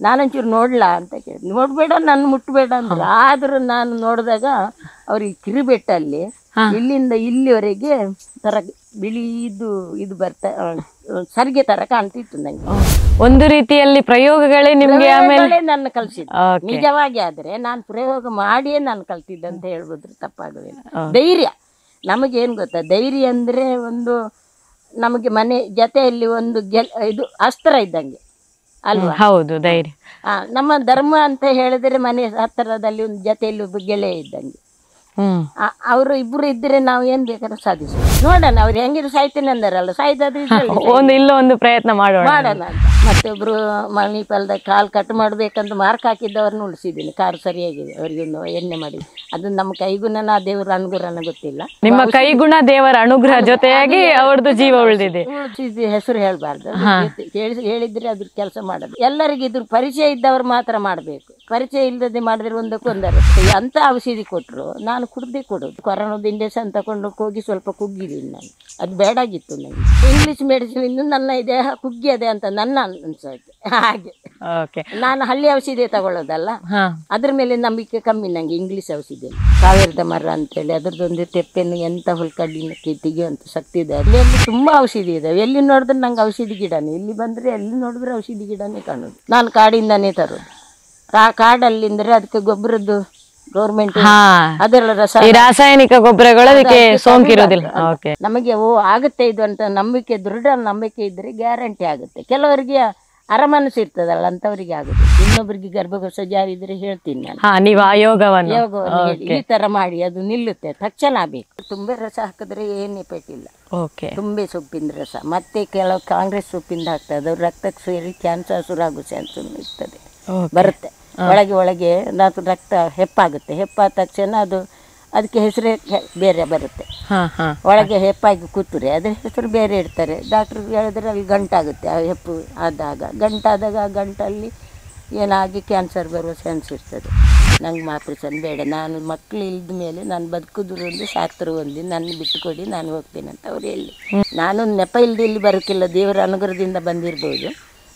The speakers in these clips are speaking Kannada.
ನಾನೊಂಚೂರು ನೋಡ್ಲಾ ಅಂತ ಕೇಳಿ, ನೋಡಬೇಡ ನನ್ನ ಮುಟ್ಟಬೇಡ ಅಂದ್ರು. ಆದರೂ ನಾನು ನೋಡಿದಾಗ ಅವ್ರಿಗೆ ಕಿರಿಬೆಟ್ಟಲ್ಲಿ ಇಲ್ಲಿಂದ ಇಲ್ಲಿವರೆಗೆ ತರ ಬಿಳಿದು ಇದು ಸರಿಗೆ ತರ ಕಾಣ್ತಿತ್ತು ನಂಗೆ. ಒಂದು ರೀತಿಯಲ್ಲಿ ಪ್ರಯೋಗಗಳೇ ನಿಮ್ಗೆ ಆಮೇಲೆ ನನ್ನ ಕಲ್ಸಿದ್ದು. ನಿಜವಾಗಿ ಆದ್ರೆ ನಾನು ಪ್ರಯೋಗ ಮಾಡಿಯೇ ನಾನು ಕಲ್ತಿದ್ದಂತ ಹೇಳ್ಬೋದ್ರೆ ತಪ್ಪಾಗೋದಿಲ್ಲ. ಧೈರ್ಯ ನಮಗೇನು ಗೊತ್ತಾ, ಧೈರ್ಯ ಅಂದ್ರೆ ಒಂದು ನಮಗೆ ಮನೆ ಜೊತೆಯಲ್ಲಿ ಒಂದು ಇದು ಅಸ್ತ್ರ ಇದ್ದಂಗೆ ಅಲ್ವಾ? ಹೌದು, ಧೈರ್ಯ. ನಮ್ಮ ಧರ್ಮ ಅಂತ ಹೇಳಿದ್ರೆ ಮನೆ ಹತ್ತಿರದಲ್ಲಿ ಒಂದು ಜೊತೆಯಲ್ಲಿ ಒಬ್ಬ ಗೆಳೆಯ ಇದ್ದಂಗೆ. ಅವರು ಇಬ್ರು ಇದ್ರೆ ನಾವು ಏನ್ ಬೇಕಾದ್ರೂ ಸಾಧಿಸ. ನೋಡೋಣ ಅವ್ರು ಹೆಂಗಿದ್ರು ಸಾಯ್ತೇನೆ ಅಂದಾರಲ್ಲ, ಸಾಯ್ದಾದ್ರೆ ಒಂದು ಪ್ರಯತ್ನ ಮಾಡೋಣ ಅಂತ. ಮತ್ತೊಬ್ರು ಮಣಿಪಾಲದ ಕಾಲ್ ಕಟ್ ಮಾಡ್ಬೇಕಂತ ಮಾರ್ಕ್ ಹಾಕಿದ್ದವ್ರನ್ನ ಉಳಿಸಿದ್ದೀನಿ. ಕಾರು ಸರಿಯಾಗಿದೆ, ಅವ್ರಿಗೊಂದು ಎಣ್ಣೆ ಮಾಡಿ. ಅದು ನಮ್ಮ ಕೈಗುಣನ ದೇವರ ಅನುಗ್ರಹನ ಗೊತ್ತಿಲ್ಲ. ನಿಮ್ಮ ಕೈಗುಣ ದೇವರ ಅನುಗ್ರಹ ಜೊತೆಯಾಗಿ ಅವ್ರದ್ದು ಜೀವ ಉಳಿದಿದೆ. ಹೆಸರು ಹೇಳ್ಬಾರ್ದು, ಹೇಳಿದ್ರೆ ಅದ್ರ ಕೆಲಸ ಮಾಡೋದು. ಎಲ್ಲರಿಗೂ ಇದ್ರ ಪರಿಚಯ ಇದ್ದವ್ರು ಮಾತ್ರ ಮಾಡಬೇಕು. ಪರಿಚಯ ಇಲ್ಲದೆ ಮಾಡಿದ್ರೆ ಒಂದಕ್ಕೊಂದರ ಅಂತ ಔಷಧಿ ಕೊಟ್ಟರು ನಾನು ಕುಡ್ದೇ ಕೊಡೋದು. ಕೊರೋನಾದ ಇಂಜೆಕ್ಷನ್ ತಗೊಂಡು ಹೋಗಿ ಸ್ವಲ್ಪ ಕುಗ್ಗಿದ್ದೀನಿ ನಾನು. ಅದು ಬೇಡಾಗಿತ್ತು ನನಗೆ. ಇಂಗ್ಲೀಷ್ ಮೆಡಿಸಿನ್ ಇಂದ ನನ್ನ ದೇಹ ಕುಗ್ಗಿದೆ ಅಂತ ನನ್ನ ಅನ್ಸೋದು. ಹಾಗೆ ನಾನು ಹಳ್ಳಿ ಔಷಧಿ ತಗೊಳ್ಳೋದಲ್ಲ, ಅದ್ರ ಮೇಲೆ ನಂಬಿಕೆ ಕಮ್ಮಿ ನಂಗೆ. ಇಂಗ್ಲೀಷ್ ಔಷಧಿ ಸಾವಿರದ ಮರ ಅಂತೇಳಿ ಅದ್ರದ್ದೊಂದು ತೆಪ್ಪೆನ್ನು ಎಂತ ಹುಲ್ಕಡ್ಡಿನಕ್ಕೆ ತೆಗೆಯುವಂಥ ಶಕ್ತಿ ಇದೆ. ಅಲ್ಲಿ ತುಂಬಾ ಔಷಧಿ ಇದಾವೆ. ಎಲ್ಲಿ ನೋಡಿದ್ರೆ ನಂಗೆ ಔಷಧಿ ಗಿಡನೇ. ಇಲ್ಲಿ ಬಂದ್ರೆ ಎಲ್ಲಿ ನೋಡಿದ್ರೆ ಔಷಧಿ ಗಿಡನೇ ಕಾಣೋದು. ನಾನು ಕಾಡಿಂದಾನೇ ತರೋದು. ಕಾಡಲ್ಲಿಂದ್ರೆ ಅದಕ್ಕೆ ಗೊಬ್ಬರದ್ದು ಗೌರ್ಮೆಂಟ್ ಅದರ ರಾಸಾಯನಿಕ ಗೊಬ್ಬರಗಳು ಅದಕ್ಕೆ ಸೋಂಕಿರೋದಿಲ್ಲ. ನಮಗೆ ಆಗುತ್ತೆ ಇದು ಅಂತ ನಂಬಿಕೆ, ದೃಢ ನಂಬಿಕೆ ಇದ್ರೆ ಗ್ಯಾರಂಟಿ ಆಗುತ್ತೆ. ಕೆಲವರಿಗೆ ಅರಮನಸ್ಸು ಇರ್ತದಲ್ಲ ಅಂತವರಿಗೆ ಆಗುತ್ತೆ. ಇನ್ನೊಬ್ಬರಿಗೆ ಗರ್ಭಕೋಶ ಜಾರಿ ಇದ್ರೆ ಹೇಳ್ತೀನಿ ನಾನು, ನೀವು ಆ ಯೋಗವನ್ನು ಈ ತರ ಮಾಡಿ ಅದು ನಿಲ್ಲುತ್ತೆ. ತಕ್ಷಣ ಬೇಕು. ತುಂಬೆ ರಸ ಹಾಕಿದ್ರೆ ಏನು ಎಫೆಕ್ಟ್ ಇಲ್ಲ. ತುಂಬೆ ಸೊಪ್ಪಿನ ರಸ ಮತ್ತೆ ಕೆಲವು ಕಾಂಗ್ರೆಸ್ ಸೊಪ್ಪಿಂದ ಹಾಕ್ತದೆ. ಅದು ರಕ್ತಕ್ಕೆ ಸೇರಿ ಕ್ಯಾನ್ಸರ್ ಶುರುವಾಗೋ ಚಾನ್ಸ್ ಇರ್ತದೆ, ಬರುತ್ತೆ ಒಳಗೆ ನಾವು ರಕ್ತ ಹೆಪ್ಪಾಗುತ್ತೆ. ಹೆಪ್ಪಾದ ತಕ್ಷಣ ಅದಕ್ಕೆ ಹೆಸರೇ ಬೇರೆ ಬರುತ್ತೆ. ಒಳಗೆ ಹೆಪ್ಪಾಗಿ ಕೂತ್ರೆ ಅದ್ರ ಹೆಸರು ಬೇರೆ ಇಡ್ತಾರೆ. ಡಾಕ್ಟ್ರ್ ಹೇಳಿದ್ರೆ ಅಲ್ಲಿ ಗಂಟಾಗುತ್ತೆ. ಆ ಹೆಪ್ಪು ಆದಾಗ ಗಂಟಾದಾಗ ಆ ಗಂಟಲ್ಲಿ ಏನಾಗಿ ಕ್ಯಾನ್ಸರ್ ಬರುವ ಚಾನ್ಸ್ ಇರ್ತದೆ. ನಂಗೆ ಆಪ್ರೇಷನ್ ಬೇಡ, ನಾನು ಮಕ್ಕಳು ಇಲ್ದ ಮೇಲೆ ನಾನು ಬದುಕಿದ್ರು ಒಂದು ಶಾಸ್ತ್ರ ಒಂದು ನನ್ನ ಬಿಟ್ಟುಕೊಡಿ, ನಾನು ಹೋಗ್ತೇನೆ ಅಂತ ಅವ್ರು ಹೇಳಿ. ನಾನು ನೆಪ ಇಲ್ಲದೆ ಇಲ್ಲಿ ಬರೋಕ್ಕಿಲ್ಲ, ದೇವರ ಅನುಗ್ರಹದಿಂದ ಬಂದಿರ್ಬೋದು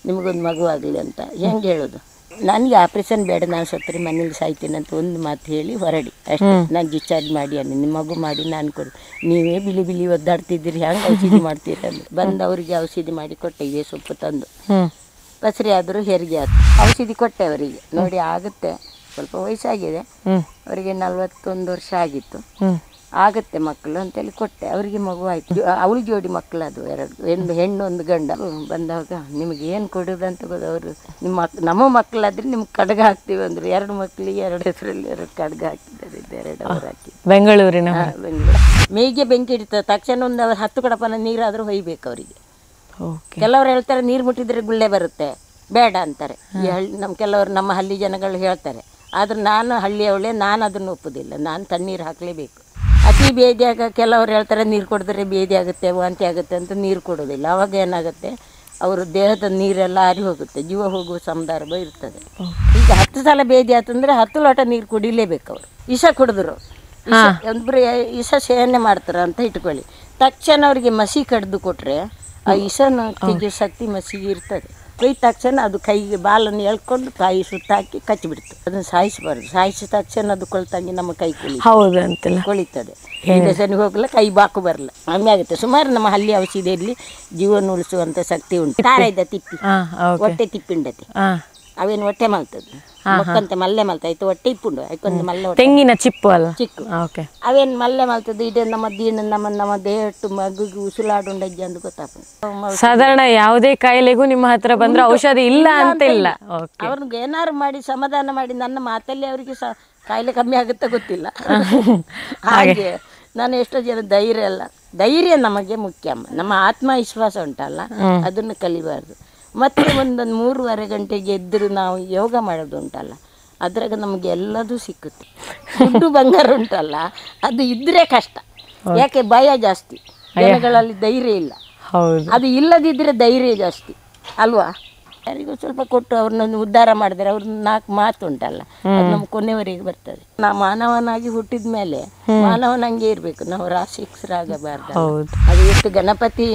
ನಿಮಗೊಂದು ಮಗು ಆಗಲಿ ಅಂತ. ಹೆಂಗೆ ಹೇಳೋದು? ನನಗೆ ಆಪ್ರೇಷನ್ ಬೇಡ, ನಾನು ಸತ್ತರೆ ಮನೇಲಿ ಸಾಯ್ತೇನೆ ಅಂತ ಒಂದು ಮಾತು ಹೇಳಿ ಹೊರಡಿ ಅಷ್ಟೇ. ನಾನು ಡಿಸ್ಚಾರ್ಜ್ ಮಾಡಿ ನಿಮ್ಮ ಮಗು ಮಾಡಿ ನಾನು ಕೊಡು. ನೀವೇ ಬಿಳಿ ಒದ್ದಾಡ್ತಿದ್ದೀರಿ, ಹೆಂಗೆ ಔಷಧಿ ಮಾಡ್ತೀರಿ ಅಂದ್ರೆ ಬಂದು ಅವರಿಗೆ ಔಷಧಿ ಮಾಡಿ ಕೊಟ್ಟೆ. ಇದೇ ಸೊಪ್ಪು ತಂದು ಬಸರಿ ಆದರೂ ಹೆರಿಗೆ ಆಯ್ತು. ಔಷಧಿ ಕೊಟ್ಟೆ ಅವರಿಗೆ. ನೋಡಿ ಆಗುತ್ತೆ, ಸ್ವಲ್ಪ ವಯಸ್ಸಾಗಿದೆ ಅವರಿಗೆ, 41 ವರ್ಷ ಆಗಿತ್ತು. ಆಗುತ್ತೆ ಮಕ್ಕಳು ಅಂತೇಳಿ ಕೊಟ್ಟೆ. ಅವರಿಗೆ ಮಗು ಆಯಿತು. ಅವಳು ಜೋಡಿ ಮಕ್ಕಳು, ಅದು 2, ಒಂದು ಹೆಣ್ಣು ಒಂದು ಗಂಡ. ಬಂದಾಗ ನಿಮಗೆ ಏನು ಕೊಡೋದು ಅಂತ ಗೊತ್ತು. ಅವರು ನಮ್ಮ ಮಕ್ಕಳಾದ್ರೆ ನಿಮ್ಗೆ ಕಡ್ಗ ಹಾಕ್ತೀವಿ ಅಂದರು. 2 ಮಕ್ಕಳಿಗೆ 2 ಹೆಸರಲ್ಲಿ 2 ಕಡ್ಗ ಹಾಕಿದ್ದಾರೆ. 2 ಅವರು ಹಾಕಿ ಬೆಂಗಳೂರು ಮೇಯ್ಗೆ ಬೆಂಕಿ ಇಡ್ತದೆ. ತಕ್ಷಣ ಒಂದು 10 ಕಡಪನ ನೀರಾದರೂ ಹೊಯ್ಬೇಕು ಅವರಿಗೆ. ಕೆಲವರು ಹೇಳ್ತಾರೆ ನೀರು ಮುಟ್ಟಿದ್ರೆ ಗುಳ್ಳೆ ಬರುತ್ತೆ, ಬೇಡ ಅಂತಾರೆ. ಕೆಲವರು ನಮ್ಮ ಹಳ್ಳಿ ಜನಗಳು ಹೇಳ್ತಾರೆ. ಆದ್ರೆ ನಾನು ಹಳ್ಳಿಯವಳೆ, ನಾನು ಅದನ್ನು ಒಪ್ಪೋದಿಲ್ಲ. ನಾನು ತಣ್ಣೀರು ಹಾಕಲೇಬೇಕು. ಅತಿ ಬೇದಿಯಾಗ ಕೆಲವ್ರು ಹೇಳ್ತಾರೆ ನೀರು ಕುಡಿದ್ರೆ ಬೇದಿ ಆಗುತ್ತೆ, ವಾಂತಿ ಆಗುತ್ತೆ ಅಂತ ನೀರು ಕೊಡೋದಿಲ್ಲ. ಅವಾಗ ಏನಾಗುತ್ತೆ, ಅವ್ರ ದೇಹದ ನೀರೆಲ್ಲ ಆರಿ ಹೋಗುತ್ತೆ, ಜೀವ ಹೋಗುವ ಸಂದರ್ಭ ಇರ್ತದೆ. ಈಗ 10 ಸಲ ಬೇದಿ ಆತಂದ್ರೆ 10 ಲೋಟ ನೀರು ಕುಡಿಲೇಬೇಕು. ಅವರು ವಿಷ ಕುಡಿದ್ರು, ಒಬ್ಬರು ವಿಷ ಸೇವನೆ ಮಾಡ್ತಾರೆ ಅಂತ ಇಟ್ಕೊಳ್ಳಿ. ತಕ್ಷಣ ಅವರಿಗೆ ಮಸಿ ಕಡ್ದು ಕೊಟ್ಟರೆ ಆ ವಿಷನ ತೆಗೆಯೋ ಶಕ್ತಿ ಮಸಿಗೆ ಇರ್ತದೆ. ಕೊಯ್ದ ತಕ್ಷಣ ಅದು ಕೈಗೆ ಬಾಲನ್ನು ಎಳ್ಕೊಂಡು ತಾಯಿ ಸುತ್ತಾಕಿ ಕಚ್ಚಿಬಿಡ್ತು. ಅದನ್ನು ಸಾಯಿಸಬಾರ್ದು. ಸಾಯಿಸಿದ ತಕ್ಷಣ ಅದು ಕೊಳ್ತಂಗೆ ನಮ್ಮ ಕೈ ಕೊಳಿತದೆ. ಸನಿ ಹೋಗಲ್ಲ, ಕೈ ಬಾಕು ಬರಲ್ಲ, ಕಮ್ಮಿ ಆಗುತ್ತೆ. ಸುಮಾರು ನಮ್ಮ ಹಳ್ಳಿ ಔಷಧಿಯಲ್ಲಿ ಜೀವನ ಉಳಿಸುವಂಥ ಶಕ್ತಿ ಉಂಟು. ತಾರ ಇದ್ದ ತಿಪ್ಪಿ, ಹೊಟ್ಟೆ ತಿಪ್ಪಿಂಡತಿ, ಅವೇನು ಹೊಟ್ಟೆ ಮಲ್ತದ್ದು ಮಕ್ಕಂತೆ ಮಲ್ಲೆ ಮಲ್ತಾಯ್ತು. ಹೊಟ್ಟೆ ಇಪ್ಪುಂಡು ಆಯ್ಕೊಂದು ಮಲ್ಲೆ, ತೆಂಗಿನ ಚಿಪ್ಪು ಅಲ್ಲ ಚಿಕ್ಕು, ಅವೇನು ಮಲ್ಲೆ ಮಲ್ತದ್ದು. ಇಡೀ ನಮ್ಮ ದೇಹಟ್ಟು ಮಗುಗೆ ಉಸಿಲಾಡುಂಡಜ್ಜಿ ಅಂತ ಗೊತ್ತಾಗ್ತದೆ. ಸಾಧಾರಣ ಯಾವುದೇ ಕಾಯಿಲೆಗೂ ನಿಮ್ಮ ಹತ್ರ ಬಂದ್ರೆ ಔಷಧಿ ಇಲ್ಲ ಅಂತ ಇಲ್ಲ. ಅವ್ರಿಗೆ ಏನಾರು ಮಾಡಿ ಸಮಾಧಾನ ಮಾಡಿ ನನ್ನ ಮಾತಲ್ಲಿ ಅವರಿಗೆ ಕಾಯಿಲೆ ಕಮ್ಮಿ ಆಗುತ್ತೆ ಗೊತ್ತಿಲ್ಲ. ಹಾಗೆ ನಾನು ಎಷ್ಟೋ ಜನ ಧೈರ್ಯ ನಮಗೆ ಮುಖ್ಯ. ನಮ್ಮ ಆತ್ಮವಿಶ್ವಾಸ ಉಂಟಲ್ಲ, ಅದನ್ನು ಕಲಿಬಾರ್ದು. ಮತ್ತೆ ಒಂದೊಂದು 3:30 ಗಂಟೆಗೆ ಎದ್ರು ನಾವು ಯೋಗ ಮಾಡೋದು ಉಂಟಲ್ಲ, ಅದ್ರಾಗ ನಮಗೆ ಎಲ್ಲದೂ ಸಿಕ್ಕುತ್ತೆ. ದುಡ್ಡು ಬಂಗಾರ ಉಂಟಲ್ಲ, ಅದು ಇದ್ರೆ ಕಷ್ಟ. ಯಾಕೆ ಭಯ ಜಾಸ್ತಿ, ಜನಗಳಲ್ಲಿ ಧೈರ್ಯ ಇಲ್ಲ. ಅದು ಇಲ್ಲದಿದ್ದರೆ ಧೈರ್ಯ ಜಾಸ್ತಿ ಅಲ್ವಾ? ಯಾರಿಗೂ ಸ್ವಲ್ಪ ಕೊಟ್ಟು ಅವ್ರನ್ನ ಉದ್ಧಾರ ಮಾಡಿದ್ರೆ ಅವ್ರನ್ನ 4 ಮಾತು ಉಂಟಲ್ಲ, ಅದು ನಮ್ಮ ಕೊನೆವರೆಗೆ ಬರ್ತದೆ. ನಾವು ಮಾನವನಾಗಿ ಹುಟ್ಟಿದ ಮೇಲೆ ಮಾನವನಂಗೆ ಇರಬೇಕು, ನಾವು ರಾಕ್ಷಸರಾಗಬಾರ್ದು. ಅದು ಎಷ್ಟು ಗಣಪತಿ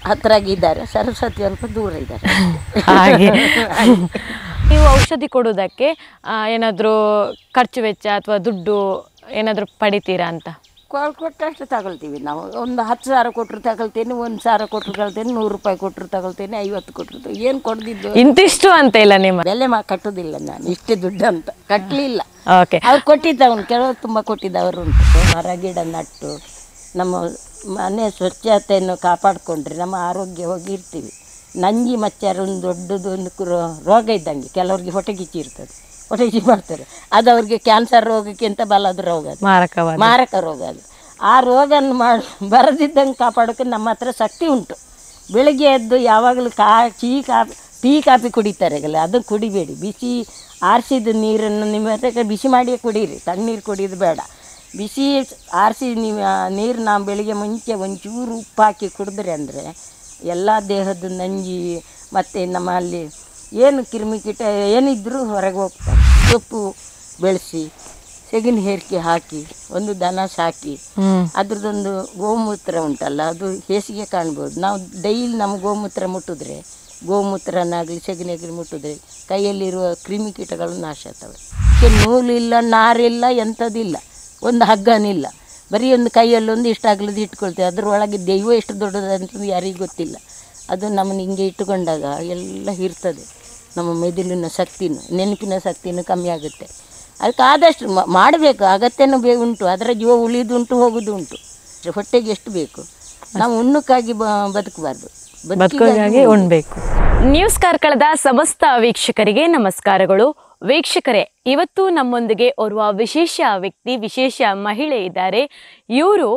ಹತ್ತಿರಾಗಿದ್ದಾರೆ, ಸರಸ್ವತಿ ಸ್ವಲ್ಪ ದೂರ ಇದ್ದಾರೆ. ನೀವು ಔಷಧಿ ಕೊಡೋದಕ್ಕೆ ಏನಾದರೂ ಖರ್ಚು ವೆಚ್ಚ ಅಥವಾ ದುಡ್ಡು ಏನಾದರೂ ಪಡಿತೀರಾ ಅಂತ? ಕೊಟ್ಟಷ್ಟು ತಗೊಳ್ತೀವಿ ನಾವು. ಒಂದು 10,000 ಕೊಟ್ಟರು ತಗೊಳ್ತೀನಿ, 1,000 ಕೊಟ್ಟರು ತಗೊಳ್ತೀನಿ, 100 ರೂಪಾಯಿ ಕೊಟ್ಟರು ತಗೊಳ್ತೀನಿ, 50 ಕೊಟ್ಟರು ಏನು ಕೊಡ್ದಿದ್ದು ಇಂತಿಷ್ಟು ಅಂತ ಇಲ್ಲ ನಿಮ್ಮ ಬೆಲೆ ಕಟ್ಟೋದಿಲ್ಲ. ನಾನು ಇಷ್ಟೇ ದುಡ್ಡು ಅಂತ ಕಟ್ಟಲಿಲ್ಲ. ಓಕೆ, ಅವ್ರು ಕೊಟ್ಟಿದ್ದವನು ಕೆಲವರು ತುಂಬ ಕೊಟ್ಟಿದ್ದವರು ಉಂಟು. ಮರ ಗಿಡ ನಟ್ಟು ನಮ್ಮ ಮನೆ ಸ್ವಚ್ಛತೆಯನ್ನು ಕಾಪಾಡಿಕೊಂಡ್ರೆ ನಮ್ಮ ಆರೋಗ್ಯ ಹೋಗಿರ್ತೀವಿ. ನಂಜಿ ಮಚ್ಚಾರ ಒಂದು ದೊಡ್ಡದೊಂದು ರೋಗ ಇದ್ದಂಗೆ, ಕೆಲವ್ರಿಗೆ ಹೊಟ್ಟೆಗಿಚ್ಚಿ ಇರ್ತದೆ, ಹೊಟ್ಟೆಗಿಚ್ಚಿ ಮಾಡ್ತಾರೆ. ಅದು ಅವ್ರಿಗೆ ಕ್ಯಾನ್ಸರ್ ರೋಗಕ್ಕಿಂತ ಬಲದ ರೋಗ, ಅದು ಮಾರಕ ರೋಗ. ಅದು ಆ ರೋಗನ ಬರದಿದ್ದಂಗೆ ಕಾಪಾಡೋಕ್ಕೆ ನಮ್ಮ ಹತ್ರ ಶಕ್ತಿ ಉಂಟು. ಬೆಳಗ್ಗೆ ಎದ್ದು ಯಾವಾಗಲೂ ಟೀ ಕಾಫಿ ಕುಡಿತಾರೆ, ಅದನ್ನು ಕುಡಿಬೇಡಿ. ಬಿಸಿ ಆರಿಸಿದ ನೀರನ್ನು ನಿಮ್ಮ ಹತ್ರ ಬಿಸಿ ಮಾಡಿಯೇ ಕುಡೀರಿ, ತಣ್ಣೀರು ಕುಡಿಯೋದು ಬೇಡ. ಬಿಸಿ ಆರಿಸಿ ನೀರು ನಾವು ಬೆಳಿಗ್ಗೆ ಮುಂಚೆ ಒಂಚೂರು ಉಪ್ಪು ಹಾಕಿ ಕುಡಿದ್ರೆ ಅಂದರೆ ಎಲ್ಲ ದೇಹದ ನಂಜಿ ಮತ್ತು ನಮ್ಮಲ್ಲಿ ಏನು ಕ್ರಿಮಿಕೀಟ ಏನಿದ್ರೂ ಹೊರಗೆ ಹೋಗ್ತಾರೆ. ಸೊಪ್ಪು ಬೆಳೆಸಿ ಸೆಗಣಿ ಹೇರಿಕೆ ಹಾಕಿ ಒಂದು ದನ ಸಾಕಿ ಅದ್ರದ್ದೊಂದು ಗೋಮೂತ್ರ ಉಂಟಲ್ಲ, ಅದು ಹೇಸಿಗೆ ಕಾಣ್ಬೋದು. ನಾವು ಡೈಲಿ ನಮ್ಮ ಗೋಮೂತ್ರ ಮುಟ್ಟಿದ್ರೆ, ಗೋಮೂತ್ರನಾಗಲಿ ಸೆಗಣಿಯಾಗಲಿ ಮುಟ್ಟಿದ್ರೆ ಕೈಯಲ್ಲಿರುವ ಕ್ರಿಮಿಕೀಟಗಳು ನಾಶ ಆಗ್ತವೆ. ನೂಲಿಲ್ಲ, ನಾರಿಲ್ಲ, ಎಂಥದ್ದಿಲ್ಲ, ಒಂದು ಹಗ್ಗನಿಲ್ಲ, ಬರೀ ಒಂದು ಕೈಯಲ್ಲೊಂದು ಇಷ್ಟಾಗಲದ್ದು ಇಟ್ಕೊಳ್ತೇವೆ. ಅದರೊಳಗೆ ದೈವ ಎಷ್ಟು ದೊಡ್ಡದಂತ ಯಾರಿಗೂ ಗೊತ್ತಿಲ್ಲ. ಅದು ನಮ್ಮನ್ನು ಹಿಂಗೆ ಇಟ್ಟುಕೊಂಡಾಗ ಎಲ್ಲ ಇರ್ತದೆ. ನಮ್ಮ ಮೆದುಳಿನ ಶಕ್ತಿನೂ ನೆನಪಿನ ಶಕ್ತಿನೂ ಕಮ್ಮಿ ಆಗುತ್ತೆ. ಅದಕ್ಕೆ ಆದಷ್ಟು ಮಾಡಬೇಕು. ಅಗತ್ಯನೂ ಉಂಟು, ಅದರ ಜೀವ ಉಳಿದುಂಟು ಹೋಗೋದುಂಟು. ಹೊಟ್ಟೆಗೆ ಎಷ್ಟು ಬೇಕು, ನಾವು ಉಣ್ಣಕ್ಕಾಗಿ ಬದುಕಬಾರ್ದು, ಬದುಕೋಗಾಗಿ ಉಣ್ಬೇಕು. ನ್ಯೂಸ್ ಕಾರ್ಕಳದ ಸಮಸ್ತ ವೀಕ್ಷಕರಿಗೆ ನಮಸ್ಕಾರಗಳು. ವೀಕ್ಷಕರೇ, ಇವತ್ತು ನಮ್ಮೊಂದಿಗೆ ಓರ್ವ ವಿಶೇಷ ವ್ಯಕ್ತಿ, ವಿಶೇಷ ಮಹಿಳೆ ಇದ್ದಾರೆ. ಇವರು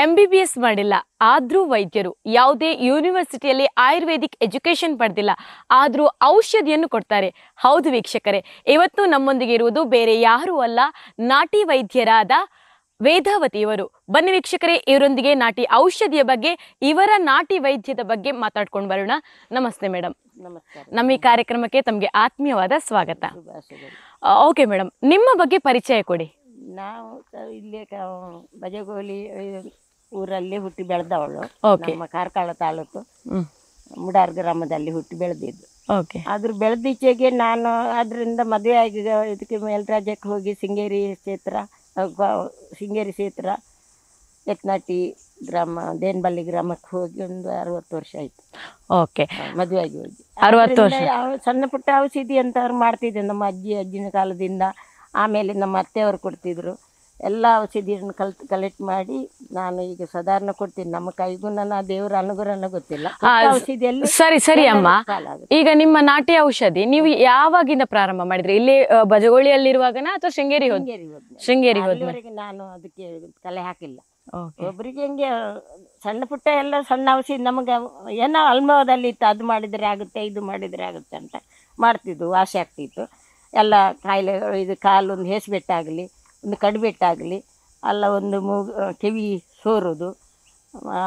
MBBS ಮಾಡಿಲ್ಲ, ಆದರೂ ವೈದ್ಯರು. ಯಾವುದೇ ಯೂನಿವರ್ಸಿಟಿಯಲ್ಲಿ ಆಯುರ್ವೇದಿಕ್ ಎಜುಕೇಶನ್ ಪಡೆದಿಲ್ಲ, ಆದರೂ ಔಷಧಿಯನ್ನು ಕೊಡ್ತಾರೆ. ಹೌದು ವೀಕ್ಷಕರೇ, ಇವತ್ತು ನಮ್ಮೊಂದಿಗೆ ಇರುವುದು ಬೇರೆ ಯಾರೂ ಅಲ್ಲ, ನಾಟಿ ವೈದ್ಯರಾದ ವೇದಾವತಿ ಇವರು. ಬನ್ನಿ ವೀಕ್ಷಕರೇ, ಇವರೊಂದಿಗೆ ನಾಟಿ ಔಷಧಿಯ ಬಗ್ಗೆ, ಇವರ ನಾಟಿ ವೈದ್ಯದ ಬಗ್ಗೆ ಮಾತಾಡ್ಕೊಂಡು ಬರೋಣ. ನಮಸ್ತೆ ಮೇಡಮ್. ನಮಸ್ಕಾರ. ನಮ್ಮ ಈ ಕಾರ್ಯಕ್ರಮಕ್ಕೆ ತಮಗೆ ಆತ್ಮೀಯವಾದ ಸ್ವಾಗತ. ಓಕೆ ಮೇಡಮ್, ನಿಮ್ಮ ಬಗ್ಗೆ ಪರಿಚಯ ಕೊಡಿ. ನಾವು ಇಲ್ಲೇ ಬಜಗೋಲಿ ಊರಲ್ಲಿ ಹುಟ್ಟಿ ಬೆಳೆದವಳು. ನಮ್ಮ ಕಾರ್ಕಳ ತಾಲೂಕು ಮುಡಾರ್ ಗ್ರಾಮದಲ್ಲಿ ಹುಟ್ಟಿ ಬೆಳೆದಿದ್ದು. ಅದ್ರ ಬೆಳೆದೀಚೆಗೆ ನಾನು ಅದರಿಂದ ಮದುವೆ ಆಗಿ ಇದಕ್ಕೆ ಮೇಲ್ರಾಜ್ಯಕ್ಕೆ ಹೋಗಿ ಶೃಂಗೇರಿ ಕ್ಷೇತ್ರ ಯತ್ನಾಟಿ ಗ್ರಾಮ ದೇನ್ಬಲ್ಲಿ ಗ್ರಾಮಕ್ಕೆ ಹೋಗಿ ಒಂದು 60 ವರ್ಷ ಆಯ್ತು. ಓಕೆ, ಮದುವೆ ಆಗಿ ಹೋಗಿ 60 ವರ್ಷ. ಸಣ್ಣ ಪುಟ್ಟ ಔಷಧಿ ಅಂತವ್ರು ಮಾಡ್ತಿದ್ದೆ ನಮ್ಮ ಅಜ್ಜಿನ ಕಾಲದಿಂದ. ಆಮೇಲೆ ನಮ್ಮ ಅತ್ತೆಯವರು ಕೊಡ್ತಿದ್ರು. ಎಲ್ಲ ಔಷಧಿಯನ್ನು ಕಲೆಕ್ಟ್ ಮಾಡಿ ನಾನು ಈಗ ಸಾಧಾರಣ ಕೊಡ್ತೀನಿ. ನಮ್ಮ ಕೈಗೂ ನನ್ನ ದೇವರ ಅನುಗ್ರಹನ ಗೊತ್ತಿಲ್ಲ. ಔಷಧಿಯಲ್ಲಿ ಸರಿ ಅಮ್ಮ, ಈಗ ನಿಮ್ಮ ನಾಟಿ ಔಷಧಿ ನೀವು ಯಾವಾಗಿಂದ ಪ್ರಾರಂಭ ಮಾಡಿದ್ರಿ? ಇಲ್ಲಿ ಬಜಗೋಳಿಯಲ್ಲಿರುವಾಗನ ಅಥವಾ ಶೃಂಗೇರಿ ಹೋದ್ವರೆಗೆ? ನಾನು ಅದಕ್ಕೆ ಕಲೆ ಹಾಕಿಲ್ಲ. ಒಬ್ಬರಿಗೆ ಹಿಂಗೆ ಸಣ್ಣ ಪುಟ್ಟ ಎಲ್ಲ ಸಣ್ಣ ಔಷಧಿ ನಮಗೆ ಏನೋ ಅಲ್ಮವದಲ್ಲಿ ಇತ್ತು, ಅದು ಮಾಡಿದರೆ ಆಗುತ್ತೆ, ಇದು ಮಾಡಿದರೆ ಆಗುತ್ತೆ ಅಂತ ಮಾಡ್ತಿದ್ವು, ವಾಸಿ ಆಗ್ತಿತ್ತು. ಎಲ್ಲ ಕಾಯಿಲೆಗಳು, ಇದು ಕಾಲೊಂದು ಹೇಸ್ಬೆಟ್ಟಾಗಲಿ, ಒಂದು ಕಡಿಬೆಟ್ಟಾಗಲಿ, ಅಲ್ಲ ಒಂದು ಕಿವಿ ಸೋರೋದು,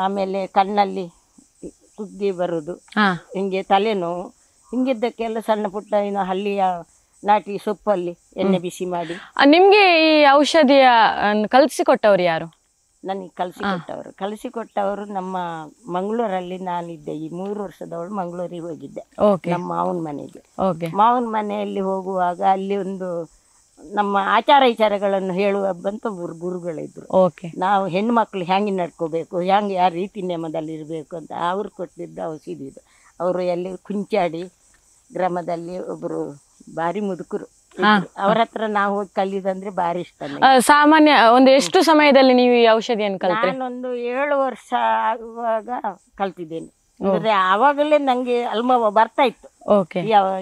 ಆಮೇಲೆ ಕಣ್ಣಲ್ಲಿ ಕುಗ್ಗಿ ಬರೋದು, ಹಿಂಗೆ ತಲೆನೋವು, ಹಿಂಗಿದ್ದಕ್ಕೆಲ್ಲ ಸಣ್ಣ ಪುಟ್ಟ ಇನ್ನು ಹಳ್ಳಿಯ ನಾಟಿ ಸೊಪ್ಪಲ್ಲಿ ಎಣ್ಣೆ ಬಿಸಿ ಮಾಡಿ. ನಿಮಗೆ ಈ ಔಷಧಿಯ ಕಲಿಸಿಕೊಟ್ಟವ್ರು ಯಾರು? ನನಗೆ ಕಲಿಸಿಕೊಟ್ಟವರು ನಮ್ಮ ಮಂಗಳೂರಲ್ಲಿ ನಾನಿದ್ದೆ. ಈ 3 ವರ್ಷದವಳು ಮಂಗಳೂರಿಗೆ ಹೋಗಿದ್ದೆ ನಮ್ಮ ಮಾವನ ಮನೆಗೆ. ಮಾವನ ಮನೆಯಲ್ಲಿ ಹೋಗುವಾಗ ಅಲ್ಲಿ ಒಂದು ನಮ್ಮ ಆಚಾರ ವಿಚಾರಗಳನ್ನು ಹೇಳುವ ಬಂತ ಗುರುಗಳಿದ್ರು. ನಾವು ಹೆಣ್ಮಕ್ಳು ಹೆಂಗೆ ನಡ್ಕೋಬೇಕು, ಹೆಂಗೆ ಯಾವ ರೀತಿ ನೇಮದಲ್ಲಿ ಇರಬೇಕು ಅಂತ ಅವ್ರು ಕೊಟ್ಟಿದ್ದ ಔಷಧಿ ಇದು. ಅವರು ಎಲ್ಲಿ ಕುಂಚಾಡಿ ಗ್ರಾಮದಲ್ಲಿ ಒಬ್ಬರು ಭಾರಿ ಮುದುಕರು, ಅವರ ಹತ್ರ ನಾವು ಹೋಗಿ ಕಲಿಯೋದಂದ್ರೆ ಭಾರಿ ಇಷ್ಟ. ಸಾಮಾನ್ಯ ಒಂದು ಎಷ್ಟು ಸಮಯದಲ್ಲಿ ನೀವು ಈ ಔಷಧಿಯನ್ನು ಕಲಿತ್ರಿ? ನಾನೊಂದು 7 ವರ್ಷ ಆಗುವಾಗ ಕಲ್ತಿದ್ದೇನೆ. ಅಂದ್ರೆ ಆವಾಗಲೇ ನಂಗೆ ಅಲ್ಮವ ಬರ್ತಾ ಇತ್ತು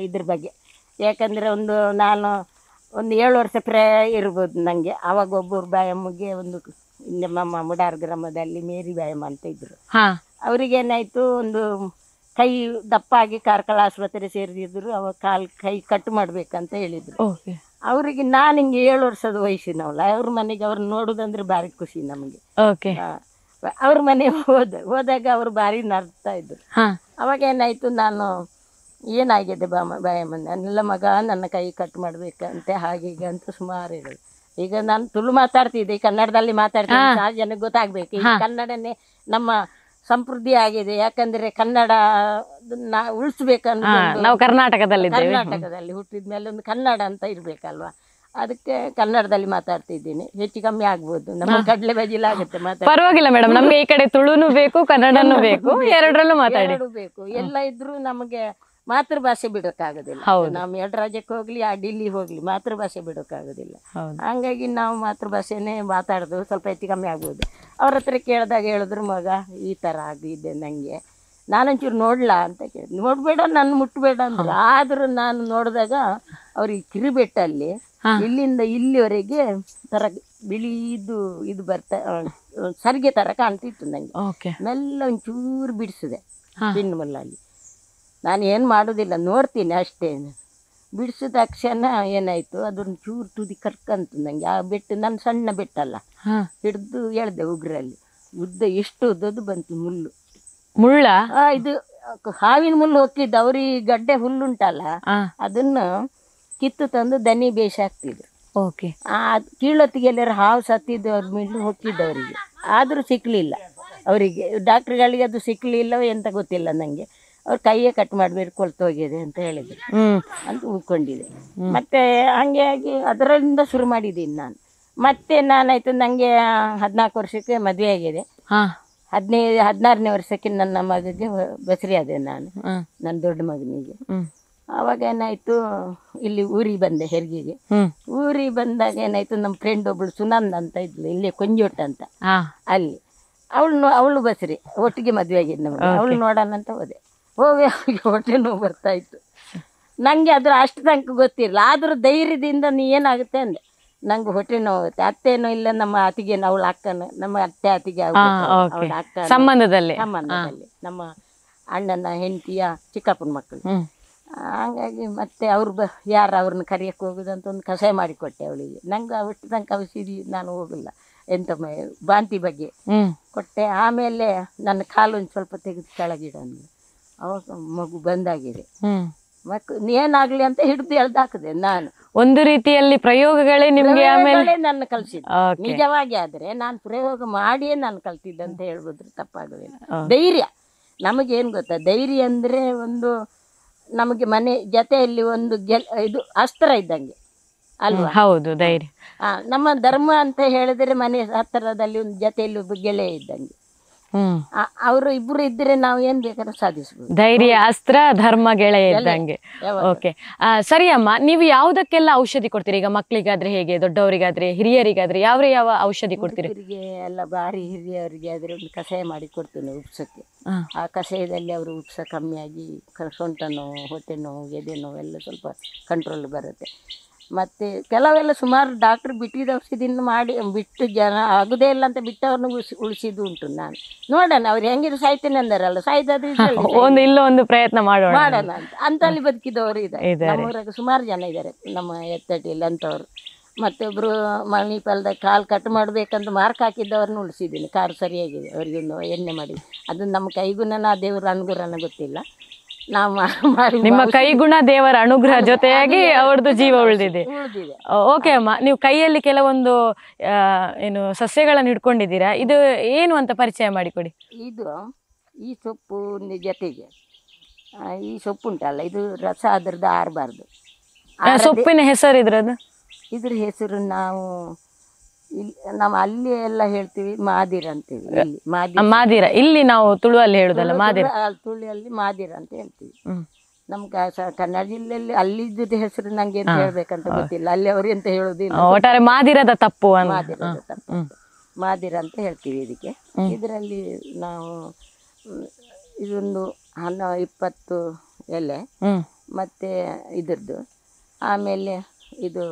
ಇದ್ರ ಬಗ್ಗೆ. ಯಾಕಂದ್ರೆ ನಾನು ಒಂದು 7 ವರ್ಷ ಪ್ರಾಯ ಇರ್ಬೋದು ನಂಗೆ. ಆವಾಗ ಒಬ್ಬರು ಬಾಯಮ್ಮಗೆ ಒಂದು ನಮ್ಮ ಮುಡಾರ್ ಗ್ರಾಮದಲ್ಲಿ ಮೇರಿ ಬಾಯಮ್ಮ ಅಂತ ಇದ್ರು. ಅವ್ರಿಗೇನಾಯ್ತು, ಒಂದು ಕೈ ದಪ್ಪಾಗಿ ಕಾರ್ಕಳ ಆಸ್ಪತ್ರೆ ಸೇರಿದ್ರು. ಅವಾಗ ಕೈ ಕಟ್ ಮಾಡ್ಬೇಕಂತ ಹೇಳಿದ್ರು. ಅವರಿಗೆ ನಾನು ಹಿಂಗೆ 7 ವರ್ಷದ ವಯಸ್ಸಿನವಲ್ಲ, ಅವ್ರ ಮನೆಗೆ ಅವ್ರು ನೋಡೋದಂದ್ರೆ ಭಾರಿ ಖುಷಿ ನಮಗೆ. ಅವ್ರ ಮನೆಗೆ ಹೋದಾಗ ಅವರು ಭಾರಿ ನರ್ತಾ ಇದ್ರು. ಅವಾಗ ಏನಾಯ್ತು, ನಾನು ಏನಾಗಿದೆ ಬಾಯಮ್ಮ, ನನ್ನೆಲ್ಲ ಮಗ ನನ್ನ ಕೈ ಕಟ್ ಮಾಡ್ಬೇಕಂತೆ ಹಾಗೆ ಹೀಗೆ ಅಂತ ಸುಮಾರು ಹೇಳೋದು. ಈಗ ನಾನು ತುಳು ಮಾತಾಡ್ತಿದ್ದೆ, ಕನ್ನಡದಲ್ಲಿ ಮಾತಾಡ್ತಿದ್ದೆ, 4 ಜನಕ್ಕೆ ಗೊತ್ತಾಗ್ಬೇಕು. ಈ ಕನ್ನಡನೇ ನಮ್ಮ ಸಮೃದ್ಧಿ ಆಗಿದೆ. ಯಾಕಂದ್ರೆ ಕನ್ನಡ ಉಳಿಸ್ಬೇಕಂತ ನಾವು ಕರ್ನಾಟಕದಲ್ಲಿ ಹುಟ್ಟಿದ ಮೇಲೆ ಒಂದು ಕನ್ನಡ ಅಂತ ಇರ್ಬೇಕಲ್ವಾ, ಅದಕ್ಕೆ ಕನ್ನಡದಲ್ಲಿ ಮಾತಾಡ್ತಿದ್ದೀನಿ. ಹೆಚ್ಚು ಕಮ್ಮಿ ಆಗ್ಬೋದು, ನಮ್ಮ ಕಡಲೆ ಬಜಿಲಾಗುತ್ತೆ ಪರವಾಗಿಲ್ಲ ಮೇಡಮ್. ನಮ್ಗೆ ಈ ಕಡೆ ತುಳುನು ಬೇಕು, ಕನ್ನಡನೂ ಬೇಕು, ಎರಡರಲ್ಲೂ ಮಾತಾಡಿ ಬೇಕು. ಎಲ್ಲ ಇದ್ರೂ ನಮಗೆ ಮಾತೃಭಾಷೆ ಬಿಡೋಕ್ಕಾಗೋದಿಲ್ಲ. ನಾವು ಎರಡು ರಾಜ್ಯಕ್ಕೆ ಹೋಗ್ಲಿ, ಆ ಡಿಲ್ಲಿ ಹೋಗ್ಲಿ, ಮಾತೃಭಾಷೆ ಬಿಡೋಕ್ಕಾಗೋದಿಲ್ಲ. ಹಂಗಾಗಿ ನಾವು ಮಾತೃಭಾಷೆನೇ ಮಾತಾಡೋದು ಸ್ವಲ್ಪ ಹೆಚ್ಚು ಕಮ್ಮಿ ಆಗ್ಬೋದು. ಅವ್ರ ಹತ್ರ ಕೇಳಿದಾಗ ಹೇಳಿದ್ರು, ಮಗ ಈ ಥರ ಆಗಿದೆ ನನಗೆ, ನಾನೊಂಚೂರು ನೋಡ್ಲಾ ಅಂತ ಕೇಳಿ, ನೋಡಬೇಡ ನನ್ನ ಮುಟ್ಟಬೇಡ ಅಂದ್ರು. ಆದರೂ ನಾನು ನೋಡಿದಾಗ ಅವ್ರಿಗೆ ಕಿರಿಬೆಟ್ಟಲ್ಲಿ ಇಲ್ಲಿಂದ ಇಲ್ಲಿವರೆಗೆ ಥರ ಬಿಳಿದು ಇದು ಬರ್ತಾ ಸರಿಗೆ ಥರ ಕಾಣ್ತಿತ್ತು ನನಗೆ. ಮೆಲ್ಲ ಒಂಚೂರು ಬಿಡಿಸಿದೆ ಪಿನ್ ಮುಲ್ಲಲ್ಲಿ. ನಾನು ಏನು ಮಾಡೋದಿಲ್ಲ, ನೋಡ್ತೀನಿ ಅಷ್ಟೇ. ಬಿಡಿಸಿದ ತಕ್ಷಣ ಏನಾಯಿತು, ಅದೊಂದು ಚೂರು ತುದಿ ಕರ್ಕಂತು ನನಗೆ. ಆ ಬೆಟ್ಟು ನನ್ನ ಸಣ್ಣ ಬೆಟ್ಟಲ್ಲ, ಹಿಡಿದು ಎಳ್ದೆ ಉಗ್ರಲ್ಲಿ. ಉದ್ದ ಎಷ್ಟು ಉದ್ದದ್ದು ಬಂತು ಮುಳ್ಳು. ಮುಳ್ಳ ಇದು ಹಾವಿನ ಮುಳ್ಳು ಹೊಕ್ಕಿದ್ದು. ಅವ್ರಿಗೆ ಗಡ್ಡೆ ಹುಲ್ಲುಂಟಲ್ಲ, ಅದನ್ನ ಕಿತ್ತು ತಂದು ದನಿ ಬೇಯಿಸಿ ಹಾಕ್ತಿದ್ರು. ಆ ಕೀಳೊತ್ತಿಗೆ ಎಲ್ಲರೂ ಹಾವು ಸತ್ತಿದ್ದು ಅವ್ರ ಮೇಲೆ ಹೊಕ್ಕಿದ್ದವರಿಗೆ. ಆದರೂ ಸಿಕ್ಕಲಿಲ್ಲ ಅವರಿಗೆ, ಡಾಕ್ಟ್ರುಗಳಿಗೆ ಅದು ಸಿಕ್ಕಲಿಲ್ಲ ಎಂತ ಗೊತ್ತಿಲ್ಲ ನನಗೆ. ಅವ್ರ ಕೈಯೇ ಕಟ್ ಮಾಡಬೇಡಿ, ಕೊಳ್ತೋಗಿದೆ ಅಂತ ಹೇಳಿದ್ರು ಅಂತ ಉಳ್ಕೊಂಡಿದೆ. ಮತ್ತೆ ಹಂಗೆ ಆಗಿ ಅದರಿಂದ ಶುರು ಮಾಡಿದ್ದೀನಿ ನಾನು. ಮತ್ತೆ ನಾನಾಯ್ತು, ನನಗೆ 14 ವರ್ಷಕ್ಕೆ ಮದುವೆ ಆಗಿದೆ. 16ನೇ ವರ್ಷಕ್ಕೆ ನನ್ನ ಮಗಗೆ ಬಸರಿ ಆದೆ ನಾನು, ನನ್ನ ದೊಡ್ಡ ಮಗನಿಗೆ. ಆವಾಗ ಏನಾಯ್ತು, ಇಲ್ಲಿ ಊರಿಗೆ ಬಂದೆ ಹೆರಿಗೆಗೆ. ಊರಿಗೆ ಬಂದಾಗ ಏನಾಯ್ತು, ನಮ್ಮ ಫ್ರೆಂಡ್ ಒಬ್ಳು ಸುನಂದ ಅಂತ ಇದ್ಲು, ಇಲ್ಲಿ ಕೊಂಜೋಟ ಅಂತ, ಅಲ್ಲಿ ಅವಳು ಬಸರಿ ಒಟ್ಟಿಗೆ ಮದುವೆ ಆಗಿದ್ದು ನಮಗೆ. ಅವಳು ನೋಡೋಣ ಅಂತ ಹೋದೆ. ಹೋಗಿ ಅವಳಿಗೆ ಹೊಟ್ಟೆ ನೋವು ಬರ್ತಾ ಇತ್ತು. ನನಗೆ ಅದ್ರ ಅಷ್ಟು ತನಕ ಗೊತ್ತಿರಲಿಲ್ಲ. ಆದರೂ ಧೈರ್ಯದಿಂದ ನೀ ಏನಾಗುತ್ತೆ ಅಂದೆ, ನಂಗೆ ಹೊಟ್ಟೆ ನೋವುತ್ತೆ. ಅತ್ತೇನೋ ಇಲ್ಲ, ನಮ್ಮ ಅತ್ತಿಗೆನೋ, ಅವಳ ಅಕ್ಕನ, ನಮ್ಮ ಅತ್ತಿಗೆ ಅವಳ ಅಕ್ಕ ಸಂಬಂಧದಲ್ಲಿ ನಮ್ಮ ಅಣ್ಣನ ಹೆಂಡತಿಯ ಚಿಕ್ಕಪ್ಪನ ಮಕ್ಕಳು. ಹಾಗಾಗಿ ಮತ್ತೆ ಅವ್ರು ಯಾರು ಅವ್ರನ್ನ ಕರಿಯಕ್ಕೆ ಹೋಗೋದಂತ ಒಂದು ಕಷಾಯ ಮಾಡಿಕೊಟ್ಟೆ ಅವಳಿಗೆ. ನಂಗೆ ಅಷ್ಟು ತನಕ ಔಷಧಿ ನಾನು ಹೋಗಿಲ್ಲ, ಎಂತ ಬಾಂತಿ ಬಗ್ಗೆ ಕೊಟ್ಟೆ. ಆಮೇಲೆ ನನ್ನ ಕಾಲು ಒಂದು ಸ್ವಲ್ಪ ತೆಗೆದು ಕೆಳಗಿಡ ಅಂದ್ರು. ಅವಾಗ ಮಗು ಬಂದಾಗಿದೆ. ಏನಾಗ್ಲಿ ಅಂತ ಹಿಡಿದು ಎಳ್ದಾಕಿದೆ ನಾನು. ಒಂದು ರೀತಿಯಲ್ಲಿ ಪ್ರಯೋಗಗಳೇ ನಿಮ್ಗೆ ನನ್ನ ಕಲ್ಸಿದ್ದು. ನಿಜವಾಗಿ ಆದ್ರೆ ನಾನು ಪ್ರಯೋಗ ಮಾಡಿಯೇ ನಾನು ಕಲ್ತಿದ್ದಂತ ಹೇಳ್ಬೋದ್ರೆ ತಪ್ಪಾಗೋದಿಲ್ಲ. ಧೈರ್ಯ ನಮಗೇನು ಗೊತ್ತಾ, ಧೈರ್ಯ ಅಂದ್ರೆ ಒಂದು ನಮಗೆ ಮನೆ ಜೊತೆಯಲ್ಲಿ ಒಂದು ಇದು ಅಸ್ತ್ರ ಇದ್ದಂಗೆ ಅಲ್ವಾ? ಹೌದು, ಧೈರ್ಯ. ನಮ್ಮ ಧರ್ಮ ಅಂತ ಹೇಳಿದ್ರೆ ಮನೆ ಹತ್ತಿರದಲ್ಲಿ ಒಂದು ಜೊತೆಯಲ್ಲಿ ಒಬ್ಬ ಗೆಳೆಯ ಇದ್ದಂಗೆ. ಅವರು ಇಬ್ರು ಇದ್ರೆ ನಾವು ಏನ್ ಬೇಕಾದ್ರೂ ಸಾಧಿಸಬಹುದು. ಧೈರ್ಯ ಅಸ್ತ್ರ, ಧರ್ಮ ಗೆಳೆಯ ಇದ್ದಂಗೆ. ಓಕೆ, ಸರಿ ಅಮ್ಮ. ನೀವು ಯಾವುದಕ್ಕೆಲ್ಲ ಔಷಧಿ ಕೊಡ್ತೀರಿ? ಈಗ ಮಕ್ಕಳಿಗಾದ್ರೆ ಹೇಗೆ, ದೊಡ್ಡವರಿಗಾದ್ರೆ, ಹಿರಿಯರಿಗಾದ್ರೆ ಯಾವ ಔಷಧಿ ಕೊಡ್ತೀರಿ? ಎಲ್ಲ ಬಾರಿ ಹಿರಿಯವರಿಗೆ ಆದ್ರೆ ಒಂದು ಕಷಾಯ ಮಾಡಿ ಕೊಡ್ತೇನೆ ಉಪ್ಸಕ್ಕೆ. ಆ ಕಷಾಯದಲ್ಲಿ ಅವರು ಉಪ್ಸ ಕಮ್ಮಿಯಾಗಿ ಸೊಂಟ ನೋವು, ಹೊಟ್ಟೆ ನೋವು, ಎದೆ ನೋವು ಎಲ್ಲ ಸ್ವಲ್ಪ ಕಂಟ್ರೋಲ್ ಬರುತ್ತೆ. ಮತ್ತು ಕೆಲವೆಲ್ಲ ಸುಮಾರು ಡಾಕ್ಟ್ರ್ ಬಿಟ್ಟಿದ್ದ ಔಷಧಿನ ಮಾಡಿ ಬಿಟ್ಟು ಜನ ಆಗೋದೇ ಇಲ್ಲ ಅಂತ ಬಿಟ್ಟವ್ರನ್ನ ಉಳಿಸಿದ್ದು ಉಂಟು. ನಾನು ನೋಡೋಣ, ಅವ್ರು ಹೆಂಗಿದ್ರು ಸಾಯ್ತೇನೆ ಅಂದಾರಲ್ಲ, ಸಾಯ್ದಾದ್ರೆ ಒಂದು ಪ್ರಯತ್ನ ಮಾಡೋಣ ಅಂತಲ್ಲಿ ಬದುಕಿದವರು ಇದ್ದಾರೆ. ನಮ್ಮೂರಾಗ ಸುಮಾರು ಜನ ಇದ್ದಾರೆ, ನಮ್ಮ ಎತ್ತಟಿಯಲ್ಲಿ ಅಂಥವ್ರು. ಮತ್ತೊಬ್ಬರು ಮಣಿಪಾಲದ ಕಾಲು ಕಟ್ ಮಾಡಬೇಕಂತ ಮಾರ್ಕ್ ಹಾಕಿದ್ದವ್ರನ್ನ ಉಳಿಸಿದ್ದೀನಿ. ಕಾರು ಸರಿಯಾಗಿದೆ, ಅವರಿಗೊಂದು ಎಣ್ಣೆ ಮಾಡಿ. ಅದು ನಮ್ಮ ಕೈಗುಣನ ದೇವರ ಅನುಗ್ರಹನ ಗೊತ್ತಿಲ್ಲ. ನಿಮ್ಮ ಕೈಗುಣ ದೇವರ ಅನುಗ್ರಹ ಜೊತೆಯಾಗಿ ಅವ್ರದ್ದು ಜೀವ ಉಳಿದಿದೆ. ಓಕೆ ಅಮ್ಮ, ನೀವು ಕೈಯಲ್ಲಿ ಕೆಲವೊಂದು ಏನು ಸಸ್ಯಗಳನ್ನು ಹಿಡ್ಕೊಂಡಿದ್ದೀರಾ, ಇದು ಏನು ಅಂತ ಪರಿಚಯ ಮಾಡಿಕೊಡಿ. ಇದು ಈ ಸೊಪ್ಪು ಜೊತೆಗೆ ಈ ಸೊಪ್ಪು ಉಂಟಲ್ಲ, ಇದು ರಸ ಅದ್ರದ್ದು ಆರಬಾರ್ದು. ಸೊಪ್ಪಿನ ಹೆಸರು ಇದ್ರ ಹೆಸರು ನಾವು ಅಲ್ಲಿ ಎಲ್ಲ ಹೇಳ್ತೀವಿ ಮಾದಿರ ಅಂತೀವಿ. ಇಲ್ಲಿ ಮಾದಿರ, ಇಲ್ಲಿ ನಾವು ತುಳುವಲ್ಲಿ ಹೇಳುದಲ್ಲ ಮಾದಿರ. ತುಳುವಲ್ಲಿ ಮಾದಿರ ಅಂತ ಹೇಳ್ತೀವಿ. ನಮ್ಗೆ ಕನ್ನಡ ಜಿಲ್ಲೆಯಲ್ಲಿ ಅಲ್ಲಿದ್ದ ಹೆಸರು ನಂಗೆ ಎಂತ ಹೇಳ್ಬೇಕಂತ ಗೊತ್ತಿಲ್ಲ, ಅಲ್ಲಿ ಅವ್ರು ಎಂತ ಹೇಳುದಿಲ್ಲ. ಒಟ್ಟಾರೆ ಮಾದಿರದ ತಪ್ಪು, ಮಾದಿರ ಅಂತ ಹೇಳ್ತೀವಿ ಇದಕ್ಕೆ. ಇದರಲ್ಲಿ ನಾವು ಇದೊಂದು 20 ಎಲೆ, ಮತ್ತೆ ಇದ್ರದ್ದು, ಆಮೇಲೆ ಇದು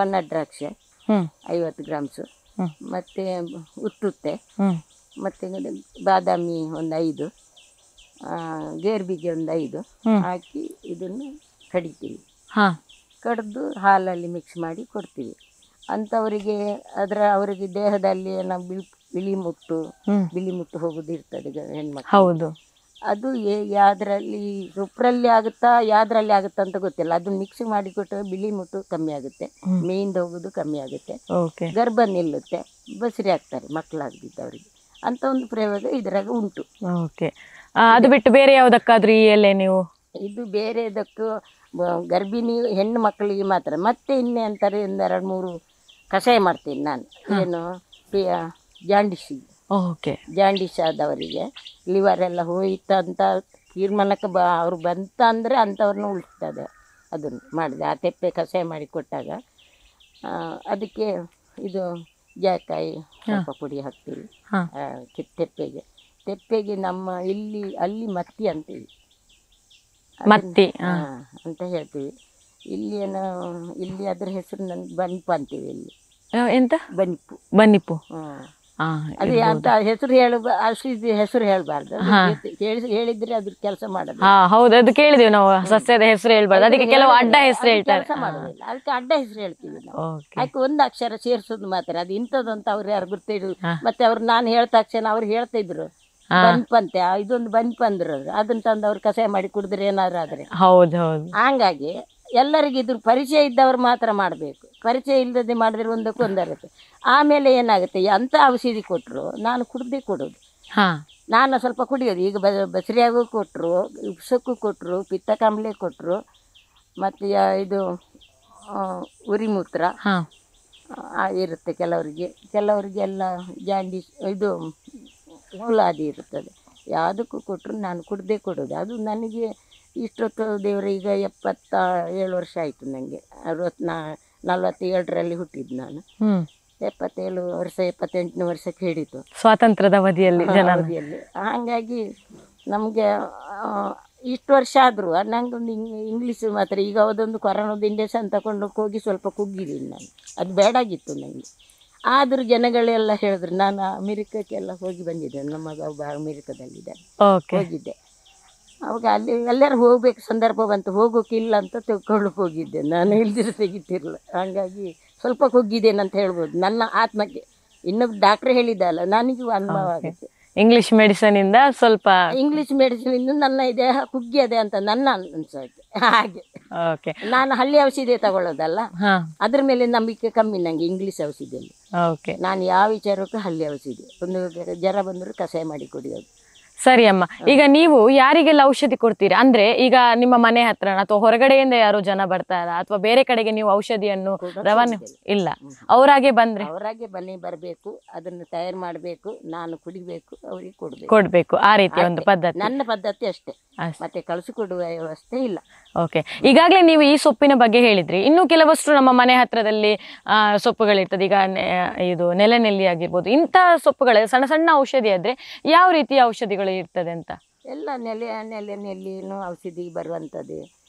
ಒಣ ದ್ರಾಕ್ಷೆ 50 ಗ್ರಾಮ್ಸು, ಮತ್ತು ಉತ್ತುತ್ತೆ, ಮತ್ತು ಬಾದಾಮಿ ಒಂದು 5, ಗೇರು ಬೀಜ ಒಂದು 5 ಹಾಕಿ ಇದನ್ನು ಕಡಿತೀವಿ. ಕಡಿದು ಹಾಲಲ್ಲಿ ಮಿಕ್ಸ್ ಮಾಡಿ ಕೊಡ್ತೀವಿ. ಅಂಥವರಿಗೆ ಅವರಿಗೆ ದೇಹದಲ್ಲಿ ನಾವು ಬಿಳಿ ಮುಟ್ಟು ಹೋಗೋದು ಇರ್ತದೆ ಹೆಣ್ಮಕ್ಳು. ಹೌದು, ಅದು ಯಾವ್ದ್ರಲ್ಲಿ ಸೊಪ್ಪರಲ್ಲಿ ಆಗುತ್ತಾ ಯಾವ್ದ್ರಲ್ಲಿ ಆಗುತ್ತಾ ಅಂತ ಗೊತ್ತಿಲ್ಲ. ಅದನ್ನ ಮಿಕ್ಸ್ ಮಾಡಿಕೊಟ್ಟು ಬಿಳಿ ಮುಟ್ಟು ಕಮ್ಮಿ ಆಗುತ್ತೆ, ಮೇಯಿಂದ ಹೋಗೋದು ಕಮ್ಮಿ ಆಗುತ್ತೆ, ಗರ್ಭ ನಿಲ್ಲುತ್ತೆ, ಬಸರಿ ಆಗ್ತಾರೆ ಮಕ್ಕಳಾಗದಿದ್ದವರಿಗೆ. ಅಂತ ಒಂದು ಪ್ರಯೋಗ ಇದರಾಗ ಉಂಟು. ಓಕೆ, ಅದು ಬಿಟ್ಟು ಬೇರೆ ಯಾವುದಕ್ಕಾದ್ರೂ ಈ ಎಲೆ ನೀವು? ಇದು ಬೇರೆದಕ್ಕೂ ಗರ್ಭಿಣಿ ಹೆಣ್ಣು ಮಕ್ಕಳಿಗೆ ಮಾತ್ರ. ಮತ್ತೆ ಇನ್ನೇ ಅಂತಾರೆ 2-3 ಕಷಾಯ ಮಾಡ್ತೀನಿ ನಾನು. ಏನು ಜಾಂಡಿಸಿಗೆ, ಓಕೆ, ಜಾಂಡಿಸ್ ಆದವರಿಗೆ ಲಿವರ್ ಎಲ್ಲ ಹೋಯ್ತು ಅಂತ ತೀರ್ಮಾನಕ್ಕೆ ಅವ್ರು ಬಂತ ಅಂದರೆ ಅಂಥವ್ರನ್ನ ಉಳಿಸ್ತದೆ. ಅದನ್ನು ಮಾಡಿದೆ ಆ ತೆಪ್ಪೆ ಕಷಾಯ ಮಾಡಿ ಕೊಟ್ಟಾಗ ಅದಕ್ಕೆ ಇದು ಜಾಕಾಯಿ ಸ್ವಲ್ಪ ಪುಡಿ ಹಾಕ್ತೀವಿ ತೆಪ್ಪೆಗೆ. ನಮ್ಮ ಅಲ್ಲಿ ಮತ್ತಿ ಅಂತೀವಿ, ಮತ್ತಿ ಅಂತ ಹೇಳ್ತೀವಿ. ಇಲ್ಲಿ ಅದ್ರ ಹೆಸರು ನನಗೆ ಬನ್ಪು ಅಂತೀವಿ. ಇಲ್ಲಿ ಎಂತ? ಬನ್ಪು. ಬನ್ನಿಪ್ಪು. ಅದೇ ಅಂತ ಹೆಸರು ಹೆಸರು ಹೇಳ್ಬಾರ್ದು. ಹೇಳಿದ್ರೆ ಅದ್ರ ಕೆಲಸ ಮಾಡೋದು. ಹೌದು, ಅದು ಕೇಳಿದೀವಿ ನಾವು, ಸಸ್ಯದ ಹೆಸರು ಹೇಳ್ಬಾರ್ದು, ಅದಕ್ಕೆ ಕೆಲವು ಅಡ್ಡ ಹೆಸರು ಹೇಳ್ತಾರೆ. ಕೆಲಸ ಮಾಡೋದಿಲ್ಲ, ಅದಕ್ಕೆ ಅಡ್ಡ ಹೆಸರು ಹೇಳ್ತೀವಿ ನಾವು. ಅದಕ್ಕೆ ಒಂದು ಅಕ್ಷರ ಸೇರ್ಸೋದು ಮಾತ್ರ. ಅದು ಇಂಥದ್ದು ಅಂತ ಅವ್ರು ಯಾರು ಗೊತ್ತಿದ್ರು. ಮತ್ತೆ ಅವ್ರು ನಾನು ಹೇಳ್ದ ತಕ್ಷಣ ಅವ್ರು ಹೇಳ್ತಾ ಇದ್ರು ಬನ್ಪಂತೆ, ಇದೊಂದು ಬನ್ಪ್ ಅಂದ್ರು. ಅದನ್ನ ತಂದು ಅವ್ರು ಕಷಾಯ ಮಾಡಿ ಕುಡಿದ್ರೆ ಏನಾದ್ರು ಆದ್ರೆ. ಹೌದು ಹೌದು. ಹಂಗಾಗಿ ಎಲ್ಲರಿಗೂ ಇದ್ರ ಪರಿಚಯ ಇದ್ದವ್ರು ಮಾತ್ರ ಮಾಡಬೇಕು. ಪರಿಚಯ ಇಲ್ಲದೆ ಮಾಡಿದ್ರೆ ಒಂದಕ್ಕೊಂದಿರುತ್ತೆ. ಆಮೇಲೆ ಏನಾಗುತ್ತೆ, ಅಂಥ ಔಷಧಿ ಕೊಟ್ಟರು ನಾನು ಕುಡ್ದೇ ಕೊಡೋದು. ನಾನು ಸ್ವಲ್ಪ ಕುಡಿಯೋದು. ಈಗ ಬಸರಿಯಾಗೂ ಕೊಟ್ಟರು, ಉಪ್ಸಕ್ಕೂ ಕೊಟ್ಟರು, ಪಿತ್ತ ಕಾಂಬ್ಲೆ ಕೊಟ್ಟರು, ಮತ್ತು ಇದು ಉರಿಮೂತ್ರ ಇರುತ್ತೆ ಕೆಲವರಿಗೆಲ್ಲ ಜಾಂಡೀಸ್ ಇದು ಮೂಲಾದಿ ಇರ್ತದೆ. ಯಾವುದಕ್ಕೂ ಕೊಟ್ಟರು ನಾನು ಕುಡ್ದೇ ಕೊಡೋದು. ಅದು ನನಗೆ ಇಷ್ಟೊತ್ತು ದೇವರು ಈಗ 77 ವರ್ಷ ಆಯಿತು. ನನಗೆ 47ರಲ್ಲಿ ಹುಟ್ಟಿದ್ದು ನಾನು. 77 ವರ್ಷ 78ನೇ ವರ್ಷಕ್ಕೆ ಹಿಡಿತು ಸ್ವಾತಂತ್ರ್ಯದ ಅವಧಿಯಲ್ಲಿ. ಹಾಗಾಗಿ ನಮಗೆ ಇಷ್ಟು ವರ್ಷ ಆದರೂ ನಂಗೊಂದು ಇಂಗ್ಲೀಷ್ ಮಾತ್ರ. ಈಗ ಅದೊಂದು ಕೊರೋನಾದ ಇಂಜೆಕ್ಷನ್ ತಗೊಂಡು ಹೋಗಿ ಸ್ವಲ್ಪ ಕುಗ್ಗಿದ್ದೀನಿ ನಾನು. ಅದು ಬೇಡಾಗಿತ್ತು ನನಗೆ. ಆದರೂ ಜನಗಳೆಲ್ಲ ಹೇಳಿದ್ರು. ನಾನು ಅಮೆರಿಕಕ್ಕೆಲ್ಲ ಹೋಗಿ ಬಂದಿದ್ದೆ. ನಮ್ಮ ಮಗ ಒಬ್ಬ ಅಮೆರಿಕದಲ್ಲಿದ್ದೆ, ಹೋಗಿದ್ದೆ. ಅವಾಗ ಎಲ್ಲರೂ ಹೋಗ್ಬೇಕು ಸಂದರ್ಭ ಬಂತು, ಹೋಗೋಕ್ಕಿಲ್ಲ ಅಂತ ತೆಗೆದುಕೊಂಡು ಹೋಗಿದ್ದೆ ನಾನು. ಇಲ್ದಿರ ತೆಗಿತಿರಲಿಲ್ಲ. ಹಾಗಾಗಿ ಸ್ವಲ್ಪ ಕುಗ್ಗಿದ್ದೇನೆ ಅಂತ ಹೇಳ್ಬೋದು ನನ್ನ ಆತ್ಮಕ್ಕೆ. ಇನ್ನೊಬ್ಬ ಡಾಕ್ಟ್ರ್ ಹೇಳಿದ್ದಲ್ಲ, ನನಗೂ ಅನುಭವ ಆಗುತ್ತೆ. ಇಂಗ್ಲಿಷ್ ಮೆಡಿಸಿನ್ ಇಂದ ಸ್ವಲ್ಪ ನನ್ನ ದೇಹ ಕುಗ್ಗಿದೆ ಅಂತ ನನ್ನ ಅನ್ಸೋಯ್ತು. ಹಾಗೆ ನಾನು ಹಳ್ಳಿ ಔಷಧಿ ತಗೊಳ್ಳೋದಲ್ಲ, ಅದ್ರ ಮೇಲೆ ನಂಬಿಕೆ ಕಮ್ಮಿ ನಂಗೆ ಇಂಗ್ಲಿಷ್ ಔಷಧಿಯಲ್ಲಿ. ನಾನು ಯಾವ ವಿಚಾರಕ್ಕೂ ಹಳ್ಳಿ ಔಷಧಿ. ಒಂದು ಜ್ವರ ಬಂದರೂ ಕಷಾಯ ಮಾಡಿ ಕುಡಿಯೋದು. ಸರಿ ಅಮ್ಮ, ಈಗ ನೀವು ಯಾರಿಗೆಲ್ಲ ಔಷಧಿ ಕೊಡ್ತೀರಾ? ಅಂದ್ರೆ ಈಗ ನಿಮ್ಮ ಮನೆ ಹತ್ರ ಅಥವಾ ಹೊರಗಡೆಯಿಂದ ಯಾರೋ ಜನ ಬರ್ತಾರ ಅಥವಾ ಬೇರೆ ಕಡೆಗೆ ನೀವು ಔಷಧಿಯನ್ನು ರವಾನೆ ಇಲ್ಲ, ಅವರಾಗೆ ಬರಬೇಕು, ಅದನ್ನು ತಯಾರು ಮಾಡಬೇಕು, ನಾನು ಕುಡಿಬೇಕು, ಅವರಿಗೆ ಕೊಡ್ಬೇಕು. ಆ ರೀತಿಯ ಒಂದು ಪದ್ಧತಿ ನನ್ನ ಪದ್ಧತಿ ಅಷ್ಟೇ. ಮತ್ತೆ ಕಳಿಸಿಕೊಡುವ ವ್ಯವಸ್ಥೆ ಇಲ್ಲ. ಓಕೆ, ಈಗಾಗಲೇ ನೀವು ಈ ಸೊಪ್ಪಿನ ಬಗ್ಗೆ ಹೇಳಿದ್ರಿ. ಇನ್ನು ಕೆಲವಷ್ಟು ನಮ್ಮ ಮನೆ ಹತ್ರದಲ್ಲಿ ಸೊಪ್ಪುಗಳಿರ್ತದೆ. ಈಗ ಇದು ನೆಲೆನೆಲ್ಲಿ ಆಗಿರ್ಬೋದು, ಇಂಥ ಸೊಪ್ಪುಗಳ ಸಣ್ಣ ಸಣ್ಣ ಔಷಧಿ ಆದ್ರೆ ಯಾವ ರೀತಿಯ ಔಷಧಿಗಳು ಇರ್ತದೆ ಅಂತ? ಎಲ್ಲ ನೆಲ್ಲಿನೂ ಔಷಧಿ ಬರುವಂಥದ್ದು.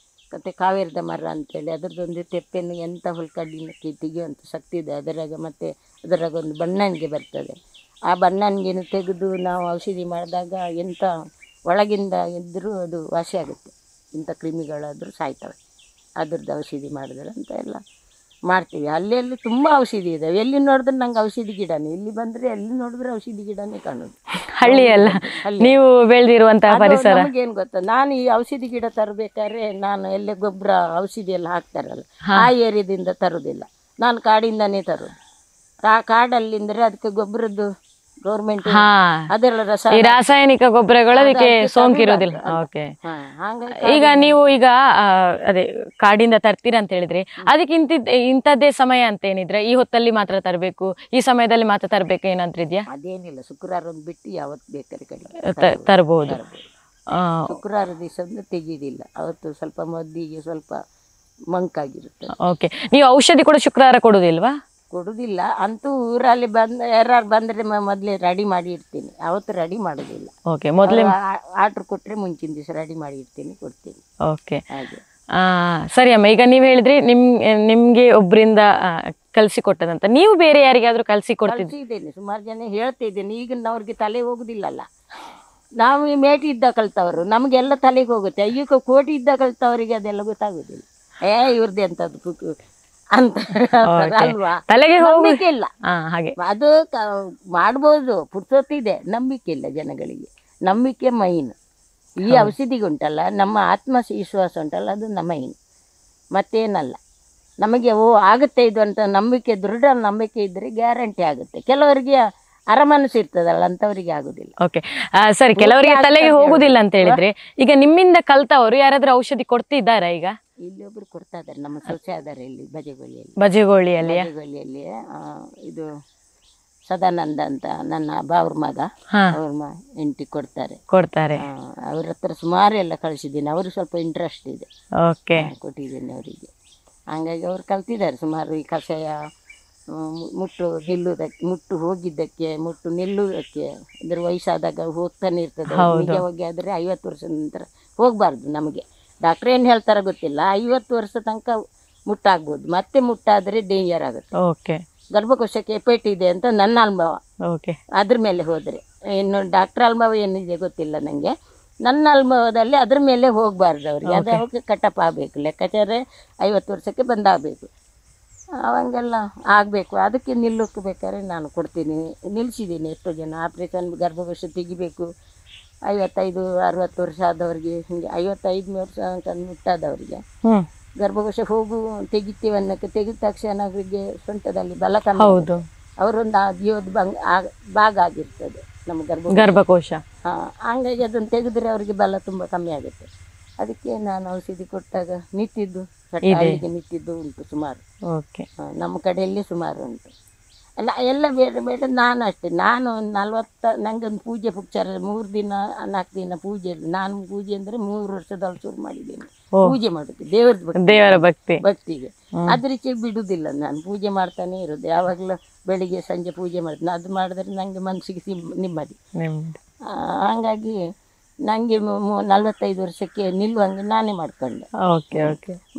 ಮತ್ತು ಕಾವೇರದ ಮರ ಅಂತೇಳಿ ಅದರದೊಂದು ತೆಪ್ಪೆನ್ನು ಎಂಥ ಹುಲ್ಕಡ್ಡಿನಕ್ಕೆ ತೆಗೆಯುವಂಥ ಶಕ್ತಿ ಇದೆ ಅದರಾಗ. ಮತ್ತು ಅದರಾಗ ಒಂದು ಬಣ್ಣನಿಗೆ ಬರ್ತದೆ. ಆ ಬಣ್ಣನಿಗೆ ತೆಗೆದು ನಾವು ಔಷಧಿ ಮಾಡಿದಾಗ ಎಂಥ ಒಳಗಿಂದ ಇದ್ದರೂ ಅದು ವಾಸಿ ಆಗುತ್ತೆ. ಇಂಥ ಕ್ರಿಮಿಗಳಾದರೂ ಸಾಯ್ತವೆ ಅದ್ರದ್ದು ಔಷಧಿ ಮಾಡಿದ್ರೆ ಅಂತ ಎಲ್ಲ ಮಾಡ್ತೀವಿ. ಅಲ್ಲಿ ತುಂಬ ಔಷಧಿ ಇದ್ದಾವೆ. ಎಲ್ಲಿ ನೋಡಿದ್ರೆ ನಂಗೆ ಔಷಧಿ ಗಿಡನೇ. ಇಲ್ಲಿ ಬಂದರೆ ಎಲ್ಲಿ ನೋಡಿದ್ರೆ ಔಷಧಿ ಗಿಡನೇ ಕಾಣೋದು. ಹಳ್ಳಿಯಲ್ಲ ನೀವು ಬೆಳೆದಿರುವಂತಹ ಪರಿಸರ. ನಮಗೇನು ಗೊತ್ತಾ, ನಾನು ಈ ಔಷಧಿ ಗಿಡ ತರಬೇಕಾದ್ರೆ ನಾನು ಎಲ್ಲೇ ಗೊಬ್ಬರ ಔಷಧಿ ಎಲ್ಲ ಹಾಕ್ತಾರಲ್ಲ ಆ ಏರಿಯಾದಿಂದ ತರೋದಿಲ್ಲ. ನಾನು ಕಾಡಿಂದನೇ ತರೋದು. ಕಾಡಲ್ಲಿಂದರೆ ಅದಕ್ಕೆ ಗೊಬ್ಬರದ್ದು ಗೌರ್ಮೆಂಟ್ ಅದೆಲ್ಲ ರಾಸಾಯನಿಕ ಗೊಬ್ಬರಗಳು ಅದಕ್ಕೆ ಸೋಂಕಿರೋದಿಲ್ಲ. ಓಕೆ, ಈಗ ನೀವು ಅದೇ ಕಾಡಿಂದ ತರ್ತೀರಾ ಅಂತ ಹೇಳಿದ್ರೆ ಅದಕ್ಕೆ ಇಂಥದ್ದೇ ಸಮಯ ಅಂತ ಏನಿದ್ರೆ ಈ ಹೊತ್ತಲ್ಲಿ ಮಾತ್ರ ತರಬೇಕು, ಈ ಸಮಯದಲ್ಲಿ ಮಾತ್ರ ತರಬೇಕು ಏನಂತ ಇದೆಯಾ? ಅದೇನಿಲ್ಲ, ಶುಕ್ರವಾರ ಒಂದು ಬಿಟ್ಟು ಯಾವತ್ತು ಬೇಕಾದ್ರೆ ಕಡೆ ತರಬಹುದು. ಶುಕ್ರವಾರ ದಿವಸ ತೆಗೆಯುವುದಿಲ್ಲ, ಅವತ್ತು ಸ್ವಲ್ಪ ಮದ್ದಿಗೆ ಸ್ವಲ್ಪ ಮಂಕಾಗಿರುತ್ತೆ. ಓಕೆ, ನೀವು ಔಷಧಿ ಕೂಡ ಶುಕ್ರವಾರ ಕೊಡುದಿಲ್ವಾ? ಕೊಡುವುದಿಲ್ಲ ಅಂತೂ. ಊರಲ್ಲಿ ಯಾರು ಬಂದರೆ ಮೊದಲೇ ರೆಡಿ ಮಾಡಿ ಇಡ್ತೀನಿ. ಅವತ್ತು ರೆಡಿ ಮಾಡೋದಿಲ್ಲ. ಓಕೆ, ಮೊದಲೇ ಆರ್ಡ್ರ್ ಕೊಟ್ಟರೆ ಮುಂಚಿನ ದಿವಸ ರೆಡಿ ಮಾಡಿ ಇಡ್ತೀನಿ, ಕೊಡ್ತೀನಿ. ಓಕೆ, ಸರಿ ಅಮ್ಮ. ಈಗ ನೀವು ಹೇಳಿದ್ರಿ ನಿಮ್ಗೆ ಒಬ್ಬರಿಂದ ಕಲಿಸಿಕೊಟ್ಟದಂತ, ನೀವು ಬೇರೆ ಯಾರಿಗಾದ್ರೂ ಕಲಿಸಿದ್ದೇನೆ. ಸುಮಾರು ಜನ ಹೇಳ್ತಿದ್ದೇನೆ. ಈಗಿನವ್ರಿಗೆ ತಲೆ ಹೋಗುದಿಲ್ಲಲ್ಲ. ನಾವು ಮೇಟಿ ಇದ್ದ ಕಲ್ತವರು, ನಮಗೆಲ್ಲ ತಲೆಗೆ ಹೋಗುತ್ತೆ. ಈಗ ಕೋಟಿ ಇದ್ದ ಕಲ್ತವರಿಗೆ ಅದೆಲ್ಲ ಗೊತ್ತಾಗೋದಿಲ್ಲ. ಇವ್ರದ್ದೇ ಅಂತದ್ದು ಅಂತ ಅಲ್ವಾ, ತಲೆಗೆ ನಂಬಿಕೆ ಇಲ್ಲ. ಹಾಗೆ ಅದು ಮಾಡ್ಬೋದು, ಪುರ್ಸೊತ್ತಿದೆ, ನಂಬಿಕೆ ಇಲ್ಲ ಜನಗಳಿಗೆ. ನಂಬಿಕೆ ಮೈನ್. ಈ ಔಷಧಿಗುಂಟಲ್ಲ, ನಮ್ಮ ಆತ್ಮವಿಶ್ವಾಸ ಉಂಟಲ್ಲ, ಅದು ನಮ್ಮ ಮೈನ್, ಮತ್ತೇನಲ್ಲ. ನಮಗೆ ಆಗುತ್ತೆ ಇದು ಅಂತ ನಂಬಿಕೆ, ದೃಢ ನಂಬಿಕೆ ಇದ್ದರೆ ಗ್ಯಾರಂಟಿ ಆಗುತ್ತೆ. ಕೆಲವರಿಗೆ ಅರಮನಸ್ಸು ಇರ್ತದಲ್ಲ ಅಂತವರಿಗೆ ಆಗುದಿಲ್ಲ. ಓಕೆ ಸರಿ, ಕೆಲವರಿಗೆ ತಲೆಗೆ ಹೋಗುದಿಲ್ಲ ಅಂತ ಹೇಳಿದ್ರೆ, ಈಗ ನಿಮ್ಮಿಂದ ಕಲ್ತವರು ಯಾರಾದ್ರೂ ಔಷಧಿ ಕೊಡ್ತಿದ್ದಾರಾ ಈಗ? ಇಲ್ಲಿ ಒಬ್ರು ಕೊಡ್ತಾ ಇದ್ದಾರೆ, ನಮ್ಮ ಸೊಸೆ ಆಧಾರ ಇಲ್ಲಿ ಬಜೆಗೋಳಿಯಲ್ಲಿ. ಬಜೆಗೋಳಿಯಲ್ಲಿ ಇದು ಸದಾನಂದ ಅಂತ ನನ್ನ ಬಾವ್ರ ಮಗ, ಅವ್ರ ಹೆಂಡತಿ ಕೊಡ್ತಾರೆ. ಅವ್ರ ಹತ್ರ ಸುಮಾರು ಎಲ್ಲ ಕಳಿಸಿದ್ದೀನಿ. ಅವರು ಸ್ವಲ್ಪ ಇಂಟ್ರೆಸ್ಟ್ ಇದೆ, ಕೊಟ್ಟಿದ್ದೀನಿ ಅವರಿಗೆ. ಹಂಗಾಗಿ ಅವ್ರು ಕಲ್ತಿದ್ದಾರೆ ಸುಮಾರು. ಈ ಕಷಾಯ ಮುಟ್ಟು ಹೋಗಿದ್ದಕ್ಕೆ, ಮುಟ್ಟು ನಿಲ್ಲುವುದಕ್ಕೆ, ಇದ್ರ ವಯಸ್ಸಾದಾಗ ಹೋಗ್ತಾನೆ ಇರ್ತದೆ. ನಿಜವಾಗಿ ಆದರೆ 50 ವರ್ಷದ ನಂತರ ಹೋಗಬಾರ್ದು. ನಮಗೆ ಡಾಕ್ಟ್ರ್ ಏನು ಹೇಳ್ತಾರ ಗೊತ್ತಿಲ್ಲ, 50 ವರ್ಷ ತನಕ ಮುಟ್ಟಾಗ್ಬೋದು, ಮತ್ತೆ ಮುಟ್ಟಾದರೆ ಡೇಂಜರ್ ಆಗುತ್ತೆ. ಗರ್ಭಕೋಶಕ್ಕೆ ಎಫೆಕ್ಟ್ ಇದೆ ಅಂತ ನನ್ನ ಅನುಭವ. ಅದ್ರ ಮೇಲೆ ಹೋದರೆ, ಇನ್ನು ಡಾಕ್ಟ್ರ್ ಅನುಭವ ಏನಿದೆ ಗೊತ್ತಿಲ್ಲ ನನಗೆ. ನನ್ನ ಅನುಭವದಲ್ಲಿ ಅದ್ರ ಮೇಲೆ ಹೋಗಬಾರ್ದು ಅವರಿಗೆ. ಅದು ಅವಕ್ಕೆ ಕಟಪ್ ಆಗಬೇಕು, ಲೆಕ್ಕಾಚಾರ 50 ವರ್ಷಕ್ಕೆ ಬಂದಾಗಬೇಕು. ಅವಂಗೆಲ್ಲ ಆಗಬೇಕು. ಅದಕ್ಕೆ ನಿಲ್ಲೋಕ್ಕೆ ಬೇಕಾದ್ರೆ ನಾನು ಕೊಡ್ತೀನಿ, ನಿಲ್ಲಿಸಿದ್ದೀನಿ. ಎಷ್ಟೋ ಜನ ಆಪ್ರೇಷನ್ ಗರ್ಭಕೋಶ ತೆಗಿಬೇಕು 55-60 ವರ್ಷ ಆದವರಿಗೆ, ಹೀಗೆ 55 ವರ್ಷ ಅಂತ ಮುಟ್ಟಾದವರಿಗೆ ಗರ್ಭಕೋಶ ತೆಗಿತೀವಿ ಅನ್ನೋಕ್ಕೆ ತೆಗೆದ ತಕ್ಷಣ ಅವರಿಗೆ ಸೊಂಟದಲ್ಲಿ ಬಲ ಕಮ್ಮಿ, ಅವರೊಂದು ಜೀವದ ಭಾಗ ಆಗಿರ್ತದೆ ನಮ್ಮ ಗರ್ಭಕೋಶ. ಹಂಗಾಗಿ ಅದನ್ನು ತೆಗೆದ್ರೆ ಅವರಿಗೆ ಬಲ ತುಂಬ ಕಮ್ಮಿ ಆಗುತ್ತೆ. ಅದಕ್ಕೆ ನಾನು ಔಷಧಿ ಕೊಟ್ಟಾಗ ನಿಂತಿದ್ದು ನಿಂತಿದ್ದು ಉಂಟು ಸುಮಾರು. ನಮ್ಮ ಕಡೆಯಲ್ಲಿ ಸುಮಾರು ಉಂಟು. ಎಲ್ಲ ಬೇರೆ ಬೇರೆ. ನಾನು ಅಷ್ಟೇ, ನಾನು 40 ನನಗೊಂದು ಪೂಜೆ ಪುಕ್ಚಾರ 3 ದಿನ 4 ದಿನ ಪೂಜೆ. ನಾನು ಪೂಜೆ ಅಂದರೆ 3 ವರ್ಷದಲ್ಲಿ ಶುರು ಮಾಡಿದ್ದೀನಿ ಪೂಜೆ ಮಾಡೋದು, ದೇವರ ಭಕ್ತಿಗೆ. ಅದ್ರೀಚೆ ಬಿಡುವುದಿಲ್ಲ, ನಾನು ಪೂಜೆ ಮಾಡ್ತಾನೆ ಇರೋದು. ಯಾವಾಗಲೂ ಬೆಳಿಗ್ಗೆ ಸಂಜೆ ಪೂಜೆ ಮಾಡ್ತೀನಿ. ಅದು ಮಾಡಿದ್ರೆ ನನಗೆ ಮನಸ್ಸಿಗೆ ನೆಮ್ಮದಿ. ಹಾಗಾಗಿ ನನಗೆ 45 ವರ್ಷಕ್ಕೆ ನಿಲ್ಲುವಂಗೆ ನಾನೇ ಮಾಡ್ಕೊಂಡೆ.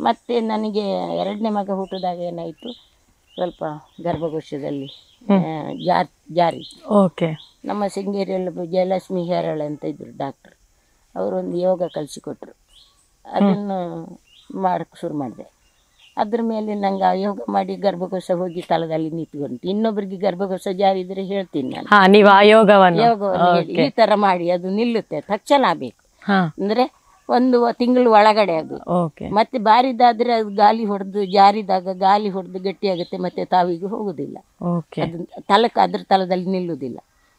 ಮತ್ತೆ ನನಗೆ 2ನೇ ಮಗ ಹುಟ್ಟಿದಾಗ ಏನಾಯಿತು, ಸ್ವಲ್ಪ ಗರ್ಭಕೋಶದಲ್ಲಿ ಜಾರಿ. ನಮ್ಮ ಶೃಂಗೇರಿಯಲ್ಲಿ ಜಯಲಕ್ಷ್ಮಿ ಹೇರಳ ಅಂತ ಇದ್ದರು ಡಾಕ್ಟ್ರು, ಅವರೊಂದು ಯೋಗ ಕಲಿಸಿಕೊಟ್ರು. ಅದನ್ನು ಮಾಡೋಕ್ಕೆ ಶುರು ಮಾಡಿದೆ. ಅದ್ರ ಮೇಲೆ ನಂಗೆ ಆ ಯೋಗ ಮಾಡಿ ಗರ್ಭಕೋಶ ಹೋಗಿ ತಳದಲ್ಲಿ ನಿಂತ್ಕೊಂತು. ಇನ್ನೊಬ್ಬರಿಗೆ ಗರ್ಭಕೋಶ ಜಾರಿ ಇದ್ರೆ ಹೇಳ್ತೀನಿ ನಾನು, ನೀವು ಆ ಯೋಗವನ್ನು ಈ ಥರ ಮಾಡಿ ಅದು ನಿಲ್ಲುತ್ತೆ, ತಕ್ಷಣ ಆಗಬೇಕು. ಅಂದರೆ 1 ತಿಂಗಳು ಒಳಗಡೆ ಅದು. ಮತ್ತೆ ಬಾರಿದಾದ್ರೆ ಅದು ಗಾಳಿ ಹೊಡೆದು ಜಾರಿದಾಗ ಗಾಳಿ ಹೊಡೆದು ಗಟ್ಟಿಯಾಗುತ್ತೆ, ಮತ್ತೆ ತಾವಿಗೆ ಹೋಗುದಿಲ್ಲ. ಅದು ಅದ್ರ ತಳದಲ್ಲಿ ನಿಲ್ಲುವುದಿಲ್ಲ.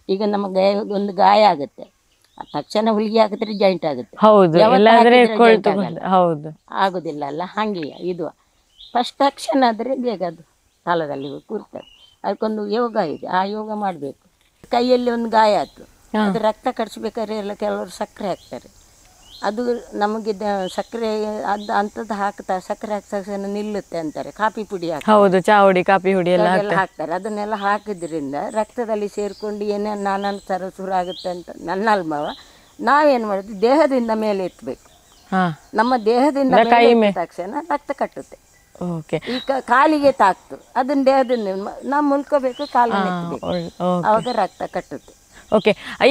ಈಗ ನಮಗೆ ಒಂದು ಗಾಯ ಆಗುತ್ತೆ, ತಕ್ಷಣ ಹುಲಿಗೆ ಹಾಕಿದ್ರೆ ಜಾಯಿಂಟ್ ಆಗುತ್ತೆ, ಆಗುದಿಲ್ಲ ಅಲ್ಲ. ಹಾಗೆ ಇದು ಫಸ್ಟ್ ತಕ್ಷಣ ಆದರೆ ಬೇಗ ಅದು ತಳದಲ್ಲಿ ಕೂರ್ತದೆ. ಅದಕ್ಕೊಂದು ಯೋಗ ಇದೆ, ಆ ಯೋಗ ಮಾಡಬೇಕು. ಕೈಯಲ್ಲಿ ಒಂದು ಗಾಯ ಆಯ್ತು, ಅದು ರಕ್ತ ಕಟ್ಸ್ಬೇಕಾದ್ರೆ ಎಲ್ಲ ಕೆಲವರು ಸಕ್ಕರೆ ಹಾಕ್ತಾರೆ. ಅದು ನಮಗೆ ಸಕ್ಕರೆ ಅದು ಅಂಥದ್ದು ಸಕ್ಕರೆ ಹಾಕಿದ ತಕ್ಷಣ ನಿಲ್ಲುತ್ತೆ ಅಂತಾರೆ. ಕಾಫಿ ಪುಡಿ ಚಾವಡಿ ಕಾಫಿ ಪುಡಿ ಎಲ್ಲ ಹಾಕ್ತಾರೆ. ಅದನ್ನೆಲ್ಲ ಹಾಕಿದ್ರಿಂದ ರಕ್ತದಲ್ಲಿ ಸೇರಿಕೊಂಡು ಏನೇನು ನಾನಾ ಥರ ಶುರು ಆಗುತ್ತೆ ಅಂತ ನನ್ನ ಅನುಭವ. ನಾವೇನು ಮಾಡಿದ್ವಿ, ದೇಹದಿಂದ ಮೇಲೆ ಎತ್ತಬೇಕು. ನಮ್ಮ ದೇಹದಿಂದ ತಕ್ಷಣ ರಕ್ತ ಕಟ್ಟುತ್ತೆ. ಈಗ ಕಾಲಿಗೆ ತಾಕ್ತು, ಅದನ್ನ ದೇಹದಿಂದ ನಾವು ಮುಲ್ಕೋಬೇಕು, ಕಾಲನ್ನು ಎತ್ತಬೇಕು, ಆವಾಗ ರಕ್ತ ಕಟ್ಟುತ್ತೆ.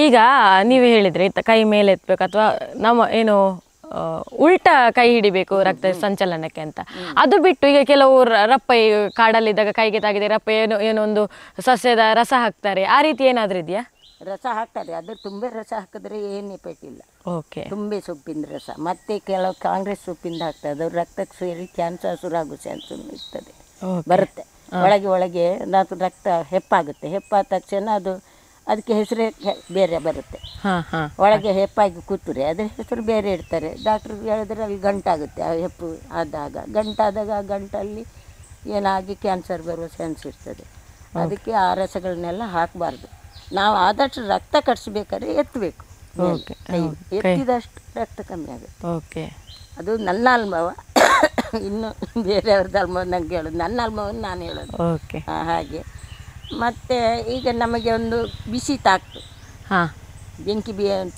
ಈಗ ನೀವು ಹೇಳಿದ್ರೆ ಕೈ ಮೇಲೆ ಎತ್ತಬೇಕು ಅಥವಾ ನಮ್ಮ ಏನು ಉಲ್ಟಾ ಕೈ ಹಿಡಿಬೇಕು ರಕ್ತ ಸಂಚಲನಕ್ಕೆ ಅಂತ. ಅದು ಬಿಟ್ಟು ಈಗ ಕೆಲವು ರಪ್ಪ ಕಾಡಲ್ಲಿದ್ದಾಗ ಕೈಗೆ ತಾಗಿದೆ ರಪ್ಪ ಏನೋ ಒಂದು ಸಸ್ಯದ ರಸ ಹಾಕ್ತಾರೆ, ಆ ರೀತಿ ಏನಾದ್ರೂ ಇದೆಯಾ? ರಸ ಹಾಕ್ತಾರೆ, ಅದು ತುಂಬೆ ರಸ ಹಾಕಿದ್ರೆ ಏನು ಎಫೆಕ್ಟ್ ಇಲ್ಲ. ತುಂಬೆ ಸೊಪ್ಪಿನ ರಸ, ಮತ್ತೆ ಕೆಲವು ಕಾಂಗ್ರೆಸ್ ಸೊಪ್ಪಿಂದ ಹಾಕ್ತಾರೆ, ಅದು ರಕ್ತಕ್ಕೆ ಸೇರಿ ಕ್ಯಾನ್ಸರ್ ಶುರುವಾಗೋ ಚಾನ್ಸ್ ಇರ್ತದೆ, ಬರುತ್ತೆ ಒಳಗೆ ನಾವು ರಕ್ತ ಹೆಪ್ಪಾಗುತ್ತೆ. ಹೆಪ್ಪಾದ ತಕ್ಷಣ ಅದಕ್ಕೆ ಹೆಸರೇ ಬೇರೆ ಬರುತ್ತೆ. ಒಳಗೆ ಹೆಪ್ಪಾಗಿ ಕೂತ್ರೆ ಅದ್ರ ಹೆಸರು ಬೇರೆ ಇಡ್ತಾರೆ. ಡಾಕ್ಟ್ರ್ ಹೇಳಿದ್ರೆ ಅಲ್ಲಿ ಗಂಟಾಗುತ್ತೆ. ಆ ಹೆಪ್ಪು ಆದಾಗ ಗಂಟಾದಾಗ ಆ ಗಂಟಲ್ಲಿ ಏನಾಗಿ ಕ್ಯಾನ್ಸರ್ ಬರುವ ಚಾನ್ಸ್ ಇರ್ತದೆ. ಅದಕ್ಕೆ ಆ ರಸಗಳನ್ನೆಲ್ಲ ಹಾಕಬಾರ್ದು. ನಾವು ಆದಷ್ಟು ರಕ್ತ ಕಟ್ಸ್ಬೇಕಾದ್ರೆ ಎತ್ತಬೇಕು, ಎತ್ತಿದಷ್ಟು ರಕ್ತ ಕಮ್ಮಿ ಆಗುತ್ತೆ. ಅದು ನನ್ನ ಅನುಭವ. ಇನ್ನು ಬೇರೆಯವ್ರದ್ದು ಅನುಭವ ನಂಗೆ ಹೇಳೋದು, ನನ್ನ ಅನುಭವವನ್ನು ನಾನು ಹೇಳೋದು ಹಾಗೆ. ಮತ್ತು ಈಗ ನಮಗೆ ಒಂದು ಬಿಸಿ ತಾಕ್ತು, ಬೆಂಕಿ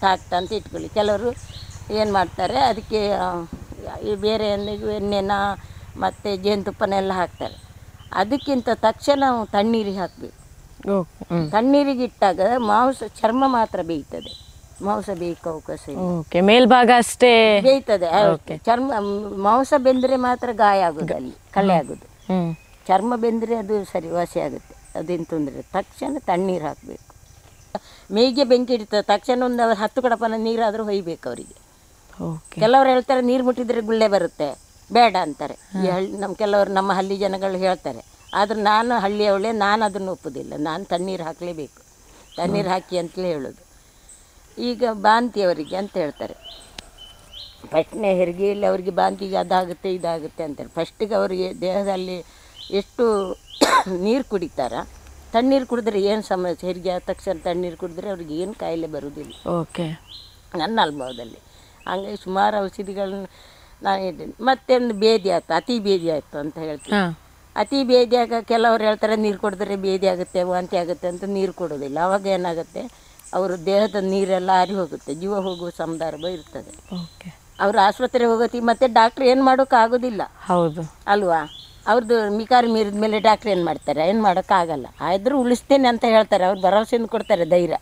ತಾಕ್ತ ಅಂತ ಇಟ್ಕೊಳ್ಳಿ. ಕೆಲವರು ಏನು ಮಾಡ್ತಾರೆ, ಅದಕ್ಕೆ ಬೇರೆ ಎಣ್ಣೆನ ಮತ್ತು ಜೇನುತುಪ್ಪನೆಲ್ಲ ಹಾಕ್ತಾರೆ. ಅದಕ್ಕಿಂತ ತಕ್ಷಣ ತಣ್ಣೀರಿಗೆ ಹಾಕಬೇಕು. ತಣ್ಣೀರಿಗೆ ಇಟ್ಟಾಗ ಚರ್ಮ ಮಾತ್ರ ಬೇಯ್ತದೆ, ಮಾಂಸ ಬೇಯಕ್ಕೆ ಅವಕಾಶ ಇಲ್ಲ. ಮೇಲ್ಭಾಗ ಅಷ್ಟೇ ಬೇಯ್ತದೆ. ಚರ್ಮ ಮಾಂಸ ಬೆಂದರೆ ಮಾತ್ರ ಗಾಯ ಆಗೋದು, ಅಲ್ಲಿ ಕಲೆ ಆಗೋದು. ಚರ್ಮ ಬೆಂದರೆ ಅದು ಸರಿ ವಾಸಿ ಆಗುತ್ತೆ, ಅದೇನು ತೊಂದರೆ. ತಕ್ಷಣ ತಣ್ಣೀರು ಹಾಕಬೇಕು. ಮೇಗೆ ಬೆಂಕಿ ಇಡ್ತದೆ, ತಕ್ಷಣ ಒಂದು 10 ಕಡಪನ ನೀರಾದರೂ ಹೊಯ್ಬೇಕು ಅವರಿಗೆ. ಕೆಲವರು ಹೇಳ್ತಾರೆ ನೀರು ಮುಟ್ಟಿದ್ರೆ ಗುಳ್ಳೆ ಬರುತ್ತೆ, ಬೇಡ ಅಂತಾರೆ. ಕೆಲವರು ನಮ್ಮ ಹಳ್ಳಿ ಜನಗಳು ಹೇಳ್ತಾರೆ. ಆದರೆ ನಾನು ಹಳ್ಳಿಯವಳೆ, ನಾನು ಅದನ್ನು ಒಪ್ಪೋದಿಲ್ಲ. ನಾನು ತಣ್ಣೀರು ಹಾಕಲೇಬೇಕು. ತಣ್ಣೀರು ಹಾಕಿ ಅಂತಲೇ ಹೇಳೋದು. ಈಗ ಬಾಂತಿಯವರಿಗೆ ಅಂತ ಹೇಳ್ತಾರೆ, ಫಸ್ಟ್ನೇ ಹೆರಿಗೆಯಲ್ಲಿ ಅವರಿಗೆ ಬಾಂತಿಗೆ ಅದಾಗುತ್ತೆ ಇದಾಗುತ್ತೆ ಅಂತಾರೆ. ಫಸ್ಟಿಗೆ ಅವರಿಗೆ ದೇಹದಲ್ಲಿ ಎಷ್ಟು ನೀರು ಕುಡಿತಾರ, ತಣ್ಣೀರು ಕುಡಿದ್ರೆ ಏನು ಸಮಸ್ಯೆ, ಹೆರಿಗೆ ಆದ ತಕ್ಷಣ ತಣ್ಣೀರು ಕುಡಿದ್ರೆ ಅವ್ರಿಗೆ ಏನು ಕಾಯಿಲೆ ಬರುವುದಿಲ್ಲ. ಓಕೆ, ನನ್ನ ಅನುಭವದಲ್ಲಿ ಹಂಗಾಗಿ ಸುಮಾರು ಔಷಧಿಗಳನ್ನ ನಾನು ಇದ್ದೀನಿ. ಮತ್ತೊಂದು ಬೇದಿ ಆಯ್ತು, ಅತಿ ಬೇದಿ ಆಯಿತು ಅಂತ ಹೇಳ್ತೀನಿ. ಅತಿ ಬೇದಿಯಾಗ ಕೆಲವರು ಹೇಳ್ತಾರೆ ನೀರು ಕುಡಿದ್ರೆ ಬೇದಿ ಆಗುತ್ತೆ, ವಾಂತಿ ಆಗುತ್ತೆ ಅಂತ ನೀರು ಕೊಡೋದಿಲ್ಲ. ಆವಾಗ ಏನಾಗುತ್ತೆ, ಅವರು ದೇಹದ ನೀರೆಲ್ಲ ಆರಿ ಹೋಗುತ್ತೆ, ಜೀವ ಹೋಗುವ ಸಂದರ್ಭ ಇರ್ತದೆ. ಅವರು ಆಸ್ಪತ್ರೆಗೆ ಹೋಗೋತಿ ಮತ್ತೆ ಡಾಕ್ಟ್ರ್ ಏನು ಮಾಡೋಕ್ಕಾಗೋದಿಲ್ಲ. ಹೌದು ಅಲ್ವಾ? ಅವ್ರದ್ದು ಮಿಕಾರಿ ಮೀರಿದ ಮೇಲೆ ಡಾಕ್ಟ್ರ್ ಏನು ಮಾಡ್ತಾರೆ, ಏನು ಮಾಡೋಕ್ಕಾಗಲ್ಲ. ಆದರೂ ಉಳಿಸ್ತೇನೆ ಅಂತ ಹೇಳ್ತಾರೆ, ಅವ್ರು ಭರವಸೆಯಿಂದ ಕೊಡ್ತಾರೆ, ಧೈರ್ಯ.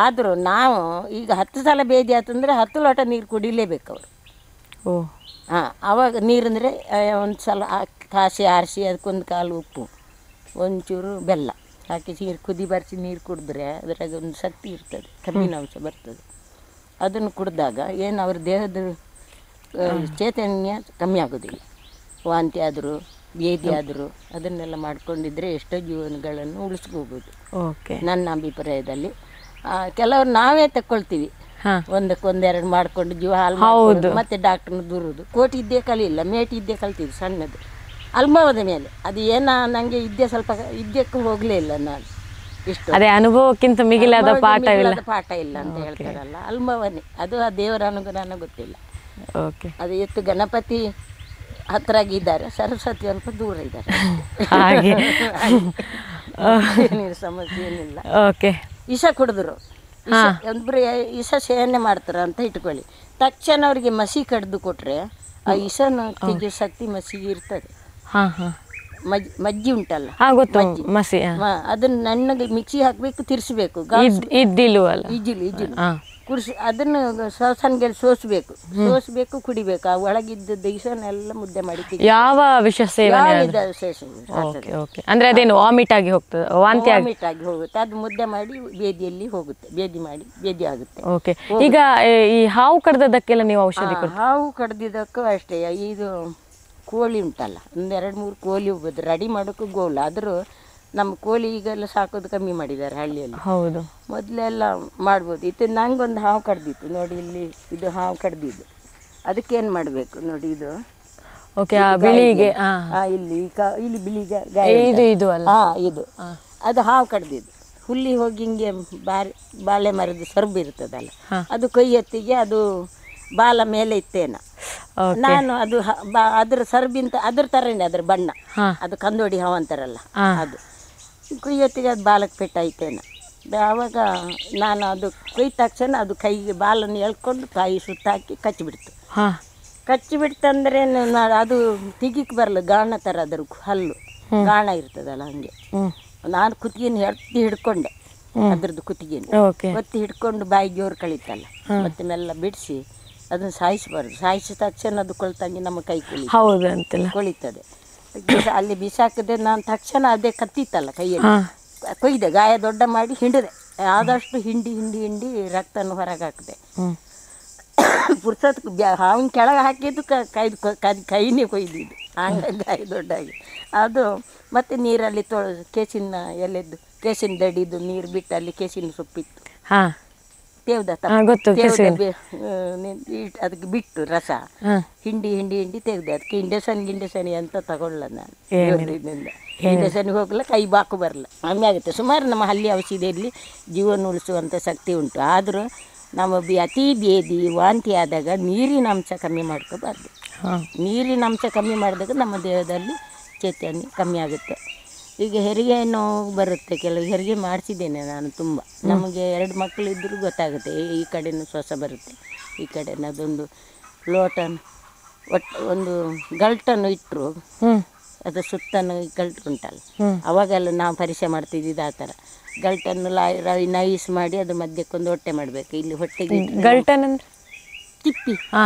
ಆದರೂ ನಾವು ಈಗ 10 ಸಲ ಬೇದಿ ಆಯ್ತಂದ್ರೆ 10 ಲೋಟ ನೀರು ಕುಡಿಲೇಬೇಕು ಅವರು. ಹಾಂ, ಆವಾಗ ನೀರಂದರೆ ಒಂದು ಸಲ ಕಾಸಿ ಆರಿಸಿ ಅದಕ್ಕೊಂದು ಕಾಲು ಉಪ್ಪು ಒಂಚೂರು ಬೆಲ್ಲ ಹಾಕಿ ಕುದಿ ಬರಿಸಿ ನೀರು ಕುಡಿದ್ರೆ ಅದ್ರಾಗ ಒಂದು ಶಕ್ತಿ ಇರ್ತದೆ, ಕಬ್ಬಿನಾಂಶ ಬರ್ತದೆ. ಅದನ್ನು ಕುಡಿದಾಗ ಏನು ಅವ್ರ ದೇಹದ ಚೈತನ್ಯ ಕಮ್ಮಿ ಆಗೋದಿಲ್ಲ. ವಾಂತಿ ಆದರೂ ಬೇದಿ ಆದರೂ ಅದನ್ನೆಲ್ಲ ಮಾಡ್ಕೊಂಡಿದ್ರೆ ಎಷ್ಟೋ ಜೀವನಗಳನ್ನು ಉಳಿಸ್ಕೋಬೋದು. ಓಕೆ, ನನ್ನ ಅಭಿಪ್ರಾಯದಲ್ಲಿ. ಕೆಲವರು ನಾವೇ ತಗೊಳ್ತೀವಿ, ಒಂದಕ್ಕೊಂದೆರಡು ಮಾಡಿಕೊಂಡು ಜೀವ ಹಾಲು ಮಾಡೋದು, ಮತ್ತೆ ಡಾಕ್ಟ್ರನ್ನ ದೂರೋದು. ಕೋಟಿ ಇದ್ದೇ ಕಲಿಯಿಲ್ಲ, ಮೇಟಿ ಇದ್ದೇ ಕಲ್ತಿದ್ದು ಸಣ್ಣದು ಅನುಭವದ ಮೇಲೆ. ಅದು ಏನೋ ನನಗೆ ಇದ್ದೇ ಸ್ವಲ್ಪ ಇದ್ದಕ್ಕೂ ಹೋಗಲೇ ಇಲ್ಲ ನಾನು. ಇಷ್ಟು ಅದೇ ಅನುಭವಕ್ಕಿಂತ ಮಿಗಿಲಾದ ಪಾಠ ಇಲ್ಲ ಅಂತ ಹೇಳ್ತಾರಲ್ಲ, ಅನುಭವನೇ ಅದು. ಆ ದೇವರ ಅನುಗ್ರಹನ ಗೊತ್ತಿಲ್ಲ. ಓಕೆ, ಅದು ಎತ್ತು ಗಣಪತಿ ಹತ್ತಿರಾಗಿದ್ದಾರೆ, ಸರಸ್ವತಿ ಸ್ವಲ್ಪ ದೂರ ಇದ್ದಾರೆ, ಹಾಗೆ ಏನಿಲ್ಲ ಸಮಸ್ಯೆ ಏನಿಲ್ಲ. ಓಕೆ, ವಿಷ ಕುಡಿದ್ರು, ಒಬ್ಬರು ವಿಷ ಸೇವನೆ ಮಾಡ್ತಾರ ಅಂತ ಇಟ್ಕೊಳ್ಳಿ, ತಕ್ಷಣ ಅವ್ರಿಗೆ ಮಸಿ ಕಡ್ದು ಕೊಟ್ರೆ ಆ ವಿಷನ ತೆಗೆಯೋ ಶಕ್ತಿ ಮಸಿಗೆ ಇರ್ತದೆ. ಮಜ್ಜಿ ಉಂಟಲ್ಲ, ಮಸಿ, ಅದನ್ನ ನಣ್ಣಗೆ ಮಿಕ್ಸಿ ಹಾಕ್ಬೇಕು, ತಿರ್ಸ್ಬೇಕು, ಇಜ್ಜಿಲು ಕುರ್ಸಿ ಅದನ್ನು ಶ್ವಾಸನ್ಗೆಲ್ಲಿ ಸೋಸ್ಬೇಕು, ಕುಡಿಬೇಕು. ಆ ಒಳಗಿದ್ದ ವಿಷನೆಲ್ಲ ಮುದ್ದೆ ಮಾಡಿ. ಯಾವ ವಿಷ ಸೇವನೆ ಅಂದ್ರೆ ಅದೇನು ವಾಮಿಟ್ ಆಗಿ ಹೋಗ್ತದೆ, ವಾಮಿಟ್ ಆಗಿ ಹೋಗುತ್ತೆ, ಅದು ಮುದ್ದೆ ಮಾಡಿ ಬೇದಿಯಲ್ಲಿ ಹೋಗುತ್ತೆ, ಬೇದಿ ಆಗುತ್ತೆ. ಓಕೆ, ಈಗ ಈ ಹಾವು ಕಡ್ದದಕ್ಕೆಲ್ಲ ನೀವು ಔಷಧಿ ಕೊಡ್ತೀರಾ? ಹಾವು ಕಡ್ದಿದ್ದಕ್ಕೂ ಅಷ್ಟೇ. ಇದು ಕೋಳಿ ಉಂಟಲ್ಲ, 2-3 ಕೋಳಿ ಹೋಗೋದು ರೆಡಿ ಮಾಡೋಕ್ಕೂ ಗೋಲ್. ಆದರೂ ನಮ್ಮ ಕೋಳಿ ಈಗೆಲ್ಲ ಸಾಕೋದು ಕಮ್ಮಿ ಮಾಡಿದ್ದಾರೆ ಹಳ್ಳಿಯಲ್ಲಿ. ಹೌದು, ಮೊದಲೆಲ್ಲ ಮಾಡ್ಬೋದು. ಇದು ನಂಗೊಂದು ಹಾವು ಕಡ್ದಿತ್ತು ನೋಡಿ, ಇಲ್ಲಿ ಇದು ಹಾವು ಕಡ್ದಿದ್ದು. ಅದಕ್ಕೇನು ಮಾಡಬೇಕು ನೋಡಿ, ಇದು ಇಲ್ಲಿ ಬಿಳಿ ಇದು ಅದು ಹಾವು ಕಡ್ದಿದ್ದು. ಹುಲ್ಲಿ ಹೋಗಿ ಹಿಂಗೆ ಬಾಳೆ ಮರದ ಸರ್ಬು ಇರ್ತದಲ್ಲ, ಅದು ಕೊಯ್ಯತ್ತಿಗೆ ಅದು ಬಾಲ ಮೇಲೆ ಇತ್ತೇನ. ನಾನು ಅದು ಅದ್ರ ಸರ್ಬಿಂತ ಅದ್ರ ಥರನೇ ಅದ್ರ ಬಣ್ಣ, ಅದು ಕಂದೋಡಿ ಹಾವು ಅಂತಾರಲ್ಲ ಅದು. ಕುಯ್ಯೊತ್ತಿಗೆ ಅದು ಬಾಲಕ್ಕೆ ಪೆಟ್ಟಾಯ್ತೇನ. ಆವಾಗ ನಾನು ಅದು ಕೊಯ್ದ ತಕ್ಷಣ ಅದು ಕೈಗೆ ಬಾಲನ್ನು ಎಳ್ಕೊಂಡು ಕಾಯಿ ಸುತ್ತಾಕಿ ಕಚ್ಚಿಬಿಡ್ತು. ಕಚ್ಚಿಬಿಡ್ತಂದ್ರೆ ಅದು ತೆಗಿಕ್ ಬರಲ್ಲ, ಗಾಣ ಥರ ಅದ್ರ ಹಲ್ಲು ಗಾಣ ಇರ್ತದಲ್ಲ ಹಂಗೆ. ನಾನು ಕುತ್ತಿಗೆನ ಹಿಡ್ಕೊಂಡೆ, ಅದ್ರದ್ದು ಕುತ್ತಿಗೆನ ಒತ್ತಿ ಹಿಡ್ಕೊಂಡು ಬಾಯಿ ಜೋರು ಕಳೀತಲ್ಲ, ಮತ್ತೆ ಮೆಲ್ಲ ಬಿಡಿಸಿ ಅದನ್ನು ಸಾಯಿಸಬಾರ್ದು. ಸಾಯಿಸಿದ ತಕ್ಷಣ ಅದು ಕೊಳ್ತಂಗೆ ನಮ್ಮ ಕೈ ಕೊಳಿತದೆ. ಅಲ್ಲಿ ಬಿಸಾಕದೆ ನಾನು ತಕ್ಷಣ ಅದೇ ಕತ್ತಿತ್ತಲ್ಲ ಕೈಯಲ್ಲಿ ಕೊಯ್ದೆ, ಗಾಯ ದೊಡ್ಡ ಮಾಡಿ ಹಿಂಡಿದೆ. ಆದಷ್ಟು ಹಿಂಡಿ ರಕ್ತನ ಹೊರಗೆ ಹಾಕಿದೆ. ಪುರ್ಸತ್ ಹಾವಿನ ಕೆಳಗೆ ಹಾಕಿದ್ದು ಕೈನೇ ಕೊಯ್ದಿದ್ದು, ಹಂಗಾಗಿ ಗಾಯ ದೊಡ್ಡಾಗಿ ಅದು. ಮತ್ತು ನೀರಲ್ಲಿ ಕೇಸಿನ ಎಲೆದ್ದು ಕೇಸಿನ ದಡಿದು ನೀರು ಬಿಟ್ಟು ಅಲ್ಲಿ ಕೇಸಿನ ಸೊಪ್ಪಿತ್ತು, ಅದಕ್ಕೆ ಬಿಟ್ಟು ರಸ ಹಿಂಡಿ ತೆಗ್ದೆ. ಅದಕ್ಕೆ ಇಂಡೇಸನಿ ಅಂತ ತಗೊಳ್ಳ ನಾನು, ಇಂಡೇಸನಿಗೆ ಹೋಗಲ್ಲ, ಕೈ ಬಾಕು ಬರಲ್ಲ, ಕಮ್ಮಿ ಆಗುತ್ತೆ. ಸುಮಾರು ನಮ್ಮ ಹಳ್ಳಿ ಔಷಧಿಯಲ್ಲಿ ಜೀವನ ಉಳಿಸುವಂಥ ಶಕ್ತಿ ಉಂಟು. ಆದರೂ ನಮ್ಮ ಅತಿ ಬೇದಿ ವಾಂತಿ ಆದಾಗ ನೀರಿನ ಅಂಶ ಕಮ್ಮಿ ಮಾಡ್ಕೋಬಾರ್ದು. ನೀರಿನ ಅಂಶ ಕಮ್ಮಿ ಮಾಡಿದಾಗ ನಮ್ಮ ದೇಹದಲ್ಲಿ ಚೈತನ್ಯ ಕಮ್ಮಿ ಆಗುತ್ತೆ. ಈಗ ಹೆರಿಗೆ ನೋವು ಬರುತ್ತೆ, ಕೆಲವು ಹೆರಿಗೆ ಮಾಡಿಸಿದ್ದೇನೆ ನಾನು ತುಂಬ. ನಮಗೆ 2 ಮಕ್ಕಳಿದ್ದರೂ ಗೊತ್ತಾಗುತ್ತೆ, ಈ ಕಡೆನೂ ಶ್ವಾಸ ಬರುತ್ತೆ, ಈ ಕಡೆನ ಅದೊಂದು ಲೋಟನ ಒಂದು ಗಲ್ಟನ್ನು ಇಟ್ಟರು ಅದು ಸುತ್ತನ್ನು ಗಲ್ಟು ಉಂಟಲ್ಲ, ಅವಾಗೆಲ್ಲ ನಾವು ಪರೀಕ್ಷೆ ಮಾಡ್ತಿದ್ದಿದ್ದು ಆ ಥರ. ಗಲ್ಟನ್ನು ನೈಸ್ ಮಾಡಿ ಅದು ಮಧ್ಯಕ್ಕೊಂದು ಹೊಟ್ಟೆ ಮಾಡಬೇಕು. ಇಲ್ಲಿ ಹೊಟ್ಟೆಗೆ ಗಲ್ಟನ್ ತಿಪ್ಪಿ,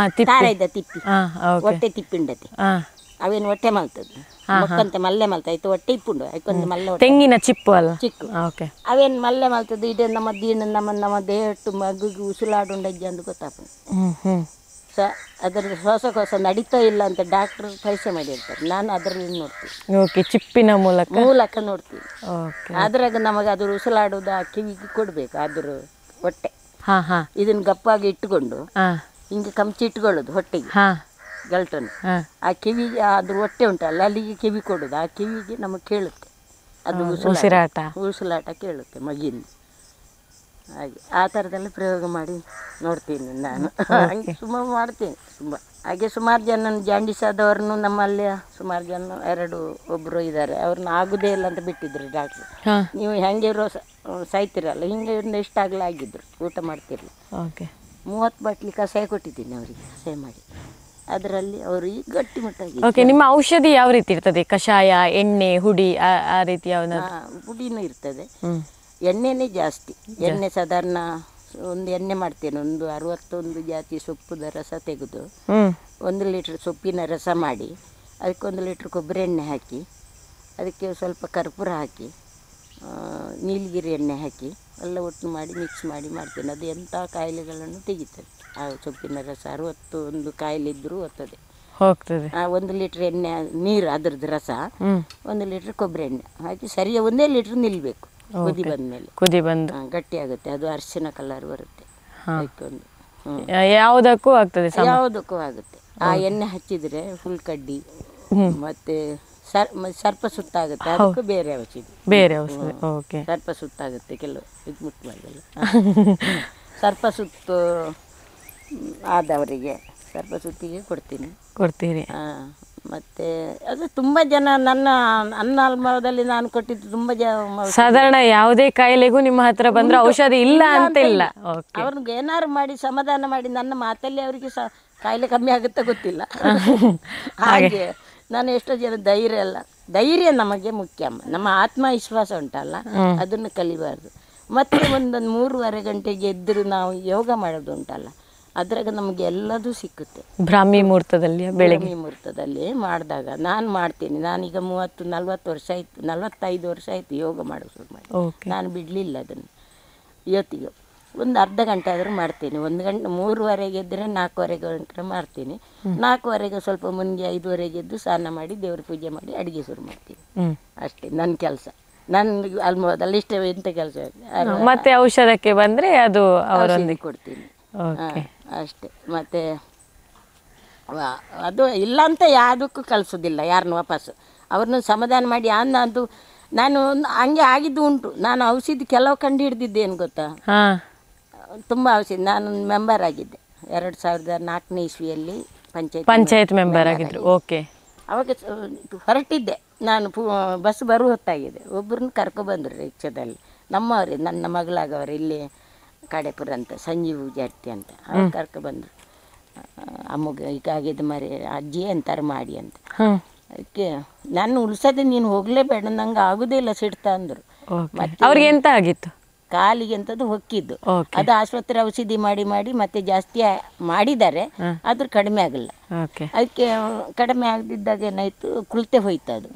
ತಾರೈದ ತಿಪ್ಪಿ, ಹೊಟ್ಟೆ ತಿಪ್ಪಿಂಡತಿ, ಅವೇನು ಹೊಟ್ಟೆ ಮಲ್ತದ್ದು ಮಕ್ಕಂತ ಮಲ್ಲೆ ಮಲ್ತಾಯ್ತು, ಹೊಟ್ಟೆ ಇಪ್ಪುಂಡು ಆಯ್ಕೊಂದು ಮಲ್ಲೆ, ತೆಂಗಿನ ಚಿಪ್ಪು ಅಲ್ಲ ಚಿಕ್ಕು, ಅವೇನು ಮಲ್ಲೆ ಮಲ್ತದ್ದು. ಇದೇ ನಮ್ಮ ದೇಹ ಮಗುಗೆ ಉಸಿಲಾಡುಂಡಜ್ಜಿ ಅಂತ ಗೊತ್ತಾಗ್ತದೆ. ಅದರ ಶ್ವಾಸಕೋಶ ನಡೀತಾ ಇಲ್ಲ ಅಂತ ಡಾಕ್ಟ್ರು ಪರೀಕ್ಷೆ ಮಾಡಿರ್ತಾರೆ. ನಾನು ಅದರಲ್ಲಿ ನೋಡ್ತೀನಿ. ಓಕೆ, ಚಿಪ್ಪಿನ ಮೂಲಕ ನೋಡ್ತೀನಿ. ಓಕೆ. ಅದ್ರಾಗ ನಮಗೆ ಅದ್ರ ಉಸಿಲಾಡೋದು ಆ ಕಿವಿಗೆ ಕೊಡಬೇಕು. ಅದ್ರ ಹೊಟ್ಟೆ ಇದನ್ನು ಗಪ್ಪಾಗಿ ಇಟ್ಟುಕೊಂಡು ಹಿಂಗೆ ಕಮ್ಚಿ ಇಟ್ಕೊಳ್ಳೋದು ಹೊಟ್ಟೆಗೆ ಗಲ್ಟನ್ನು. ಆ ಕಿವಿಗೆ ಅದ್ರ ಹೊಟ್ಟೆ ಉಂಟಲ್ಲ ಅಲ್ಲಿಗೆ ಕಿವಿ ಕೊಡೋದು. ಆ ಕಿವಿಗೆ ನಮಗೆ ಕೇಳುತ್ತೆ, ಅದು ಉಸಿರಾಟ ಕೇಳುತ್ತೆ ಮಗಿಂದು. ಹಾಗೆ ಆ ಥರದಲ್ಲಿ ಪ್ರಯೋಗ ಮಾಡಿ ನೋಡ್ತೀನಿ ನಾನು. ಹಂಗೆ ಸುಮಾರು ಮಾಡ್ತೀನಿ ತುಂಬ. ಹಾಗೆ ಸುಮಾರು ಜನ ಜಾಂಡೀಸ್ ಆದವ್ರನ್ನು ನಮ್ಮಲ್ಲಿ ಸುಮಾರು ಜನ ಒಬ್ಬರು ಇದ್ದಾರೆ, ಅವ್ರನ್ನ ಆಗೋದೇ ಇಲ್ಲ ಅಂತ ಬಿಟ್ಟಿದ್ರು ಡಾಕ್ಟ್ರು. ನೀವು ಹೆಂಗೆ ಸಾಯ್ತಿರಲ್ಲ ಹಿಂಗೆ ಎಷ್ಟಾಗಲೇ ಆಗಿದ್ರು, ಊಟ ಮಾಡ್ತಿರ್ಲಿ. 30 ಬಾಟ್ಲಿ ಕಷಾಯ ಕೊಟ್ಟಿದ್ದೀನಿ ಅವರಿಗೆ, ಕಷಾಯ ಮಾಡಿ. ಅದರಲ್ಲಿ ಅವರು ಈಗ ಗಟ್ಟಿಮುಟ್ಟಾಗಿ. ಓಕೆ, ನಿಮ್ಮ ಔಷಧಿ ಯಾವ ರೀತಿ ಇರ್ತದೆ? ಕಷಾಯ, ಎಣ್ಣೆ, ಹುಡಿ ಆ ರೀತಿ? ಹುಡಿನೂ ಇರ್ತದೆ, ಎಣ್ಣೆನೇ ಜಾಸ್ತಿ. ಎಣ್ಣೆ ಸಾಧಾರಣ ಒಂದು ಎಣ್ಣೆ ಮಾಡ್ತೇನೆ, ಒಂದು 61 ಜಾತಿ ಸೊಪ್ಪುದ ರಸ ತೆಗೆದು 1 ಲೀಟ್ರ್ ಸೊಪ್ಪಿನ ರಸ ಮಾಡಿ ಅದಕ್ಕೆ 1 ಲೀಟ್ರ್ ಕೊಬ್ಬರಿ ಎಣ್ಣೆ ಹಾಕಿ ಅದಕ್ಕೆ ಸ್ವಲ್ಪ ಕರ್ಪೂರ ಹಾಕಿ ನೀಲಗಿರಿ ಎಣ್ಣೆ ಹಾಕಿ ಎಲ್ಲ ಒಟ್ಟು ಮಾಡಿ ಮಿಕ್ಸ್ ಮಾಡಿ ಮಾಡ್ತೇನೆ. ಅದು ಎಂಥ ಕಾಯಿಲೆಗಳನ್ನು ತೆಗಿತದೆ. ಆ ಸೊಪ್ಪಿನ ರಸ 61 ಕಾಯಿಲೆ ಇದ್ದರೂ ಹೋಗ್ತದೆ. 1 ಲೀಟ್ರ್ ಎಣ್ಣೆ ನೀರು ಅದ್ರದ್ದು ರಸ 1 ಲೀಟ್ರ್ ಕೊಬ್ಬರಿ ಎಣ್ಣೆ ಹಾಕಿ ಸರಿಯ 1 ಲೀಟ್ರ್ ನಿಲ್ಲಬೇಕು. ಕುದಿ ಬಂದು ಗಟ್ಟಿ ಆಗುತ್ತೆ, ಅದು ಅರಿಶಿನ ಕಲರ್ ಬರುತ್ತೆ. ಯಾವುದಕ್ಕೂ ಆಗ್ತದೆ, ಯಾವುದಕ್ಕೂ ಆಗುತ್ತೆ. ಆ ಎಣ್ಣೆ ಹಚ್ಚಿದ್ರೆ ಫುಲ್ ಕಡ್ಡಿ ಮತ್ತೆ ಸರ್ಪ ಸುತ್ತಾಗುತ್ತೆ, ಅದಕ್ಕೂ ಬೇರೆ ಔಷಧಿ. ಸರ್ಪ ಸುತ್ತಾಗುತ್ತೆ ಕೆಲವು ಇದು ಮುಟ್ಬಾರ್ದಲ್ಲ. ಸರ್ಪ ಸುತ್ತು ಆದವರಿಗೆ ಸರ್ಪ ಸುತ್ತಿಗೆ ಕೊಡ್ತೀನಿ. ಮತ್ತೆ ಅದು ತುಂಬ ಜನ ನನ್ನ ಅನ್ನಾಲ್ಮದಲ್ಲಿ ನಾನು ಕೊಟ್ಟಿದ್ದು ತುಂಬ ಸಾಧಾರಣ ಯಾವುದೇ ಕಾಯಿಲೆಗೂ ನಿಮ್ಮ ಹತ್ರ ಬಂದ್ರೆ ಔಷಧಿ ಇಲ್ಲ ಅಂತ ಇಲ್ಲ. ಅವ್ರಿಗೆ ಏನಾರು ಮಾಡಿ ಸಮಾಧಾನ ಮಾಡಿ ನನ್ನ ಮಾತಲ್ಲಿ ಅವರಿಗೆ ಕಾಯಿಲೆ ಕಮ್ಮಿ ಆಗುತ್ತೆ ಗೊತ್ತಿಲ್ಲ. ಹಾಗೆ ನಾನು ಎಷ್ಟೋ ಜನ ಧೈರ್ಯ ನಮಗೆ ಮುಖ್ಯ. ನಮ್ಮ ಆತ್ಮವಿಶ್ವಾಸ ಉಂಟಲ್ಲ ಅದನ್ನು ಕಲಿಬಾರ್ದು. ಮತ್ತೆ 3:30 ಗಂಟೆಗೆ ಎದ್ದು ನಾವು ಯೋಗ ಮಾಡೋದು ಉಂಟಲ್ಲ, ಅದ್ರಾಗ ನಮಗೆ ಎಲ್ಲದೂ ಸಿಕ್ಕುತ್ತೆ. ಬ್ರಾಹ್ಮಿ ಮುಹೂರ್ತದಲ್ಲಿ ಮಾಡಿದಾಗ ನಾನು ಮಾಡ್ತೀನಿ. ನಾನೀಗ 30-40 ವರ್ಷ ಆಯಿತು, 45 ವರ್ಷ ಆಯಿತು ಯೋಗ ಮಾಡೋದು ಶುರು ಮಾಡಿ. ನಾನು ಬಿಡಲಿಲ್ಲ ಅದನ್ನು. ಇವತ್ತಿಗೆ ಒಂದು ಅರ್ಧ ಗಂಟೆ ಆದರೂ ಮಾಡ್ತೀನಿ. 1 ಗಂಟೆ 3:30 ಎದ್ದರೆ 4:15 ಗಂಟೆ ಮಾಡ್ತೀನಿ. 4:15 ಸ್ವಲ್ಪ ಮುನ್ಗೆ 5:15 ಎದ್ದು ಸ್ನಾನ ಮಾಡಿ ದೇವ್ರ ಪೂಜೆ ಮಾಡಿ ಅಡುಗೆ ಶುರು ಮಾಡ್ತೀನಿ. ಅಷ್ಟೇ ನನ್ನ ಕೆಲಸ. ನನಗೆ ಅಲ್ಲಿ ಇಷ್ಟ ಎಂಥ ಕೆಲಸ. ಮತ್ತೆ ಔಷಧಕ್ಕೆ ಬಂದರೆ ಅದು ಅವರೊಂದಿಗೆ ಕೊಡ್ತೀನಿ ಅಷ್ಟೇ. ಮತ್ತು ಅದು ಇಲ್ಲ ಅಂತ ಯಾವುದಕ್ಕೂ ಕಳಿಸೋದಿಲ್ಲ ಯಾರನ್ನು ವಾಪಸ್ಸು. ಅವ್ರನ್ನ ಸಮಾಧಾನ ಮಾಡಿ ಅದು ನಾನು ಹಂಗೆ ಆಗಿದ್ದು ಉಂಟು. ನಾನು ಔಷಧಿ ಕೆಲವು ಕಂಡು ಹಿಡ್ದಿದ್ದೇನು ಗೊತ್ತಾ, ತುಂಬ ಔಷಧಿ. ನಾನು ಮೆಂಬರ್ ಆಗಿದ್ದೆ 2004ನೇ ಇಸ್ವಿಯಲ್ಲಿ ಪಂಚಾಯತ್ ಮೆಂಬರ್ ಆಗಿದ್ರು. ಓಕೆ, ಅವಾಗ ಹೊರಟಿದ್ದೆ ನಾನು. ಬಸ್ ಬರುವ ಹೊತ್ತಾಗಿದೆ. ಒಬ್ಬರನ್ನ ಕರ್ಕೊಬಂದರು ರಿಕ್ಷಾದಲ್ಲಿ, ನಮ್ಮವ್ರೆ, ನನ್ನ ಮಗಳಾಗವ್ರೆ, ಇಲ್ಲಿ ಕಡೆಪುರ ಅಂತ ಸಂಜೀವ್ ಜಾತಿ ಅಂತ. ಅವ್ರು ಕರ್ಕೊಬಂದರು. ಅಮ್ಮಗ ಹೀಗಾಗಿದ್ದು ಮರಿ ಅಜ್ಜಿ ಅಂತಾರೆ ಮಾಡಿ ಅಂತ. ಅದಕ್ಕೆ ನಾನು ಉಳಿಸೋದೆ, ನೀನು ಹೋಗಲೇಬೇಡ, ನಂಗೆ ಆಗೋದಿಲ್ಲ ಸಿಡ್ತಾ ಅಂದರು. ಅವ್ರಿಗೆ ಎಂತ ಆಗಿತ್ತು? ಕಾಲಿಗೆ ಎಂಥದ್ದು ಹೊಕ್ಕಿದ್ದು. ಅದು ಆಸ್ಪತ್ರೆ ಔಷಧಿ ಮಾಡಿ ಮಾಡಿ ಮತ್ತೆ ಜಾಸ್ತಿ ಮಾಡಿದ್ದಾರೆ, ಆದ್ರೂ ಕಡಿಮೆ ಆಗಲ್ಲ. ಅದಕ್ಕೆ ಕಡಿಮೆ ಆಗದಿದ್ದಾಗ ಏನಾಯ್ತು, ಕುಳಿತೆ ಹೋಯ್ತು. ಅದು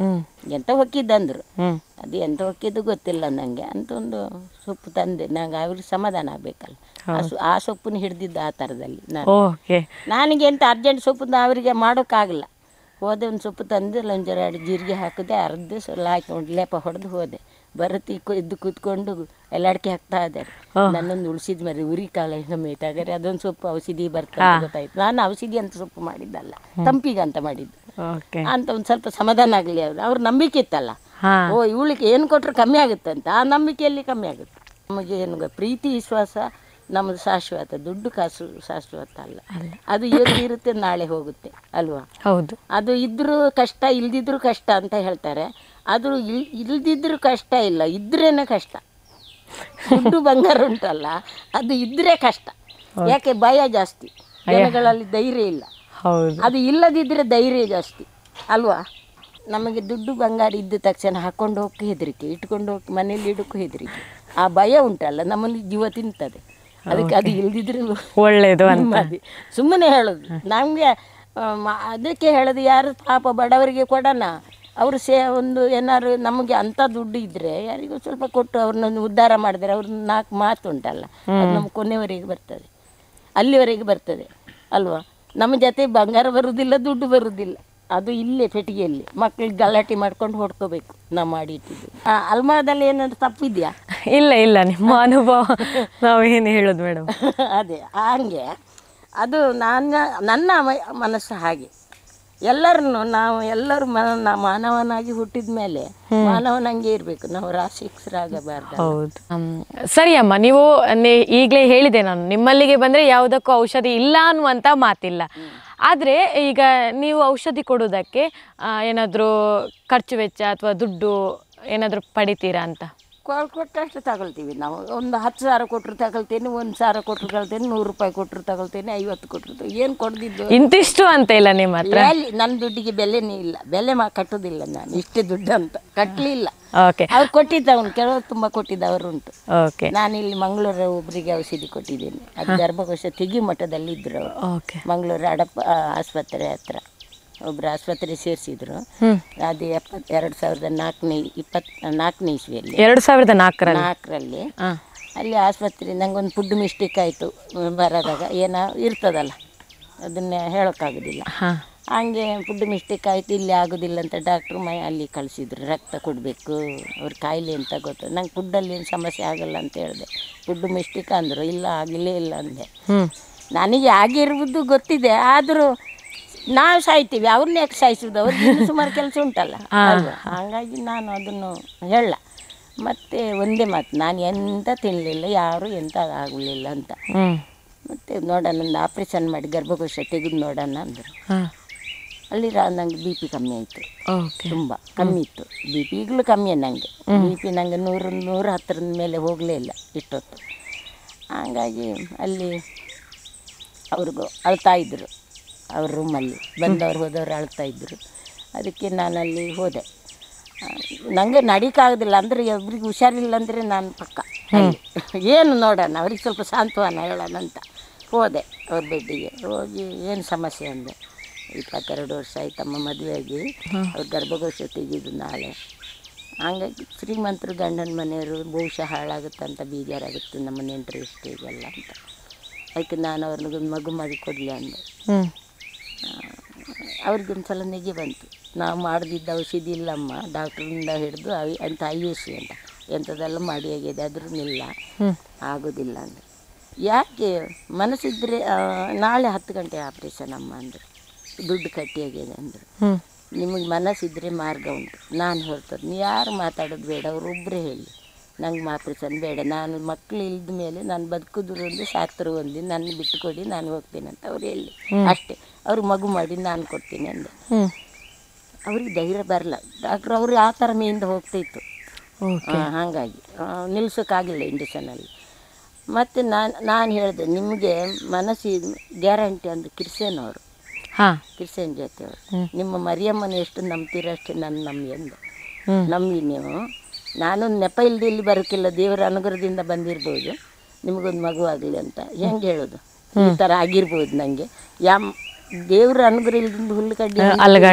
ಎಂತ ಹೊಕ್ಕಿದ್ದಂದ್ರು, ಅದು ಎಂತ ಹೊಕ್ಕಿದ್ದು ಗೊತ್ತಿಲ್ಲ ನನಗೆ ಅಂತ. ಒಂದು ಸೊಪ್ಪು ತಂದೆ, ನಂಗೆ ಅವ್ರಿಗೆ ಸಮಾಧಾನ ಆಗಬೇಕಲ್ಲ. ಆ ಸೊಪ್ಪನ್ನು ಹಿಡ್ದಿದ್ದು ಆ ಥರದಲ್ಲಿ ನನಗೆ ಎಂತ ಅರ್ಜೆಂಟ್ ಸೊಪ್ಪು ಅವರಿಗೆ ಮಾಡೋಕ್ಕಾಗಲ್ಲ. ಹೋದೆ, ಒಂದು ಸೊಪ್ಪು ತಂದು ಒಂದು 2 ಜೀರಿಗೆ ಹಾಕಿದೆ, ಅರ್ಧ ಸೊಲ್ಲ ಹಾಕಿ ಲೇಪ ಹೊಡೆದು ಹೋದೆ. ಬರತಿ ಇದ್ದು ಕೂತ್ಕೊಂಡು ಎಲ್ಲ ಅಡಿಕೆ ಹಾಕ್ತಾ ಇದ್ದಾರೆ. ನನ್ನೊಂದು ಉಳಿಸಿದ ಮರಿ ಉರಿ ಕಾಲ ಸಮೇತಾದರೆ ಅದೊಂದು ಸೊಪ್ಪು ಔಷಧಿ ಬರ್ತದೆ ಗೊತ್ತಾಯ್ತು. ನಾನು ಔಷಧಿ ಅಂತ ಸೊಪ್ಪು ಮಾಡಿದ್ದಲ್ಲ, ತಂಪಿಗೆ ಅಂತ ಮಾಡಿದ್ದು ಅಂತ. ಒಂದು ಸ್ವಲ್ಪ ಸಮಾಧಾನ ಆಗಲಿ. ಅವ್ರ ನಂಬಿಕೆ ಇತ್ತಲ್ಲ, ಓ ಇವಳಿಗೆ ಏನು ಕೊಟ್ಟರು ಕಮ್ಮಿ ಆಗುತ್ತೆ ಅಂತ. ಆ ನಂಬಿಕೆಯಲ್ಲಿ ಕಮ್ಮಿ ಆಗುತ್ತೆ. ನಮಗೆ ಏನು ಪ್ರೀತಿ ವಿಶ್ವಾಸ ನಮ್ಮದು ಶಾಶ್ವತ, ದುಡ್ಡು ಕಾಸು ಶಾಶ್ವತ ಅಲ್ಲ. ಅದು ಇವತ್ತು ಇರುತ್ತೆ, ನಾಳೆ ಹೋಗುತ್ತೆ ಅಲ್ವಾ? ಹೌದು. ಅದು ಇದ್ರೂ ಕಷ್ಟ, ಇಲ್ದಿದ್ರು ಕಷ್ಟ ಅಂತ ಹೇಳ್ತಾರೆ. ಆದರೂ ಇಲ್ದಿದ್ರು ಕಷ್ಟ ಇಲ್ಲ, ಇದ್ರೇನೆ ಕಷ್ಟ. ದುಡ್ಡು ಬಂಗಾರ ಉಂಟಲ್ಲ, ಅದು ಇದ್ರೆ ಕಷ್ಟ. ಯಾಕೆ? ಭಯ ಜಾಸ್ತಿ, ಜನಗಳಲ್ಲಿ ಧೈರ್ಯ ಇಲ್ಲ. ಅದು ಇಲ್ಲದಿದ್ದರೆ ಧೈರ್ಯ ಜಾಸ್ತಿ ಅಲ್ವಾ? ನಮಗೆ ದುಡ್ಡು ಬಂಗಾರ ಇದ್ದ ತಕ್ಷಣ ಹಾಕ್ಕೊಂಡು ಹೋಗಕ್ಕೆ ಹೆದರಿಕೆ, ಇಟ್ಕೊಂಡು ಹೋಗಿ ಮನೇಲಿ ಇಡೋಕ್ಕೂ ಹೆದರಿಕೆ. ಆ ಭಯ ಉಂಟಲ್ಲ ನಮ್ಮಲ್ಲಿ ಜೀವ ತಿಂತದೆ. ಅದಕ್ಕೆ ಅದು ಇಲ್ದಿದ್ರೆ ಒಳ್ಳೇದು ಸುಮ್ಮನೆ ಹೇಳೋದು ನಮಗೆ. ಅದಕ್ಕೆ ಹೇಳೋದು, ಯಾರು ಪಾಪ ಬಡವರಿಗೆ ಕೊಡೋಣ, ಅವರು ಒಂದು ಏನಾದ್ರು ನಮಗೆ ಅಂಥ ದುಡ್ಡು ಇದ್ದರೆ ಯಾರಿಗೂ ಸ್ವಲ್ಪ ಕೊಟ್ಟು ಅವ್ರನ್ನೊಂದು ಉದ್ಧಾರ ಮಾಡಿದ್ರೆ ಅವ್ರನ್ನ 4 ಮಾತು ಉಂಟಲ್ಲ, ಅದು ನಮ್ಗೆ ಕೊನೆವರೆಗೆ ಬರ್ತದೆ, ಅಲ್ಲಿವರೆಗೆ ಬರ್ತದೆ ಅಲ್ವಾ? ನಮ್ಮ ಜೊತೆ ಬಂಗಾರ ಬರುವುದಿಲ್ಲ, ದುಡ್ಡು ಬರುವುದಿಲ್ಲ. ಅದು ಇಲ್ಲೇ ಪೆಟ್ಟಿಗೆಯಲ್ಲಿ ಮಕ್ಕಳಿಗೆ ಗಲಾಟೆ ಮಾಡ್ಕೊಂಡು ಹೊಡ್ಕೋಬೇಕು ನಾವು ಮಾಡಿ ಇಟ್ಟಿದ್ದು. ಅಲ್ಮಾದಲ್ಲಿ ಏನಾದ್ರು ತಪ್ಪಿದ್ಯಾ? ಇಲ್ಲ ಇಲ್ಲ, ನಿಮ್ಮ ಅನುಭವ ನಾವೇನು ಹೇಳೋದು ಮೇಡಮ್. ಅದೇ ಹಂಗೆ ಅದು ನನ್ನ ಮನಸ್ಸು ಹಾಗೆ. ಎಲ್ಲರನ್ನು ನಾವು ಎಲ್ಲರೂ ಮಾನವನಾಗಿ ಹುಟ್ಟಿದ ಮೇಲೆ ಮಾನವನಂಗೆ ಇರಬೇಕು, ನಾವು ರಾಕ್ಷಸರಾಗಬಾರ್ದು. ಹೌದು. ಸರಿ ಅಮ್ಮ, ನೀವು ಈಗಲೇ ಹೇಳಿದೆ ನಾನು, ನಿಮ್ಮಲ್ಲಿಗೆ ಬಂದರೆ ಯಾವುದಕ್ಕೂ ಔಷಧಿ ಇಲ್ಲ ಅನ್ನುವಂಥ ಮಾತಿಲ್ಲ. ಆದರೆ ಈಗ ನೀವು ಔಷಧಿ ಕೊಡೋದಕ್ಕೆ ಏನಾದರೂ ಖರ್ಚು ವೆಚ್ಚ ಅಥವಾ ದುಡ್ಡು ಏನಾದರೂ ಪಡಿತೀರಾ ಅಂತ? ಕೊಟ್ಟಷ್ಟು ತಗೊಳ್ತೀವಿ ನಾವು. ಒಂದು 10,000 ಕೊಟ್ಟರು ತಗೊಳ್ತೇನೆ, 1,000 ಕೊಟ್ಟರು ತಗೊಳ್ತೇನೆ, 100 ರೂಪಾಯಿ ಕೊಟ್ಟರು ತಗೊಳ್ತೇನೆ, 50 ಕೊಟ್ಟರು. ಏನು ಕೊಡ್ದಿದ್ದು ಇಂತಿಷ್ಟು ಅಂತ ಇಲ್ಲ ನಿಮ್ಮ ಹತ್ರ? ನನ್ನ ದುಡ್ಡಿಗೆ ಬೆಲೆನೇ ಇಲ್ಲ, ಬೆಲೆ ಕಟ್ಟೋದಿಲ್ಲ ನಾನು. ಇಷ್ಟೇ ದುಡ್ಡು ಅಂತ ಕಟ್ಟಲಿಲ್ಲ. ಓಕೆ, ಅವ್ರು ಕೊಟ್ಟಿದ್ದವನು ಕೆಲವರು ತುಂಬ ಕೊಟ್ಟಿದ್ದವರು ಉಂಟು. ಓಕೆ, ನಾನು ಇಲ್ಲಿ ಮಂಗಳೂರು ಒಬ್ಬರಿಗೆ ಔಷಧಿ ಕೊಟ್ಟಿದ್ದೇನೆ. ಅದು ಗರ್ಭಕೋಶ ತೆಗಿ ಮಠದಲ್ಲಿ ಇದ್ರು. ಓಕೆ, ಮಂಗಳೂರು ಅಡಪ್ಪ ಆಸ್ಪತ್ರೆ ಹತ್ರ ಒಬ್ಬರು ಆಸ್ಪತ್ರೆ ಸೇರಿಸಿದ್ರು. ಅದು 2004ನೇ ಇಸ್ವಿಯಲ್ಲಿ 2004ರಲ್ಲಿ ಅಲ್ಲಿ ಆಸ್ಪತ್ರೆ ನಂಗೊಂದು ಫುಡ್ ಮಿಸ್ಟೇಕ್ ಆಯಿತು ಬರೋದಾಗ. ಏನೋ ಇರ್ತದಲ್ಲ, ಅದನ್ನ ಹೇಳೋಕ್ಕಾಗೋದಿಲ್ಲ. ಹಂಗೆ ಫುಡ್ ಮಿಸ್ಟೇಕ್ ಆಯಿತು, ಇಲ್ಲಿ ಆಗೋದಿಲ್ಲ ಅಂತ ಡಾಕ್ಟ್ರು ಅಲ್ಲಿ ಕಳಿಸಿದ್ರು. ರಕ್ತ ಕೊಡಬೇಕು, ಅವ್ರ ಕಾಯಿಲೆ ಅಂತ ಗೊತ್ತು. ನಂಗೆ ಫುಡ್ಡಲ್ಲಿ ಏನು ಸಮಸ್ಯೆ ಆಗಲ್ಲ ಅಂತ ಹೇಳಿದೆ. ಫುಡ್ ಮಿಸ್ಟೇಕ್ ಅಂದರು. ಇಲ್ಲ ಆಗಲೇ ಇಲ್ಲ ಅಂದೆ. ನನಗೆ ಆಗಿರುವುದು ಗೊತ್ತಿದೆ, ಆದರೂ ನಾವು ಸಾಯ್ತೀವಿ, ಅವ್ರನ್ನ ಯಾಕೆ ಸಾಯಿಸೋದು? ಅವ್ರಿಗೆ ಸುಮಾರು ಕೆಲಸ ಉಂಟಲ್ಲ ಅಲ್ವಾ? ಹಾಗಾಗಿ ನಾನು ಅದನ್ನು ಹೇಳ. ಮತ್ತು ಒಂದೇ ಮಾತು, ನಾನು ಎಂತ ತಿನ್ನಲಿಲ್ಲ, ಯಾರು ಎಂತ ಆಗಲಿಲ್ಲ ಅಂತ. ಮತ್ತು ನೋಡೋಣ, ಒಂದು ಆಪ್ರೇಷನ್ ಮಾಡಿ ಗರ್ಭಕೋಶ ತೆಗೆದು ನೋಡೋಣ ಅಂದರು. ಅಲ್ಲಿ ನಂಗೆ ಬಿ ಪಿ ಕಮ್ಮಿ ಆಯಿತು, ತುಂಬ ಕಮ್ಮಿ ಇತ್ತು ಬಿ ಪಿ. ಈಗಲೂ ಕಮ್ಮಿಯೇ ನನಗೆ ಬಿ ಪಿ. ನನಗೆ 110 ಮೇಲೆ ಹೋಗಲೇ ಇಲ್ಲ ಇಷ್ಟೊತ್ತು. ಹಾಗಾಗಿ ಅಲ್ಲಿ ಅವ್ರಿಗೂ ಅಳ್ತಾಯಿದ್ರು, ಅವ್ರ ರೂಮಲ್ಲಿ ಬಂದವ್ರು ಹೋದವ್ರು ಅಳ್ತಾಯಿದ್ರು. ಅದಕ್ಕೆ ನಾನಲ್ಲಿ ಹೋದೆ. ನನಗೆ ನಡೀಕಾಗೋದಿಲ್ಲ ಅಂದರೆ, ಒಬ್ರಿಗೆ ಹುಷಾರಿಲ್ಲ ಅಂದರೆ ನಾನು ಪಕ್ಕ ಏನು ನೋಡೋಣ, ಅವ್ರಿಗೆ ಸ್ವಲ್ಪ ಸಾಂತ್ವನ ಹೇಳೋಣ ಅಂತ ಹೋದೆ ಅವ್ರ ಬೆಡ್ಡಿಗೆ. ಹೋಗಿ ಏನು ಸಮಸ್ಯೆ ಅಂದೆ. 22 ವರ್ಷ ಆಯ್ತಮ್ಮ ಮದುವೆಯಾಗಿ, ಅವ್ರ ಗರ್ಭಕೋಶ ತೆಗೆದು ನಾಳೆ. ಹಂಗಾಗಿ ಶ್ರೀಮಂತರು ಗಂಡನ ಮನೆಯವರು ಬಹುಶಃ ಹಾಳಾಗುತ್ತಂತ ಬೇಜಾರಾಗುತ್ತೆ, ನಮ್ಮ ನೆಂಟರು ಎಷ್ಟೇಗಲ್ಲ ಅಂತ. ಅದಕ್ಕೆ ನಾನು ಅವ್ರಿಗೊಂದು ಮಗು ಮಾಡಿ ಕೊಡಲಿ ಅಂದೆ. ಅವ್ರಿಗೊಂದು ಸಲ ನೆಗೆ ಬಂತು. ನಾವು ಮಾಡದಿದ್ದ ಔಷಧಿ ಇಲ್ಲಮ್ಮ, ಡಾಕ್ಟ್ರಿಂದ ಹಿಡಿದು ಅಂತ IUC ಅಂತ ಎಂಥದ್ದೆಲ್ಲ ಮಾಡಿ ಆಗಿದೆ, ಆದ್ರೂ ಇಲ್ಲ, ಆಗೋದಿಲ್ಲ ಅಂದರೆ. ಯಾಕೆ ಮನಸ್ಸಿದ್ರೆ ನಾಳೆ 10 ಗಂಟೆ ಆಪ್ರೇಷನ್ ಅಮ್ಮ ಅಂದರು. ದುಡ್ಡು ಕಟ್ಟಿಯಾಗಿದೆ ಅಂದರು. ನಿಮಗೆ ಮನಸ್ಸಿದ್ರೆ ಮಾರ್ಗ ಉಂಟು. ನಾನು ಹೇಳ್ತದೆ, ನೀವು ಯಾರು ಮಾತಾಡೋದು ಬೇಡ, ಅವರೊಬ್ಬರೇ ಹೇಳಿ ನಂಗೆ ಆಪ್ರೇಷನ್ ಬೇಡ, ನಾನು ಮಕ್ಕಳು ಇಲ್ದ ಮೇಲೆ ನಾನು ಬದುಕಿದ್ರು ಒಂದು ಸಾಕ್ತರು ಒಂದು, ನನ್ನ ಬಿಟ್ಟು ಕೊಡಿ, ನಾನು ಹೋಗ್ತೇನೆ ಅಂತ ಅವ್ರು ಹೇಳಿ ಅಷ್ಟೇ. ಅವ್ರಿಗೆ ಮಗು ಮಾಡಿ ನಾನು ಕೊಡ್ತೀನಿ ಅಂದೆ. ಅವ್ರಿಗೆ ಧೈರ್ಯ ಬರಲ್ಲ. ಡಾಕ್ಟ್ರು ಅವರು ಆ ಥರ ಮೇಯಿಂದ ಹೋಗ್ತಾಯಿತ್ತು. ಹಾಗಾಗಿ ನಿಲ್ಸೋಕ್ಕಾಗಿಲ್ಲ ಇಂಜೆಕ್ಷನಲ್ಲಿ. ಮತ್ತು ನಾನು ಹೇಳಿದೆ, ನಿಮಗೆ ಮನಸ್ಸು ಗ್ಯಾರಂಟಿ ಅಂದರೆ ಕಿರ್ಸೇನವರು, ಕಿರ್ಸೇನ್ ಜೊತೆ ಅವರು. ನಿಮ್ಮ ಮರಿಯಮ್ಮನ ಎಷ್ಟು ನಂಬ್ತೀರ ಅಷ್ಟೇ ನಾನು ನಂಬಿ ಅಂದೆ. ನಂಬಿ ನೀವು, ನಾನೊಂದು ನೆಪ ಇಲ್ಲದೆ ಇಲ್ಲಿ ಬರೋಕ್ಕಿಲ್ಲ, ದೇವರ ಅನುಗ್ರಹದಿಂದ ಬಂದಿರ್ಬೋದು, ನಿಮಗೊಂದು ಮಗು ಆಗಲಿ ಅಂತ ಹೆಂಗೆ ಹೇಳೋದು? ಈ ಥರ ಆಗಿರ್ಬೋದು ನನಗೆ. ದೇವರ ಅನುಗ್ರಹ ಇಲ್ಲದಿಂದ ಹುಲ್ಲು ಕಡ್ಡಿ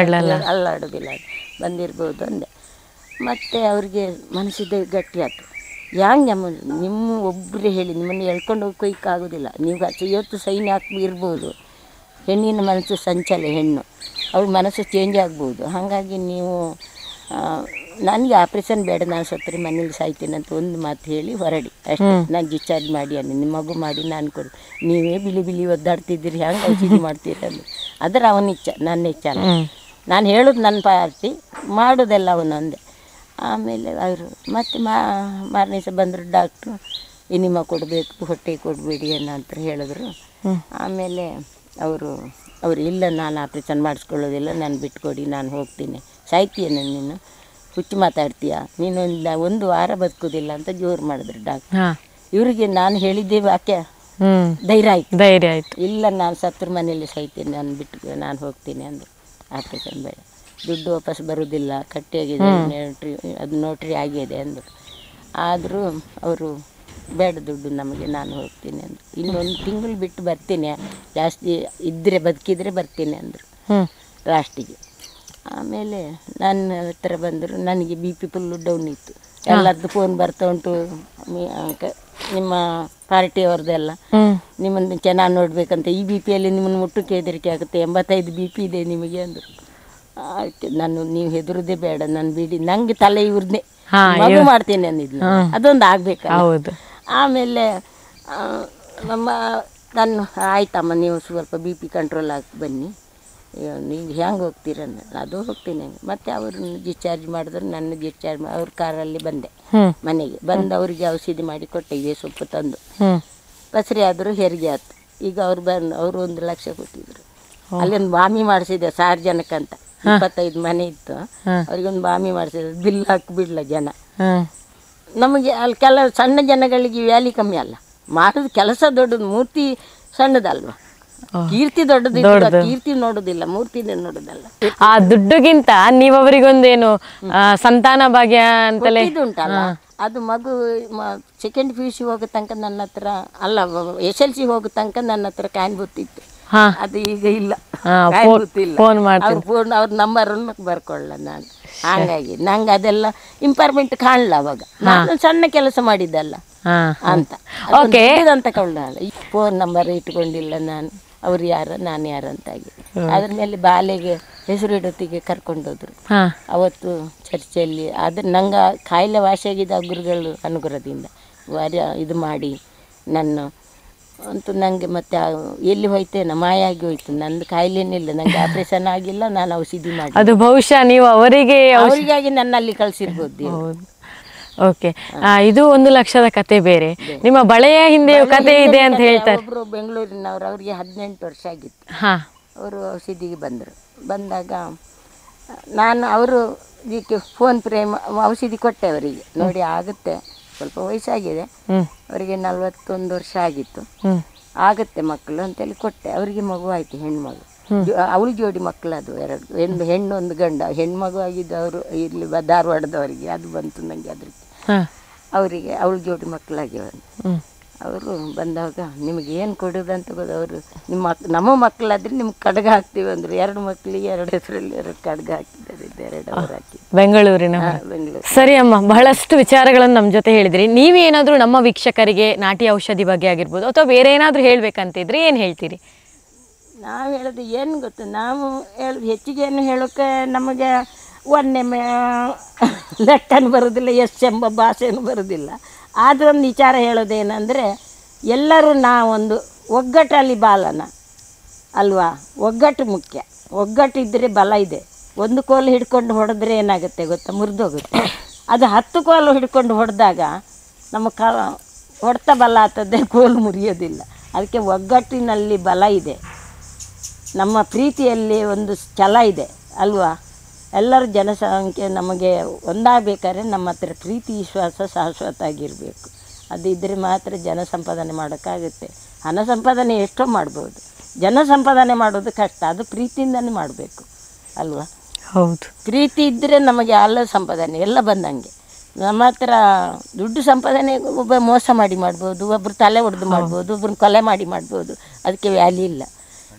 ಅಲ್ಲಾಡೋದಿಲ್ಲ, ಬಂದಿರ್ಬೋದು ಅಂದೆ. ಮತ್ತು ಅವ್ರಿಗೆ ಮನಸ್ಸಿದ್ದ ಗಟ್ಟಿ ಆಯ್ತು. ಹ್ಯಾಂಗೆ ನಿಮ್ಮ ಒಬ್ಬರೇ ಹೇಳಿ ನಿಮ್ಮನ್ನು ಎಳ್ಕೊಂಡು ಹೋಗೋಕ್ಕಾಗೋದಿಲ್ಲ. ನೀವು ಇವತ್ತು ಸೈನ್ ಇರ್ಬೋದು, ಹೆಣ್ಣಿನ ಮನಸ್ಸು ಸಂಚಲ, ಹೆಣ್ಣು ಅವ್ರ ಮನಸ್ಸು ಚೇಂಜ್ ಆಗ್ಬೋದು. ಹಾಗಾಗಿ ನೀವು ನನಗೆ ಆಪ್ರೇಷನ್ ಬೇಡ, ನಾನು ಸತ್ತರೆ ಮನೇಲಿ ಸಾಯ್ತೀನಿ ಅಂತ ಒಂದು ಮಾತು ಹೇಳಿ ಹೊರಡಿ ಅಷ್ಟೇ. ನಾನು ಡಿಸ್ಚಾರ್ಜ್ ಮಾಡಿ ಅನ್ನಿ, ನಿಮ್ಮ ಮಗು ಮಾಡಿ ನಾನು ಕೊಡು. ನೀವೇ ಬಿಳಿ ಒದ್ದಾಡ್ತಿದ್ದೀರಿ, ಹೆಂಗೆ ಔಷಧಿ ಮಾಡ್ತೀರಿ ಅಂದು. ಅದರ ಅವನ ಇಚ್ಛೆ, ನನ್ನ ಇಚ್ಛೆ ಅಲ್ಲ. ನಾನು ಹೇಳೋದು ನನ್ನ ಪಾರ್ಟಿ, ಮಾಡೋದೆಲ್ಲ ಅವನೊಂದೇ. ಆಮೇಲೆ ಅವರು ಮತ್ತೆ ಮಾರನೇ ದಿವಸ ಬಂದರು ಡಾಕ್ಟ್ರು, ಇನಿಮ ಕೊಡಬೇಕು, ಹೊಟ್ಟೆ ಕೊಡಬೇಡಿ ಅನ್ನೋ ಅಂತ ಹೇಳಿದ್ರು. ಆಮೇಲೆ ಅವರು ಇಲ್ಲ, ನಾನು ಆಪ್ರೇಷನ್ ಮಾಡಿಸ್ಕೊಳ್ಳೋದಿಲ್ಲ, ನಾನು ಬಿಟ್ಕೊಡಿ, ನಾನು ಹೋಗ್ತೀನಿ. ಸಾಯ್ತೀಯೇನು ನೀನು, ಹುಚ್ಚು ಮಾತಾಡ್ತೀಯ, ನೀನು ಒಂದು ವಾರ ಬದುಕೋದಿಲ್ಲ ಅಂತ ಜೋರು ಮಾಡಿದ್ರು ಡಾಕ್ಟ್ರು. ಇವರಿಗೆ ನಾನು ಹೇಳಿದ್ದೆ ವಾಕ್ಯ ಧೈರ್ಯ ಆಯಿತು. ಇಲ್ಲ, ನಾನು ಸತ್ರ ಮನೇಲಿ ಸಾಯ್ತೀನಿ, ನಾನು ಬಿಟ್ಟು ನಾನು ಹೋಗ್ತೀನಿ ಅಂದರು. ಆಪ್ರೇಷನ್ ಬೇಡ, ದುಡ್ಡು ವಾಪಸ್ ಬರೋದಿಲ್ಲ, ಕಟ್ಟಿಯಾಗಿದೆ, ಅದು ನೋಟ್ರಿ ಆಗಿದೆ ಅಂದರು. ಆದರೂ ಅವರು ಬೇಡ ದುಡ್ಡು ನಮಗೆ, ನಾನು ಹೋಗ್ತೀನಿ ಅಂದರು. ಇನ್ನೊಂದು ತಿಂಗಳು ಬಿಟ್ಟು ಬರ್ತೀನಿ, ಜಾಸ್ತಿ ಇದ್ದರೆ ಬದುಕಿದ್ರೆ ಬರ್ತೀನಿ ಅಂದರು ಲಾಸ್ಟಿಗೆ. ಆಮೇಲೆ ನನ್ನ ಹತ್ರ ಬಂದರು. ನನಗೆ BP ಫುಲ್ಲು ಡೌನ್ ಇತ್ತು. ಎಲ್ಲರದ್ದು ಫೋನ್ ಬರ್ತಾ ಉಂಟು, ನಿಮ್ಮ ಪಾರ್ಟಿಯವ್ರದ್ದೆಲ್ಲ ನಿಮ್ಮನ್ನು ಚೆನ್ನಾಗಿ ನೋಡಬೇಕಂತ, ಈ ಬಿ ಪಿಯಲ್ಲಿ ನಿಮ್ಮನ್ನು ಮುಟ್ಟಕ್ಕೆ ಹೆದರಿಕೆ ಆಗುತ್ತೆ, 85 BP ಇದೆ ನಿಮಗೆ ಅಂದರು. ಆಯ್ತು, ನೀವು ಹೆದರುದೇ ಬೇಡ, ನಾನು ಬಿಡಿ, ನಂಗೆ ತಲೆ ಇವ್ರನ್ನೇ ಮಗು ಮಾಡ್ತೇನೆ ಅಂದಿದ್ಲು. ಅದೊಂದು ಆಗ್ಬೇಕಲ್ಲ. ಆಮೇಲೆ ನಾನು ಆಯ್ತಮ್ಮ, ನೀವು ಸ್ವಲ್ಪ BP ಕಂಟ್ರೋಲ್ ಆಗಿ ಬನ್ನಿ, ನೀವು ಹೆಂಗೆ ಹೋಗ್ತೀರನ್ನ, ಅದು ಹೋಗ್ತೀನಿ. ಮತ್ತು ಅವ್ರನ್ನ ಡಿಸ್ಚಾರ್ಜ್ ಮಾಡಿದ್ರು, ನನ್ನ ಡಿಸ್ಚಾರ್ಜ್ ಅವ್ರ ಕಾರಲ್ಲಿ ಬಂದೆ ಮನೆಗೆ. ಬಂದು ಅವರಿಗೆ ಔಷಧಿ ಮಾಡಿ ಕೊಟ್ಟೆ, ಇವೇ ಸೊಪ್ಪು ತಂದು. ಬಸರಿ ಆದರೂ ಹೆರಿಗೆ ಆಯ್ತು. ಈಗ ಅವ್ರು ಅವರು 1 ಲಕ್ಷ ಕೊಟ್ಟಿದ್ರು. ಅಲ್ಲೊಂದು ಬಾಮಿ ಮಾಡಿಸಿದೆ ಸಾರ್ವಜನಿಕಂತ, 25 ಮನೆ ಇತ್ತು, ಅವ್ರಿಗೊಂದು ಬಾಮಿ ಮಾಡಿಸಿದ್ರು. ಬಿಲ್ ಹಾಕಿ ಬಿಡ್ಲ ಜನ. ನಮಗೆ ಅಲ್ಲಿ ಕೆಲವು ಸಣ್ಣ ಜನಗಳಿಗೆ ವ್ಯಾಲಿ ಕಮ್ಮಿ ಅಲ್ಲ, ಮಾಡೋದು ಕೆಲಸ ದೊಡ್ಡದು, ಮೂರ್ತಿ ಸಣ್ಣದಲ್ವ. ಕೀರ್ತಿ ದೊಡ್ಡದಿಲ್ಲ, ಕೀರ್ತಿ ನೋಡುದಿಲ್ಲ, ಮೂರ್ತಿನೇ ನೋಡುದಲ್ಲ. ಆ ದುಡ್ಡುಗಿಂತ ನೀವು ಅವರಿಗೊಂದೇನು ಸಂತಾನ ಭಾಗ್ಯ ಅಂತಲೇ ಉಂಟಲ್ಲ, ಅದು ಮಗು ಸೆಕೆಂಡ್ PUC ಹೋಗೋ ತನಕ ನನ್ನ ಹತ್ರ ಅಲ್ಲ, SLC ಹೋಗೋ ತನಕ ನನ್ನ ಹತ್ರ ಕಾಯಿನ್ ಗೊತ್ತಿತ್ತು. ಅದು ಈಗ ಇಲ್ಲ, ಗೊತ್ತಿಲ್ಲ. ಅವ್ರ ನಂಬರನ್ನು ಬರ್ಕೊಳ್ಳ ನಾನು. ಹಾಗಾಗಿ ನಂಗೆ ಅದೆಲ್ಲ ಇಂಪಾರ್ಮೆಂಟ್ ಕಾಣಲ್ಲ ಅವಾಗ, ನಾನು ಸಣ್ಣ ಕೆಲಸ ಮಾಡಿದ್ದಲ್ಲ ಅಂತ ಅಂತ ಕೊಳ್ಳಲ್ಲ. ಫೋನ್ ನಂಬರ್ ಇಟ್ಕೊಂಡಿಲ್ಲ ನಾನು, ಅವ್ರು ಯಾರು ನಾನು ಯಾರು ಅಂತಾಗಿ. ಅದ್ರ ಮೇಲೆ ಬಾಲೆಗೆ ಹೆಸರಿಡೊತ್ತಿಗೆ ಕರ್ಕೊಂಡೋದ್ರು ಅವತ್ತು ಚರ್ಚಲ್ಲಿ. ಆದ್ರೆ ನಂಗೆ ಕಾಯಿಲೆ ವಾಸಿಯಾಗಿದ್ದ ಗುರುಗಳು ಅನುಗ್ರಹದಿಂದ ಇದು ಮಾಡಿ ನನ್ನ ಅಂತೂ ನನಗೆ ಮತ್ತೆ ಎಲ್ಲಿ ಹೋಯ್ತೇನ ಮಾಯ ಆಗಿ ಹೋಯ್ತು. ನಂದು ಕಾಯಿಲೆನಿಲ್ಲ, ನನಗೆ ಆಪರೇಷನ್ ಆಗಿಲ್ಲ, ನಾನು ಔಷಧಿ ಮಾಡಿ. ಅದು ಬಹುಶಃ ನೀವು ಅವರಿಗಾಗಿ ನನ್ನಲ್ಲಿ ಕಳಿಸಿರ್ಬೋದು. ಓಕೆ, ಇದು 1 ಲಕ್ಷದ ಕತೆ ಬೇರೆ. ನಿಮ್ಮ ಬಳೆಯ ಹಿಂದೆ ಕತೆ ಇದೆ ಅಂತ ಹೇಳ್ತಾರೆ. ಒಬ್ರು ಬೆಂಗಳೂರಿನವರು, ಅವ್ರಿಗೆ 18 ವರ್ಷ ಆಗಿತ್ತು. ಅವರು ಔಷಧಿಗೆ ಬಂದರು. ಬಂದಾಗ ನಾನು ಅವರು ಇದಕ್ಕೆ ಫೋನ್ ಪ್ರೇಮ್ ಔಷಧಿ ಕೊಟ್ಟೆ ಅವರಿಗೆ. ನೋಡಿ ಆಗುತ್ತೆ, ಸ್ವಲ್ಪ ವಯಸ್ಸಾಗಿದೆ ಅವರಿಗೆ, 41 ವರ್ಷ ಆಗಿತ್ತು, ಆಗುತ್ತೆ ಮಕ್ಕಳು ಅಂತೇಳಿ ಕೊಟ್ಟೆ. ಅವರಿಗೆ ಮಗು ಆಯಿತು, ಹೆಣ್ಮಗು. ಅವಳು ಜೋಡಿ ಮಕ್ಕಳು, ಅದು 2 ಹೆಣ್ಣು 1 ಗಂಡ. ಹೆಣ್ಮಗು ಆಗಿದ್ದು ಅವರು ಇಲ್ಲಿ ಧಾರವಾಡದವರಿಗೆ, ಅದು ಬಂತು ನನಗೆ. ಅದಕ್ಕೆ ಅವರಿಗೆ ಅವಳು ಜೋಡಿ ಮಕ್ಕಳಾಗಿವ. ಅವರು ಬಂದಾಗ ನಿಮಗೆ ಏನು ಕೊಡೋದಂತ ಗೊತ್ತು. ಅವರು ನಮ್ಮ ಮಕ್ಕಳಾದ್ರೆ ನಿಮ್ಗೆ ಕಡ್ಗ ಹಾಕ್ತೀವಿ ಅಂದರು. 2 ಮಕ್ಕಳಿಗೆ 2 ಹೆಸರಲ್ಲಿ 2 ಕಡ್ಗ ಹಾಕಿದ್ದಾರೆ, 2 ಅವರು ಹಾಕಿ ಬೆಂಗಳೂರಿನ. ಸರಿ ಅಮ್ಮ, ಬಹಳಷ್ಟು ವಿಚಾರಗಳನ್ನು ನಮ್ಮ ಜೊತೆ ಹೇಳಿದ್ರಿ. ನೀವೇನಾದರೂ ನಮ್ಮ ವೀಕ್ಷಕರಿಗೆ ನಾಟಿ ಔಷಧಿ ಬಗ್ಗೆ ಆಗಿರ್ಬೋದು ಅಥವಾ ಬೇರೆ ಏನಾದರೂ ಹೇಳ್ಬೇಕಂತಿದ್ರೆ ಏನು ಹೇಳ್ತೀರಿ? ನಾವು ಹೇಳೋದು ಏನು ಗೊತ್ತು, ನಾವು ಹೇಳೋದು ಹೆಚ್ಚಿಗೆ ಏನು ಹೇಳೋಕ್ಕೆ ನಮಗೆ ಒಂದೆಮ್ಮೆ ಲೆಕ್ಕನೂ ಬರೋದಿಲ್ಲ, ಎಂಬ ಭಾಷೆನೂ ಬರೋದಿಲ್ಲ. ಆದರೂ ಒಂದು ವಿಚಾರ ಹೇಳೋದೇನೆಂದರೆ, ಎಲ್ಲರೂ ನಾವೊಂದು ಒಗ್ಗಟ್ಟಲ್ಲಿ ಬಾಲನ ಅಲ್ವಾ. ಒಗ್ಗಟ್ಟು ಮುಖ್ಯ. ಒಗ್ಗಟ್ಟಿದ್ದರೆ ಬಲ ಇದೆ. 1 ಕೋಲು ಹಿಡ್ಕೊಂಡು ಹೊಡೆದ್ರೆ ಏನಾಗುತ್ತೆ ಗೊತ್ತಾ, ಮುರಿದೋಗುತ್ತೆ. ಅದು 10 ಕೋಲು ಹಿಡ್ಕೊಂಡು ಹೊಡೆದಾಗ ನಮ್ಮ ಹೊಡೆತ ಬಲ ಆಗ್ತದೆ, ಕೋಲು ಮುರಿಯೋದಿಲ್ಲ. ಅದಕ್ಕೆ ಒಗ್ಗಟ್ಟಿನಲ್ಲಿ ಬಲ ಇದೆ. ನಮ್ಮ ಪ್ರೀತಿಯಲ್ಲಿ ಒಂದು ಛಲ ಇದೆ ಅಲ್ವಾ. ಎಲ್ಲರೂ ಜನಸಂಖ್ಯೆ ನಮಗೆ ಒಂದಾಗಬೇಕಾದ್ರೆ ನಮ್ಮ ಹತ್ರ ಪ್ರೀತಿ ವಿಶ್ವಾಸ ಶಾಶ್ವತ ಆಗಿರಬೇಕು. ಅದು ಇದ್ದರೆ ಮಾತ್ರ ಜನ ಸಂಪಾದನೆ ಮಾಡೋಕ್ಕಾಗುತ್ತೆ. ಹಣ ಸಂಪಾದನೆ ಎಷ್ಟೋ ಮಾಡ್ಬೋದು, ಜನ ಸಂಪಾದನೆ ಮಾಡೋದು ಕಷ್ಟ. ಅದು ಪ್ರೀತಿಯಿಂದನೇ ಮಾಡಬೇಕು ಅಲ್ವಾ. ಹೌದು, ಪ್ರೀತಿ ಇದ್ದರೆ ನಮಗೆ ಎಲ್ಲ ಸಂಪಾದನೆ ಎಲ್ಲ ಬಂದಂಗೆ. ನಮ್ಮ ಹತ್ರ ದುಡ್ಡು ಸಂಪಾದನೆ ಒಬ್ಬ ಮೋಸ ಮಾಡಿ ಮಾಡ್ಬೋದು, ಒಬ್ಬರು ತಲೆ ಹೊಡೆದು ಮಾಡ್ಬೋದು, ಒಬ್ಬರನ್ನ ಕೊಲೆ ಮಾಡಿ ಮಾಡ್ಬೋದು. ಅದಕ್ಕೆ ವ್ಯಾಲ್ಯೂ ಇಲ್ಲ.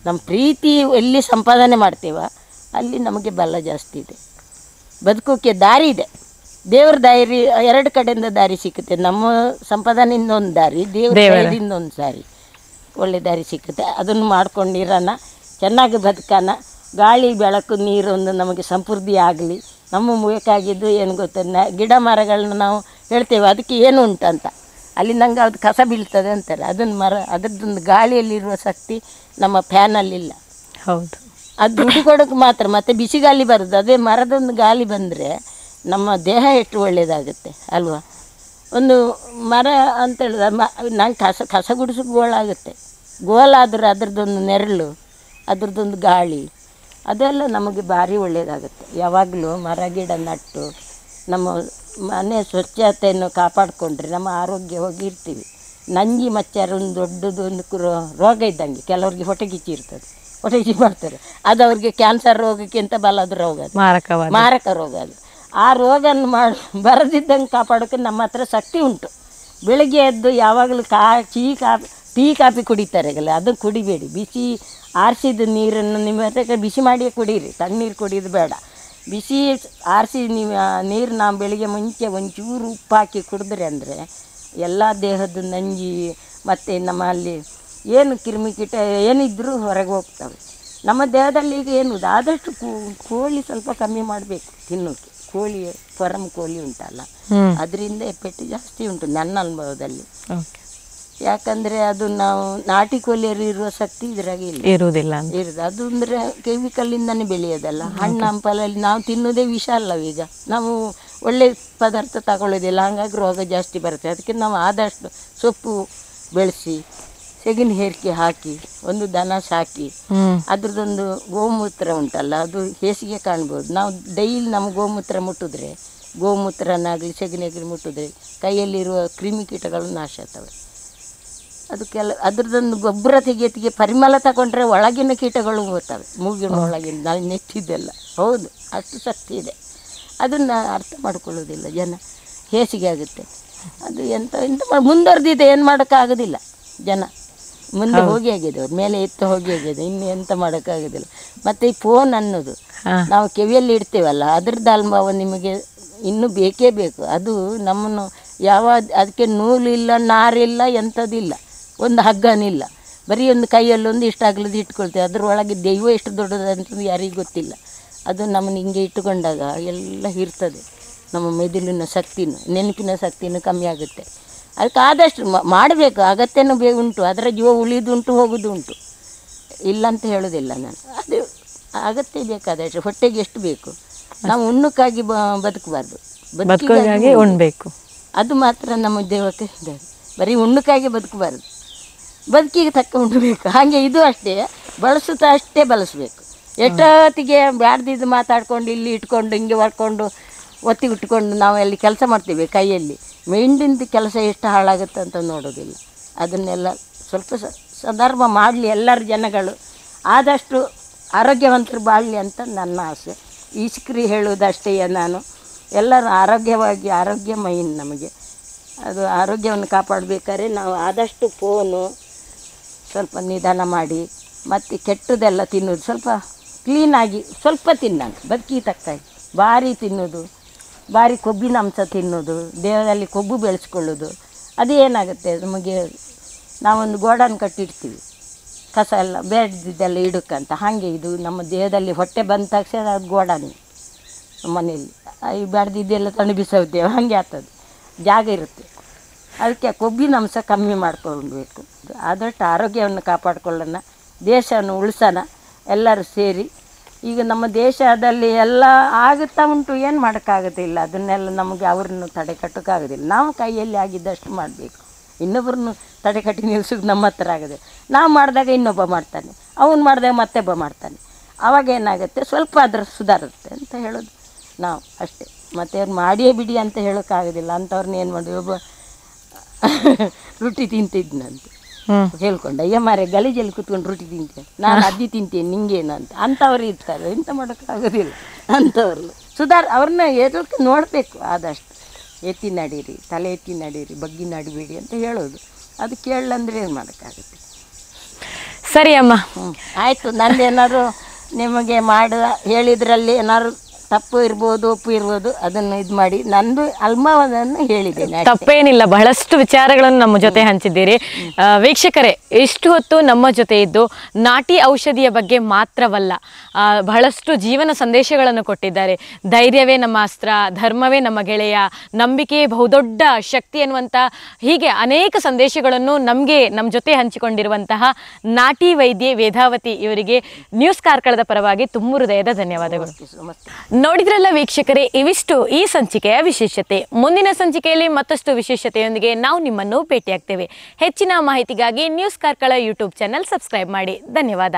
ನಮ್ಮ ಪ್ರೀತಿ ಎಲ್ಲಿ ಸಂಪಾದನೆ ಮಾಡ್ತೇವ ಅಲ್ಲಿ ನಮಗೆ ಬಲ ಜಾಸ್ತಿ ಇದೆ. ಬದುಕೋಕ್ಕೆ ದಾರಿ ಇದೆ. ದೇವ್ರ ದಾರಿ 2 ಕಡೆಯಿಂದ ದಾರಿ ಸಿಕ್ಕುತ್ತೆ. ನಮ್ಮ ಸಂಪಾದನೆಯಿಂದ ಒಂದು ದಾರಿ, ದೇವರಿಂದ ಒಂದು ದಾರಿ, ಒಳ್ಳೆ ದಾರಿ ಸಿಕ್ಕುತ್ತೆ. ಅದನ್ನು ಮಾಡ್ಕೊಂಡಿರೋಣ, ಚೆನ್ನಾಗಿ ಬದುಕೋಣ. ಗಾಳಿ ಬೆಳಕು ನೀರು ಒಂದು ನಮಗೆ ಸಮೃದ್ಧಿ ಆಗಲಿ. ನಮ್ಮ ಬೇಕಾಗಿದ್ದು ಏನು ಗೊತ್ತ, ಗಿಡ ಮರಗಳನ್ನ ನಾವು ಹೇಳ್ತೇವೆ ಅದಕ್ಕೆ ಏನು ಉಂಟಂತ, ಅಲ್ಲಿ ನಂಗೆ ಅದು ಕಸ ಬೀಳ್ತದೆ ಅಂತಾರೆ. ಅದನ್ನು ಅದರದ್ದೊಂದು ಗಾಳಿಯಲ್ಲಿರುವ ಶಕ್ತಿ ನಮ್ಮ ಫ್ಯಾನಲ್ಲಿಲ್ಲ. ಹೌದು, ಅದು ದುಡ್ಡು ಕೊಡೋಕ್ಕೆ ಮಾತ್ರ. ಮತ್ತು ಬಿಸಿ ಗಾಳಿ ಬರೋದು, ಅದೇ ಮರದೊಂದು ಗಾಳಿ ಬಂದರೆ ನಮ್ಮ ದೇಹ ಎಷ್ಟು ಒಳ್ಳೆಯದಾಗುತ್ತೆ ಅಲ್ವಾ. ಒಂದು ಮರ ಅಂತ ಹೇಳಿದ್ರೆ ನಂಗೆ ಕಸ ಗುಡಿಸೋಕೆ ಗೋಳಾಗುತ್ತೆ. ಗೋಲಾದರೆ ಅದರದ್ದೊಂದು ನೆರಳು, ಅದರದ್ದೊಂದು ಗಾಳಿ, ಅದೆಲ್ಲ ನಮಗೆ ಭಾರಿ ಒಳ್ಳೆಯದಾಗುತ್ತೆ. ಯಾವಾಗಲೂ ಮರ ಗಿಡ ನಟ್ಟು ನಮ್ಮ ಮನೆ ಸ್ವಚ್ಛತೆಯನ್ನು ಕಾಪಾಡಿಕೊಂಡ್ರೆ ನಮ್ಮ ಆರೋಗ್ಯ ಹೋಗಿರ್ತೀವಿ. ನಂಜಿ ಮಚ್ಚರ ಒಂದು ದೊಡ್ಡದು ಒಂದು ರೋಗ ಇದ್ದಂಗೆ. ಕೆಲವ್ರಿಗೆ ಹೊಟ್ಟೆಗಿಚ್ಚಿ ಇರ್ತದೆ, ಹೊಟ್ಟೆಗಿಚ್ಚಿ ಮಾಡ್ತಾರೆ. ಅದು ಅವ್ರಿಗೆ ಕ್ಯಾನ್ಸರ್ ರೋಗಕ್ಕಿಂತ ಬಲದ ರೋಗ, ಮಾರಕ ರೋಗ. ಅದು ಆ ರೋಗವನ್ನು ಬರದಿದ್ದಂಗೆ ಕಾಪಾಡೋಕ್ಕೆ ನಮ್ಮ ಹತ್ರ ಶಕ್ತಿ ಉಂಟು. ಬೆಳಗ್ಗೆ ಎದ್ದು ಯಾವಾಗಲೂ ಟೀ ಕಾಫಿ ಕುಡಿತಾರೆಗಲ್ಲ, ಅದನ್ನು ಕುಡಿಬೇಡಿ. ಬಿಸಿ ಆರಿಸಿದ ನೀರನ್ನು ನಿಮ್ಮ ಹತ್ರ ಬಿಸಿ ಮಾಡಿಯೇ ಕುಡೀರಿ, ತಣ್ಣೀರು ಕುಡಿಯೋದು ಬೇಡ. ಬಿಸಿ ಆರಿಸಿ ನೀವು ನೀರು ನಾವು ಬೆಳಿಗ್ಗೆ ಮುಂಚೆ ಒಂಚೂರು ಉಪ್ಪು ಹಾಕಿ ಕುಡಿದ್ರೆ ಅಂದರೆ ಎಲ್ಲ ದೇಹದ ನಂಜಿ ಮತ್ತು ನಮ್ಮಲ್ಲಿ ಏನು ಕ್ರಿಮಿಕೀಟ ಏನಿದ್ರೂ ಹೊರಗೆ ಹೋಗ್ತವೆ. ನಮ್ಮ ದೇಹದಲ್ಲಿ ಈಗ ಏನು ಆದಷ್ಟು ಕೋಳಿ ಸ್ವಲ್ಪ ಕಮ್ಮಿ ಮಾಡಬೇಕು ತಿನ್ನೋಕ್ಕೆ. ಕೋಳಿ ಫಾರಮ್ ಕೋಳಿ ಉಂಟಲ್ಲ, ಅದರಿಂದ ಎಫೆಕ್ಟ್ ಜಾಸ್ತಿ ಉಂಟು ನನ್ನ ಅನುಭವದಲ್ಲಿ. ಯಾಕಂದರೆ ಅದು ನಾವು ನಾಟಿ ಕೋಳಿಯಲ್ಲಿ ಇರುವ ಶಕ್ತಿ ಇದ್ರಾಗೆ ಇರುವುದಿಲ್ಲ. ಅದು ಅಂದರೆ ಕೆಮಿಕಲ್ಲಿಂದನೇ ಬೆಳೆಯೋದಲ್ಲ. ಹಣ್ಣು ಹಂಪಲಲ್ಲಿ ನಾವು ತಿನ್ನೋದೇ ವಿಷ ಅಲ್ಲವೀಗ. ನಾವು ಒಳ್ಳೆ ಪದಾರ್ಥ ತಗೊಳ್ಳೋದಿಲ್ಲ, ಹಾಗಾಗಿ ರೋಗ ಜಾಸ್ತಿ ಬರುತ್ತೆ. ಅದಕ್ಕೆ ನಾವು ಆದಷ್ಟು ಸೊಪ್ಪು ಬೆಳೆಸಿ ಸೆಗಣಿ ಹೇರಿಕೆ ಹಾಕಿ ಒಂದು ದನ ಸಾಕಿ ಅದ್ರದ್ದೊಂದು ಗೋಮೂತ್ರ ಉಂಟಲ್ಲ, ಅದು ಹೇಸಿಗೆ ಕಾಣ್ಬೋದು. ನಾವು ಡೈಲಿ ನಮ್ಮ ಗೋಮೂತ್ರ ಮುಟ್ಟಿದ್ರೆ, ಗೋಮೂತ್ರನಾಗಲಿ ಸೆಗಣಿಯಾಗಲಿ ಮುಟ್ಟಿದ್ರೆ ಕೈಯಲ್ಲಿರುವ ಕ್ರಿಮಿಕೀಟಗಳು ನಾಶ ಆಗ್ತವೆ. ಅದು ಅದ್ರದ್ದೊಂದು ಗೊಬ್ಬರ ತೆಗೆಯತ್ತಿಗೆ ಪರಿಮಳ ತಗೊಂಡ್ರೆ ಒಳಗಿನ ಕೀಟಗಳು ಬರ್ತವೆ, ಮೂಗಿನ ಒಳಗಿನ ನಾನು ನೆಚ್ಚಿದ್ದೆಲ್ಲ. ಹೌದು, ಅಷ್ಟು ಶಕ್ತಿ ಇದೆ. ಅದನ್ನು ಅರ್ಥ ಮಾಡ್ಕೊಳ್ಳೋದಿಲ್ಲ ಜನ. ಹೇಸಿಗೆ ಆಗುತ್ತೆ ಅದು. ಎಂತ ಮುಂದುವರೆದಿದೆ, ಏನು ಮಾಡೋಕ್ಕಾಗೋದಿಲ್ಲ. ಜನ ಮುಂದೆ ಹೋಗಿ ಆಗಿದೆ, ಅವ್ರ ಮೇಲೆ ಎತ್ತು ಹೋಗಿ ಆಗಿದೆ, ಇನ್ನು ಎಂತ ಮಾಡೋಕ್ಕಾಗೋದಿಲ್ಲ. ಮತ್ತು ಈ ಫೋನ್ ಅನ್ನೋದು ನಾವು ಕಿವಿಯಲ್ಲಿ ಇಡ್ತೇವಲ್ಲ, ಅದ್ರದ್ದು ಅಲ್ಮಾವ ನಿಮಗೆ ಇನ್ನೂ ಬೇಕೇ ಬೇಕು. ಅದು ನಮ್ಮನ್ನು ಅದಕ್ಕೆ ನೂಲಿಲ್ಲ, ನಾರಿಲ್ಲ, ಎಂಥದ್ದಿಲ್ಲ, ಒಂದು ಹಗ್ಗನಿಲ್ಲ, ಬರೀ ಒಂದು ಕೈಯಲ್ಲೊಂದು ಇಷ್ಟ ಆಗ್ಲದ್ದು ಇಟ್ಕೊಳ್ತೇವೆ. ಅದರೊಳಗೆ ದೈವ ಎಷ್ಟು ದೊಡ್ಡದಂತಂದು ಯಾರಿಗೂ ಗೊತ್ತಿಲ್ಲ. ಅದು ನಮ್ಮನ್ನು ಹಿಂಗೆ ಇಟ್ಟುಕೊಂಡಾಗ ಎಲ್ಲ ಇರ್ತದೆ. ನಮ್ಮ ಮೆದುಳಿನ ಶಕ್ತಿನೂ ನೆನಪಿನ ಶಕ್ತಿನೂ ಕಮ್ಮಿ ಆಗುತ್ತೆ. ಅದಕ್ಕೆ ಆದಷ್ಟು ಮಾಡಬೇಕು. ಅಗತ್ಯನೂ ಉಂಟು, ಅದರ ಜೀವ ಉಳಿದುಂಟು ಹೋಗೋದು ಉಂಟು, ಇಲ್ಲಂತ ಹೇಳೋದಿಲ್ಲ ನಾನು. ಅದು ಅಗತ್ಯ ಬೇಕಾದಷ್ಟು, ಹೊಟ್ಟೆಗೆ ಎಷ್ಟು ಬೇಕು. ನಾವು ಉಣ್ಣಕ್ಕಾಗಿ ಬದುಕಬಾರ್ದು, ಬದುಕಿಗಾಗಿ ಉಣ್ಬೇಕು. ಅದು ಮಾತ್ರ ನಮ್ಮ ದೇವಕ್ಕೆ ಇದೆ. ಬರೀ ಉಣ್ಣಕ್ಕಾಗಿ ಬದುಕಬಾರ್ದು, ಬದುಕಿಗೆ ತಕ್ಕ ಉಣ್ಣಬೇಕು. ಹಾಗೆ ಇದು ಅಷ್ಟೇ, ಬಳಸುತ್ತಾ ಅಷ್ಟೇ ಬಳಸಬೇಕು. ಎಷ್ಟೊತ್ತಿಗೆ ಬ್ಯಾಡ್ದಿದ್ದು ಮಾತಾಡ್ಕೊಂಡು ಇಲ್ಲಿ ಇಟ್ಕೊಂಡು ಹಿಂಗೆ ಮಾಡ್ಕೊಂಡು ಒತ್ತಿ ಇಟ್ಕೊಂಡು ನಾವು ಅಲ್ಲಿ ಕೆಲಸ ಮಾಡ್ತೀವಿ ಕೈಯಲ್ಲಿ, ಮೆಂಡಿಂದ ಕೆಲಸ ಎಷ್ಟು ಹಾಳಾಗುತ್ತೆ ಅಂತ ನೋಡೋದಿಲ್ಲ. ಅದನ್ನೆಲ್ಲ ಸ್ವಲ್ಪ ಸಂದರ್ಭ ಮಾಡಲಿ, ಎಲ್ಲರ ಜನಗಳು ಆದಷ್ಟು ಆರೋಗ್ಯವಂತರು ಬಾಳಲಿ ಅಂತ ನನ್ನ ಆಸೆ. ಈಸ್ಕ್ರಿ ಹೇಳುವುದಷ್ಟೇ. ನಾನು ಎಲ್ಲರೂ ಆರೋಗ್ಯವಾಗಿ, ಆರೋಗ್ಯ ಮೈನ್ ನಮಗೆ. ಅದು ಆರೋಗ್ಯವನ್ನು ಕಾಪಾಡಬೇಕಾದ್ರೆ ನಾವು ಆದಷ್ಟು ಫೋನು ಸ್ವಲ್ಪ ನಿಧಾನ ಮಾಡಿ, ಮತ್ತು ಕೆಟ್ಟದೆಲ್ಲ ತಿನ್ನೋದು ಸ್ವಲ್ಪ ಕ್ಲೀನಾಗಿ ಸ್ವಲ್ಪ ತಿನ್ನೋದು, ಬದುಕಿ ತಕ್ಕಾಗಿ. ಭಾರಿ ತಿನ್ನೋದು, ಭಾರಿ ಕೊಬ್ಬಿನ ಅಂಶ ತಿನ್ನೋದು, ದೇಹದಲ್ಲಿ ಕೊಬ್ಬು ಬೆಳೆಸ್ಕೊಳ್ಳೋದು, ಅದು ಏನಾಗುತ್ತೆ ನಮಗೆ. ನಾವೊಂದು ಗೋಡನ್ ಕಟ್ಟಿಡ್ತೀವಿ, ಕಸ ಎಲ್ಲ ಬೇಡದಿದ್ದೆಲ್ಲ ಇಡೋಕ್ಕಂತ. ಹಾಗೆ ಇದು ನಮ್ಮ ದೇಹದಲ್ಲಿ ಹೊಟ್ಟೆ ಬಂದ ತಕ್ಷಣ ಅದು ಗೋಡಾನೆ ಮನೆಯಲ್ಲಿ ಈ ಬೇಡದಿದ್ದೆಲ್ಲ ತಂದು ಬಿಸಾಡ್ತೇವೆ, ಹಾಗೆ ಆಗ್ತದೆ. ಜಾಗ ಇರುತ್ತೆ. ಅದಕ್ಕೆ ಕೊಬ್ಬಿನ ಅಂಶ ಕಮ್ಮಿ ಮಾಡ್ಕೊಳ್ಬೇಕು. ಆದಷ್ಟು ಆರೋಗ್ಯವನ್ನು ಕಾಪಾಡ್ಕೊಳ್ಳೋಣ, ದೇಶವನ್ನು ಉಳಿಸೋಣ ಎಲ್ಲರೂ ಸೇರಿ. ಈಗ ನಮ್ಮ ದೇಶದಲ್ಲಿ ಎಲ್ಲ ಆಗುತ್ತಾ ಉಂಟು, ಏನು ಮಾಡೋಕ್ಕಾಗೋದಿಲ್ಲ. ಅದನ್ನೆಲ್ಲ ನಮಗೆ ಅವ್ರನ್ನು ತಡೆ ಕಟ್ಟೋಕ್ಕಾಗೋದಿಲ್ಲ. ನಾವು ಕೈಯಲ್ಲಿ ಆಗಿದ್ದಷ್ಟು ಮಾಡಬೇಕು. ಇನ್ನೊಬ್ಬರನ್ನು ತಡೆ ಕಟ್ಟಿ ನಿಲ್ಸೋದು ನಮ್ಮ ಹತ್ರ ಆಗೋದು. ನಾವು ಮಾಡಿದಾಗ ಇನ್ನೊಬ್ಬ ಮಾಡ್ತಾನೆ, ಅವನು ಮಾಡಿದಾಗ ಮತ್ತೊಬ್ಬ ಮಾಡ್ತಾನೆ. ಆವಾಗ ಏನಾಗುತ್ತೆ, ಸ್ವಲ್ಪ ಅದ್ರ ಸುಧಾರುತ್ತೆ ಅಂತ ಹೇಳೋದು ನಾವು ಅಷ್ಟೇ. ಮತ್ತು ಅವ್ರು ಮಾಡಿಯೇ ಬಿಡಿ ಅಂತ ಹೇಳೋಕ್ಕಾಗೋದಿಲ್ಲ. ಅಂಥವ್ರನ್ನ ಏನು ಮಾಡಿದ್ವಿ, ಒಬ್ಬ ರೊಟ್ಟಿ ತಿಂತಿದ್ನಂತೆ ಹೇಳ್ಕೊಂಡು, ಅಯ್ಯ ಮಾರೆ ಗಲೀಜಲ್ಲಿ ಕೂತ್ಕೊಂಡು ರೊಟ್ಟಿ ತಿಂತೇನೆ, ನಾನು ಅದ್ದಿ ತಿಂತೇನೆ, ನಿಂಗೇನು ಅಂತ. ಅಂಥವ್ರು ಇರ್ತಾರೆ, ಎಂತ ಮಾಡೋಕ್ಕಾಗೋದಿಲ್ಲ ಅಂಥವ್ರು. ಅವ್ರನ್ನ ಎದಕ್ಕೆ ನೋಡಬೇಕು. ಆದಷ್ಟು ಎತ್ತಿ ನಡೀರಿ, ತಲೆ ಎತ್ತಿ ನಡೀರಿ, ಬಗ್ಗಿ ನಡಿಬೇಡಿ ಅಂತ ಹೇಳೋದು. ಅದು ಕೇಳಂದ್ರೆ ಏನು ಮಾಡೋಕ್ಕಾಗುತ್ತೆ. ಸರಿ ಅಮ್ಮ, ಆಯಿತು. ನಂದೇನಾದ್ರು ನಿಮಗೆ ಹೇಳಿದ್ರಲ್ಲಿ ಏನಾದ್ರು ತಪ್ಪು ಇರ್ಬೋದು, ಒಪ್ಪು ಇರ್ಬೋದು, ಅದನ್ನು ಇದು ಮಾಡಿ. ನಂದು ಅಲ್ಮಾವದನ್ನು ಹೇಳಿದ್ದೇನೆ. ತಪ್ಪೇನಿಲ್ಲ, ಬಹಳಷ್ಟು ವಿಚಾರಗಳನ್ನು ನಮ್ಮ ಜೊತೆ ಹಂಚಿದ್ದೀರಿ. ವೀಕ್ಷಕರೇ, ಇಷ್ಟು ಹೊತ್ತು ನಮ್ಮ ಜೊತೆ ಇದ್ದು ನಾಟಿ ಔಷಧಿಯ ಬಗ್ಗೆ ಮಾತ್ರವಲ್ಲ, ಬಹಳಷ್ಟು ಜೀವನ ಸಂದೇಶಗಳನ್ನು ಕೊಟ್ಟಿದ್ದಾರೆ. ಧೈರ್ಯವೇ ನಮ್ಮ ಅಸ್ತ್ರ, ಧರ್ಮವೇ ನಮ್ಮ ಗೆಳೆಯ, ನಂಬಿಕೆ ಬಹುದೊಡ್ಡ ಶಕ್ತಿ ಅನ್ನುವಂಥ ಹೀಗೆ ಅನೇಕ ಸಂದೇಶಗಳನ್ನು ನಮ್ಮ ಜೊತೆ ಹಂಚಿಕೊಂಡಿರುವಂತಹ ನಾಟಿ ವೈದ್ಯೆ ವೇದಾವತಿ ಇವರಿಗೆ ನ್ಯೂಸ್ ಕಾರ್ಕಳದ ಪರವಾಗಿ ತುಂಬ ಹೃದಯದ ಧನ್ಯವಾದಗಳು. ನೋಡಿದ್ರಲ್ಲ ವೀಕ್ಷಕರೇ, ಇವಿಷ್ಟು ಈ ಸಂಚಿಕೆಯ ವಿಶೇಷತೆ. ಮುಂದಿನ ಸಂಚಿಕೆಯಲ್ಲಿ ಮತ್ತಷ್ಟು ವಿಶೇಷತೆಯೊಂದಿಗೆ ನಾವು ನಿಮ್ಮನ್ನು ಭೇಟಿಯಾಗ್ತೇವೆ. ಹೆಚ್ಚಿನ ಮಾಹಿತಿಗಾಗಿ news Karkala YouTube channel subscribe ಮಾಡಿ. ಧನ್ಯವಾದ.